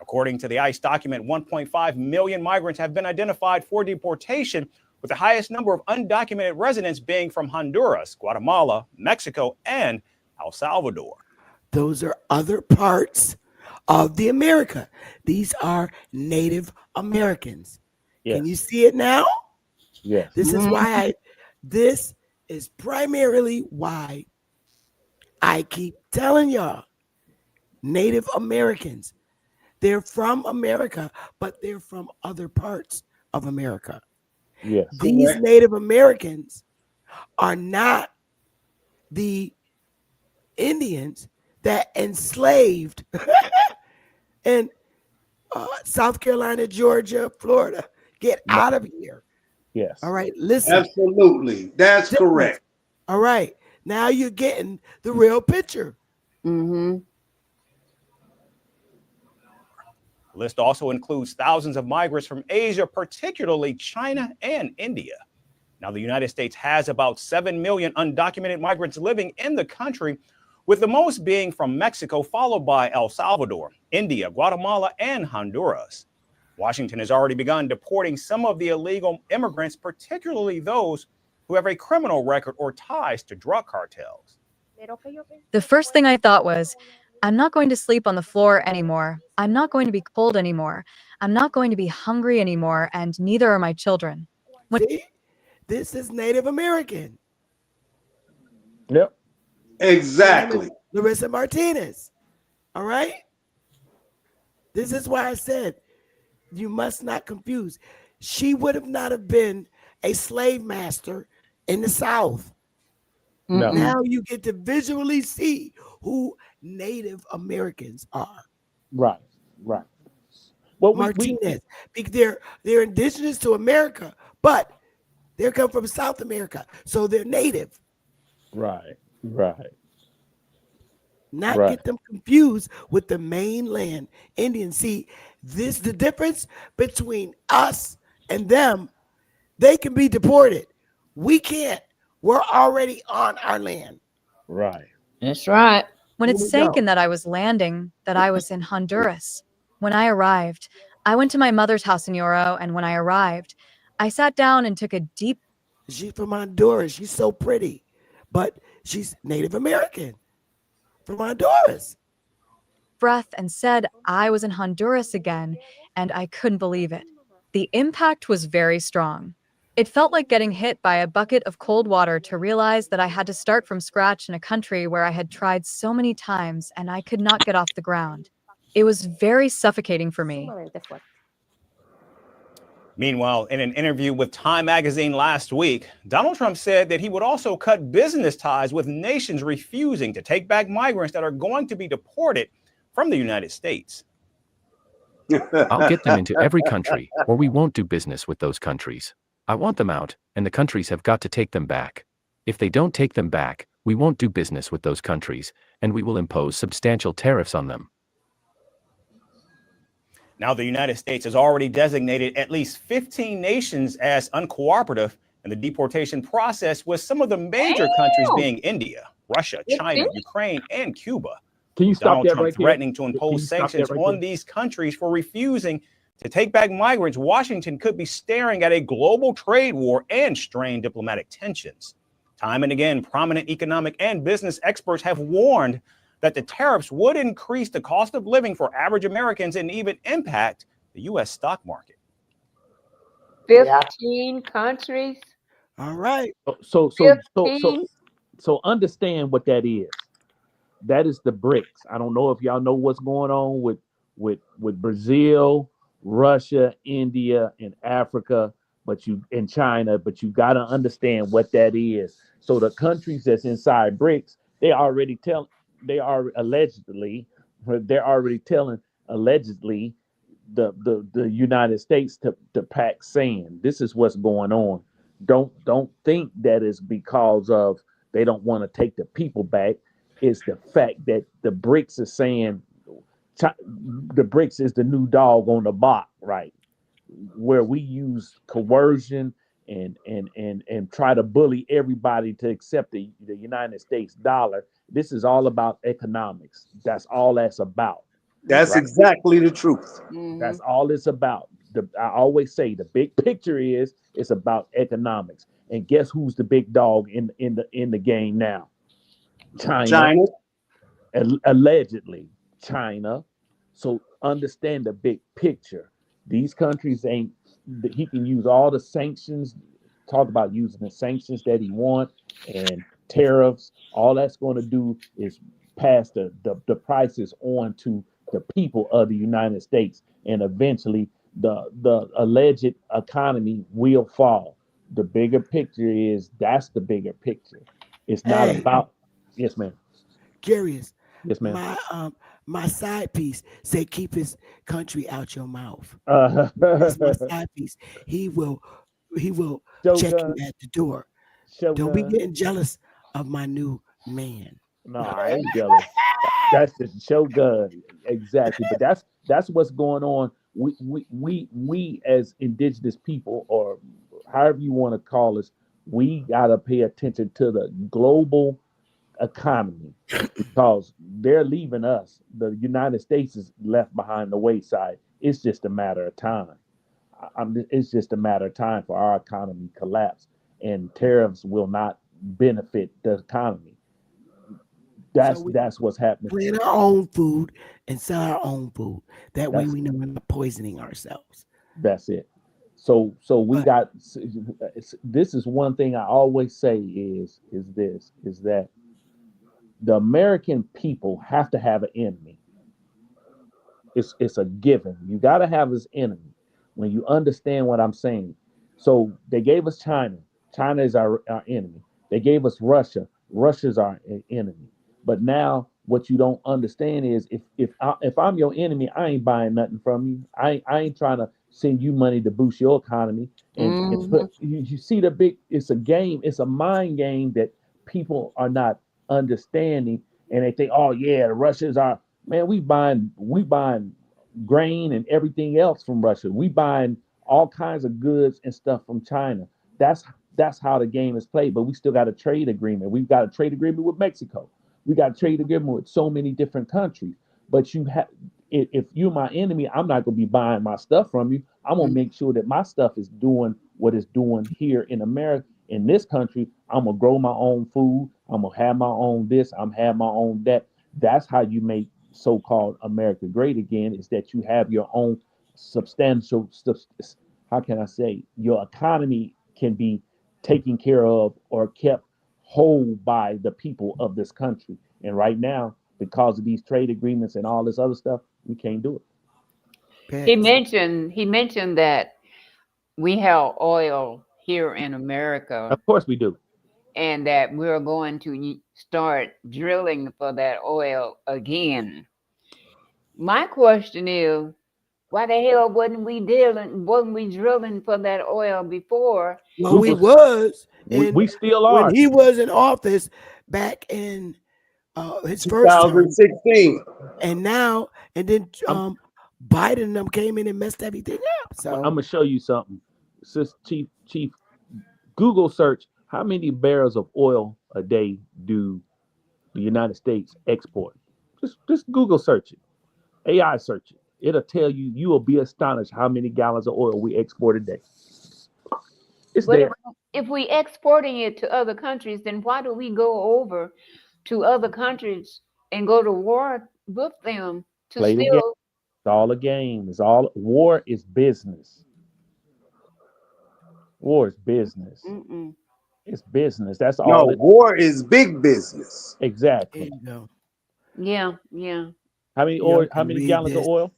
According to the ICE document, 1.5 million migrants have been identified for deportation, with the highest number of undocumented residents being from Honduras, Guatemala, Mexico, and El Salvador. Those are other parts of the America. These are Native Americans. Yes. Can you see it now? Yes. This is why this is primarily why I keep telling y'all, Native Americans, they're from America, but they're from other parts of America. Yes. These Correct. Native Americans are not the Indians that enslaved in South Carolina, Georgia, Florida. Get out of here. Yes. All right, listen. Absolutely. That's Difference. correct. All right, now you're getting the real picture. Mm-hmm. The list also includes thousands of migrants from Asia, particularly China and India. Now, the United States has about 7 million undocumented migrants living in the country, with the most being from Mexico, followed by El Salvador, India, Guatemala, and Honduras. Washington has already begun deporting some of the illegal immigrants, particularly those who have a criminal record or ties to drug cartels. The first thing I thought was, I'm not going to sleep on the floor anymore. I'm not going to be cold anymore. I'm not going to be hungry anymore, and neither are my children. See, this is Native American. Yep. Exactly. Larissa Martinez. All right. This is why I said you must not confuse. She would have not have been a slave master in the South. No. Now you get to visually see who Native Americans are. Right. Right. Well, Martinez, because they're indigenous to America, but they come from South America, so they're native. Right. Right. Not Right. get them confused with the mainland Indians. See, this the difference between us and them. They can be deported. We can't. We're already on our land. Right. That's right. When it Here we sank go. in that I was landing, that I was in Honduras. When I arrived, I went to my mother's house in Yoro, and when I arrived, I sat down and took a deep She's from Honduras. She's so pretty, but she's Native American from Honduras. breath and said I was in Honduras again, and I couldn't believe it. The impact was very strong. It felt like getting hit by a bucket of cold water to realize that I had to start from scratch in a country where I had tried so many times and I could not get off the ground. It was very suffocating for me. Meanwhile, in an interview with Time magazine last week, Donald Trump said that he would also cut business ties with nations refusing to take back migrants that are going to be deported from the United States. I'll get them into every country, or we won't do business with those countries. I want them out, and the countries have got to take them back. If they don't take them back, we won't do business with those countries, and we will impose substantial tariffs on them. Now, the United States has already designated at least 15 nations as uncooperative in the deportation process, with some of the major countries being India, Russia, China, Ukraine, and Cuba. Can you stop Donald that Trump right there? threatening to Can you impose stop that sanctions right on there? these countries for refusing to take back migrants. Washington could be staring at a global trade war and strained diplomatic tensions. Time and again, prominent economic and business experts have warned that the tariffs would increase the cost of living for average Americans and even impact the U.S. stock market. 15 countries. All right. So understand what that is. That is the BRICS. I don't know if y'all know what's going on with Brazil, Russia, India, and Africa, and China, but you got to understand what that is. So the countries that's inside BRICS, they're already telling allegedly the United States to pack sand. This is what's going on. Don't think that it's because of they don't want to take the people back. It's the fact that the BRICS is saying the BRICS is the new dog on the block, right? Where we use coercion and try to bully everybody to accept the United States dollar. This is all about economics. That's all that's about. That's right? exactly the truth. That's all it's about. I always say the big picture is it's about economics. And guess who's the big dog in the game now? China, China. allegedly China. So understand the big picture. These countries ain't. He can use all the sanctions. Talk about using the sanctions that he want and tariffs. All that's going to do is pass the prices on to the people of the United States, and eventually the alleged economy will fall. The bigger picture is that's the bigger picture. It's not Hey, about. Yes, ma'am. curious. Yes, ma'am. My side piece say keep his country out your mouth. Uh, That's my side piece. He will check you Shogun, at the door. Don't be Shogun. getting jealous of my new man. No, I ain't jealous. That's the Shogun, exactly. But that's what's going on. We as indigenous people, or however you want to call us, we gotta pay attention to the global economy because they're leaving us. The United States is left behind the wayside. It's just a matter of time. It's just a matter of time for our economy to collapse, and tariffs will not benefit the economy. So we That's what's happening. plant our own food and sell our own food. That way That's we know we're not poisoning ourselves. that's it. So we But got. This is one thing I always say is that the American people have to have an enemy. It's a given. You got to have his enemy when you understand what I'm saying. So they gave us China. China is our enemy. They gave us Russia. Russia's our enemy. But now what you don't understand is if I'm your enemy, I ain't buying nothing from you. I ain't trying to send you money to boost your economy. And Hmm. put you see the big. It's a game. It's a mind game that people are not understanding, and they think, oh yeah, the Russians are. Man, we buying grain and everything else from Russia. We buying all kinds of goods and stuff from China. That's that's how the game is played. But we still got a trade agreement. We've got a trade agreement with Mexico. We got a trade agreement with so many different countries. But you have if you're my enemy, I'm not gonna be buying my stuff from you. I'm gonna make sure that my stuff is doing what it's doing here in America. In this country, I'm gonna grow my own food. I'm gonna have my own this. I'm have my own that. That's how you make so-called America great again. Is that you have your own substantial. How can I say your economy can be taken care of or kept whole by the people of this country. And right now, because of these trade agreements and all this other stuff, we can't do it. He mentioned that we have oil here in America Of course we do. and that we're going to start drilling for that oil again. My question is, why the hell wasn't we drilling for that oil before? well, We we was was we in still when are. he was in office back in his first term, 2016. and now and then I'm Biden and them came in and messed everything up. I'm So gonna show you something. Sis Chief, Google search how many barrels of oil a day do the United States export? Just Google search it. AI search it. It'll tell you. You will be astonished how many gallons of oil we export a day. It's But if there. if we exporting it to other countries, then why do we go over to other countries and go to war with them to Play the game. steal? It's all a game. It's all war is business. War is business. Mm-mm. It's business. That's No, all it war is big business. there exactly. you go. Yeah, yeah. How many Y'all oil how can many read gallons of this oil?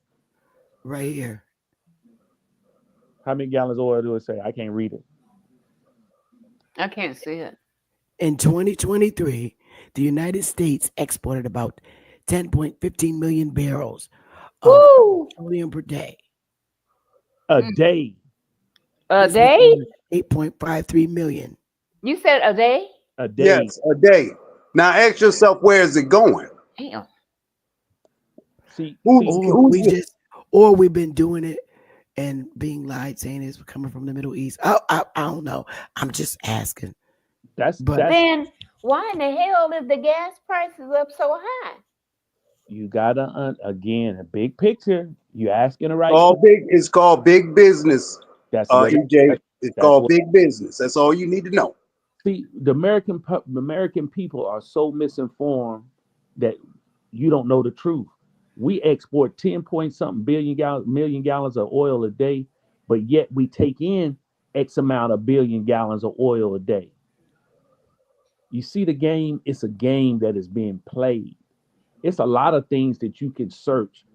right here. How many gallons of oil do it say? I can't read it. I can't see it. In 2023, the United States exported about 10.15 million barrels of Woo! petroleum per day. A Mm. day. A This was day? 8.53 million. You said a day? A day. Yes, a day. Now ask yourself, where is it going? Damn. Who's Or we who's just, or we've been doing it and being lied, saying it's coming from the Middle East. I don't know. I'm just asking. That's But that's Then why in the hell is the gas prices up so high? You gotta again a big picture. You asking the right All question. big. It's called big business. That's what EJ. It's that's called what. big business. That's all you need to know. See, the American people are so misinformed that you don't know the truth. We export 10 point something million gallons of oil a day, but yet we take in X amount of billion gallons of oil a day. You see the game? It's a game that is being played. It's a lot of things that you can search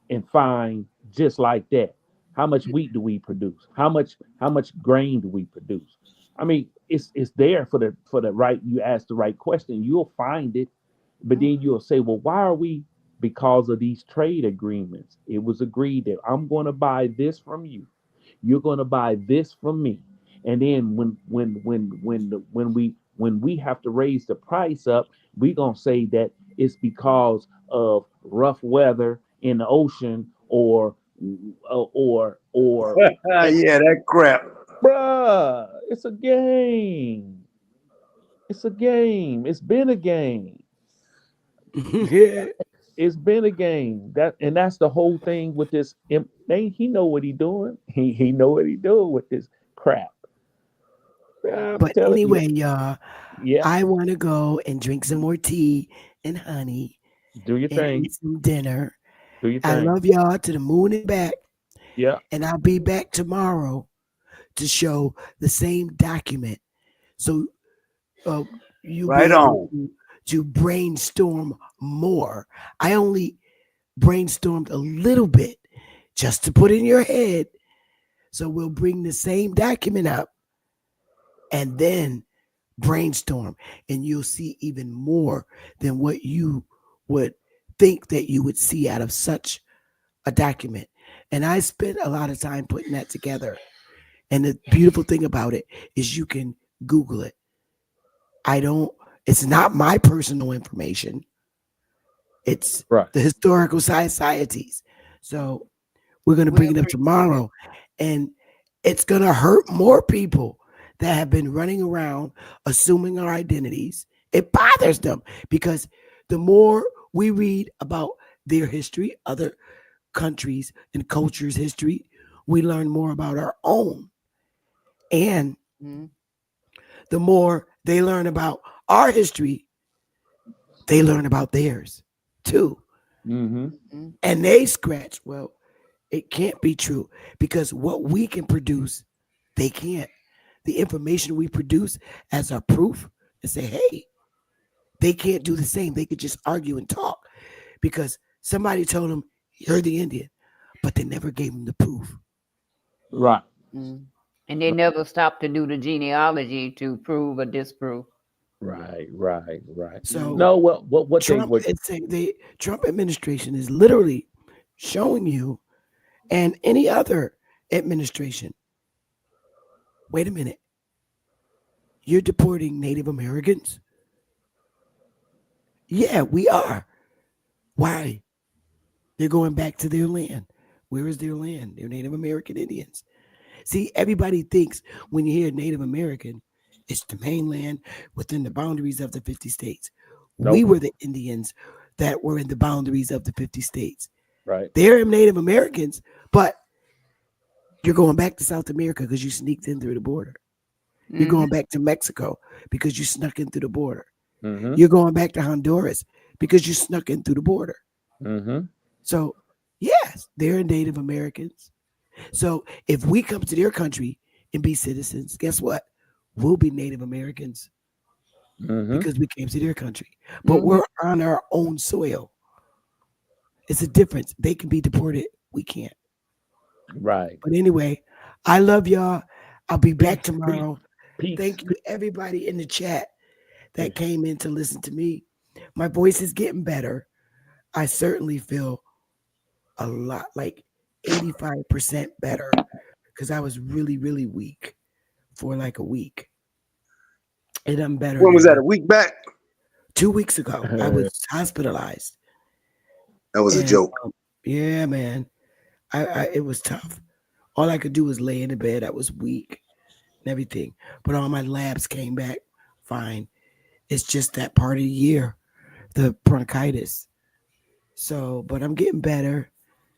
and find just like that. How much wheat do we produce? How much grain do we produce? I mean, it's there for the right. You ask the right question, you'll find it. But then you'll say, well, why are we? Because of these trade agreements. It was agreed that I'm going to buy this from you. You're going to buy this from me. And then when we have to raise the price up, we're going to say that it's because of rough weather in the ocean or Yeah, that crap. bruh, it's a game. It's a game. It's been a game. Yeah. It's been a game. That's the whole thing with this. He know what he doing. He know what he doing with this crap. I'm But telling you. anyway, y'all, Yeah. I want to go and drink some more tea and honey Do your and thing. eat some dinner. Do your I thing. love y'all to the moon and back. Yeah. And I'll be back tomorrow to show the same document. So uh, you'll Right be able on. to brainstorm more. I only brainstormed a little bit just to put in your head. So we'll bring the same document up and then brainstorm, and you'll see even more than what you would think that you would see out of such a document. And I spent a lot of time putting that together. And the beautiful thing about it is you can Google it. It's not my personal information. It's Right. the historical societies. So we're going to We bring it up appreciate it. tomorrow. And it's going to hurt more people that have been running around assuming our identities. It bothers them because the more we read about their history, other countries and cultures' history, we learn more about our own. And Mhm. the more they learn about our history, they learn about theirs too. Mm-hmm. Mhm. And they scratch, well, it can't be true because what we can produce, they can't. The information we produce as our proof and say, hey, they can't do the same. They could just argue and talk because somebody told them, you're the Indian, but they never gave them the proof. Right. Mhm. And they never stopped to do the genealogy to prove or disprove. Right. Right. Right. So No, well, what they Trump would. is saying the Trump administration is literally showing you and any other administration. Wait a minute. You're deporting Native Americans? Yeah, we are. Why? They're going back to their land. Where is their land? They're Native American Indians. See, everybody thinks when you hear Native American, it's the mainland within the boundaries of the 50 states. We Nope. were the Indians that were in the boundaries of the 50 states. Right. They're Native Americans, but you're going back to South America because you sneaked in through the border. You're Mhm. going back to Mexico because you snuck in through the border. Mm-hmm. You're going back to Honduras because you snuck in through the border. Mm-hmm. So, yes, they're Native Americans. So, if we come to their country and be citizens, guess what? We'll be Native Americans Mm-hmm. because we came to their country. But Mhm. we're on our own soil. It's a difference. They can be deported. We can't. Right. But anyway, I love y'all. I'll be back Peace. Peace. tomorrow. Peace. Thank you, everybody in the chat that Peace. came in to listen to me. My voice is getting better. I certainly feel a lot like 85% better because I was really, really weak for like a week. And I'm better When was that? now. A week back? 2 weeks ago, I was hospitalized. That was a And joke. yeah, man, it was tough. All I could do was lay in the bed. I was weak and everything. But all my labs came back fine. It's just that part of the year, the bronchitis. So, but I'm getting better.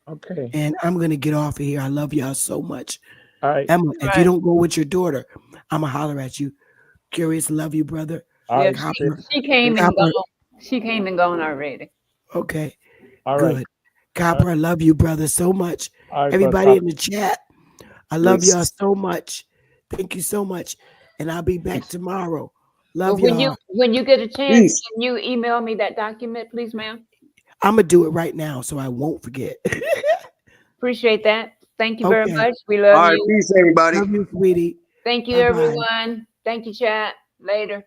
Okay. And I'm going to get off of here. I love y'all so much. All right. Emma, if you don't go with your daughter, I'm going to holler at you. Curious, love you, brother. All right. Copper. She came and Copper. gone. She came and gone already. Okay. All Good. right. Copper, I love you, brother, so much. All right, Everybody brother. in the chat, I love Yes. y'all so much. Thank you so much. And I'll be back tomorrow. Love But y'all. when you get a chance, Peace. can you email me that document, please, ma'am? I'm going to do it right now so I won't forget. Appreciate that. Thank you very Okay. much. We All love right, you. peace, everybody. Love you, sweetie. Thank you, Bye-bye. everyone. Thank you, chat. Later.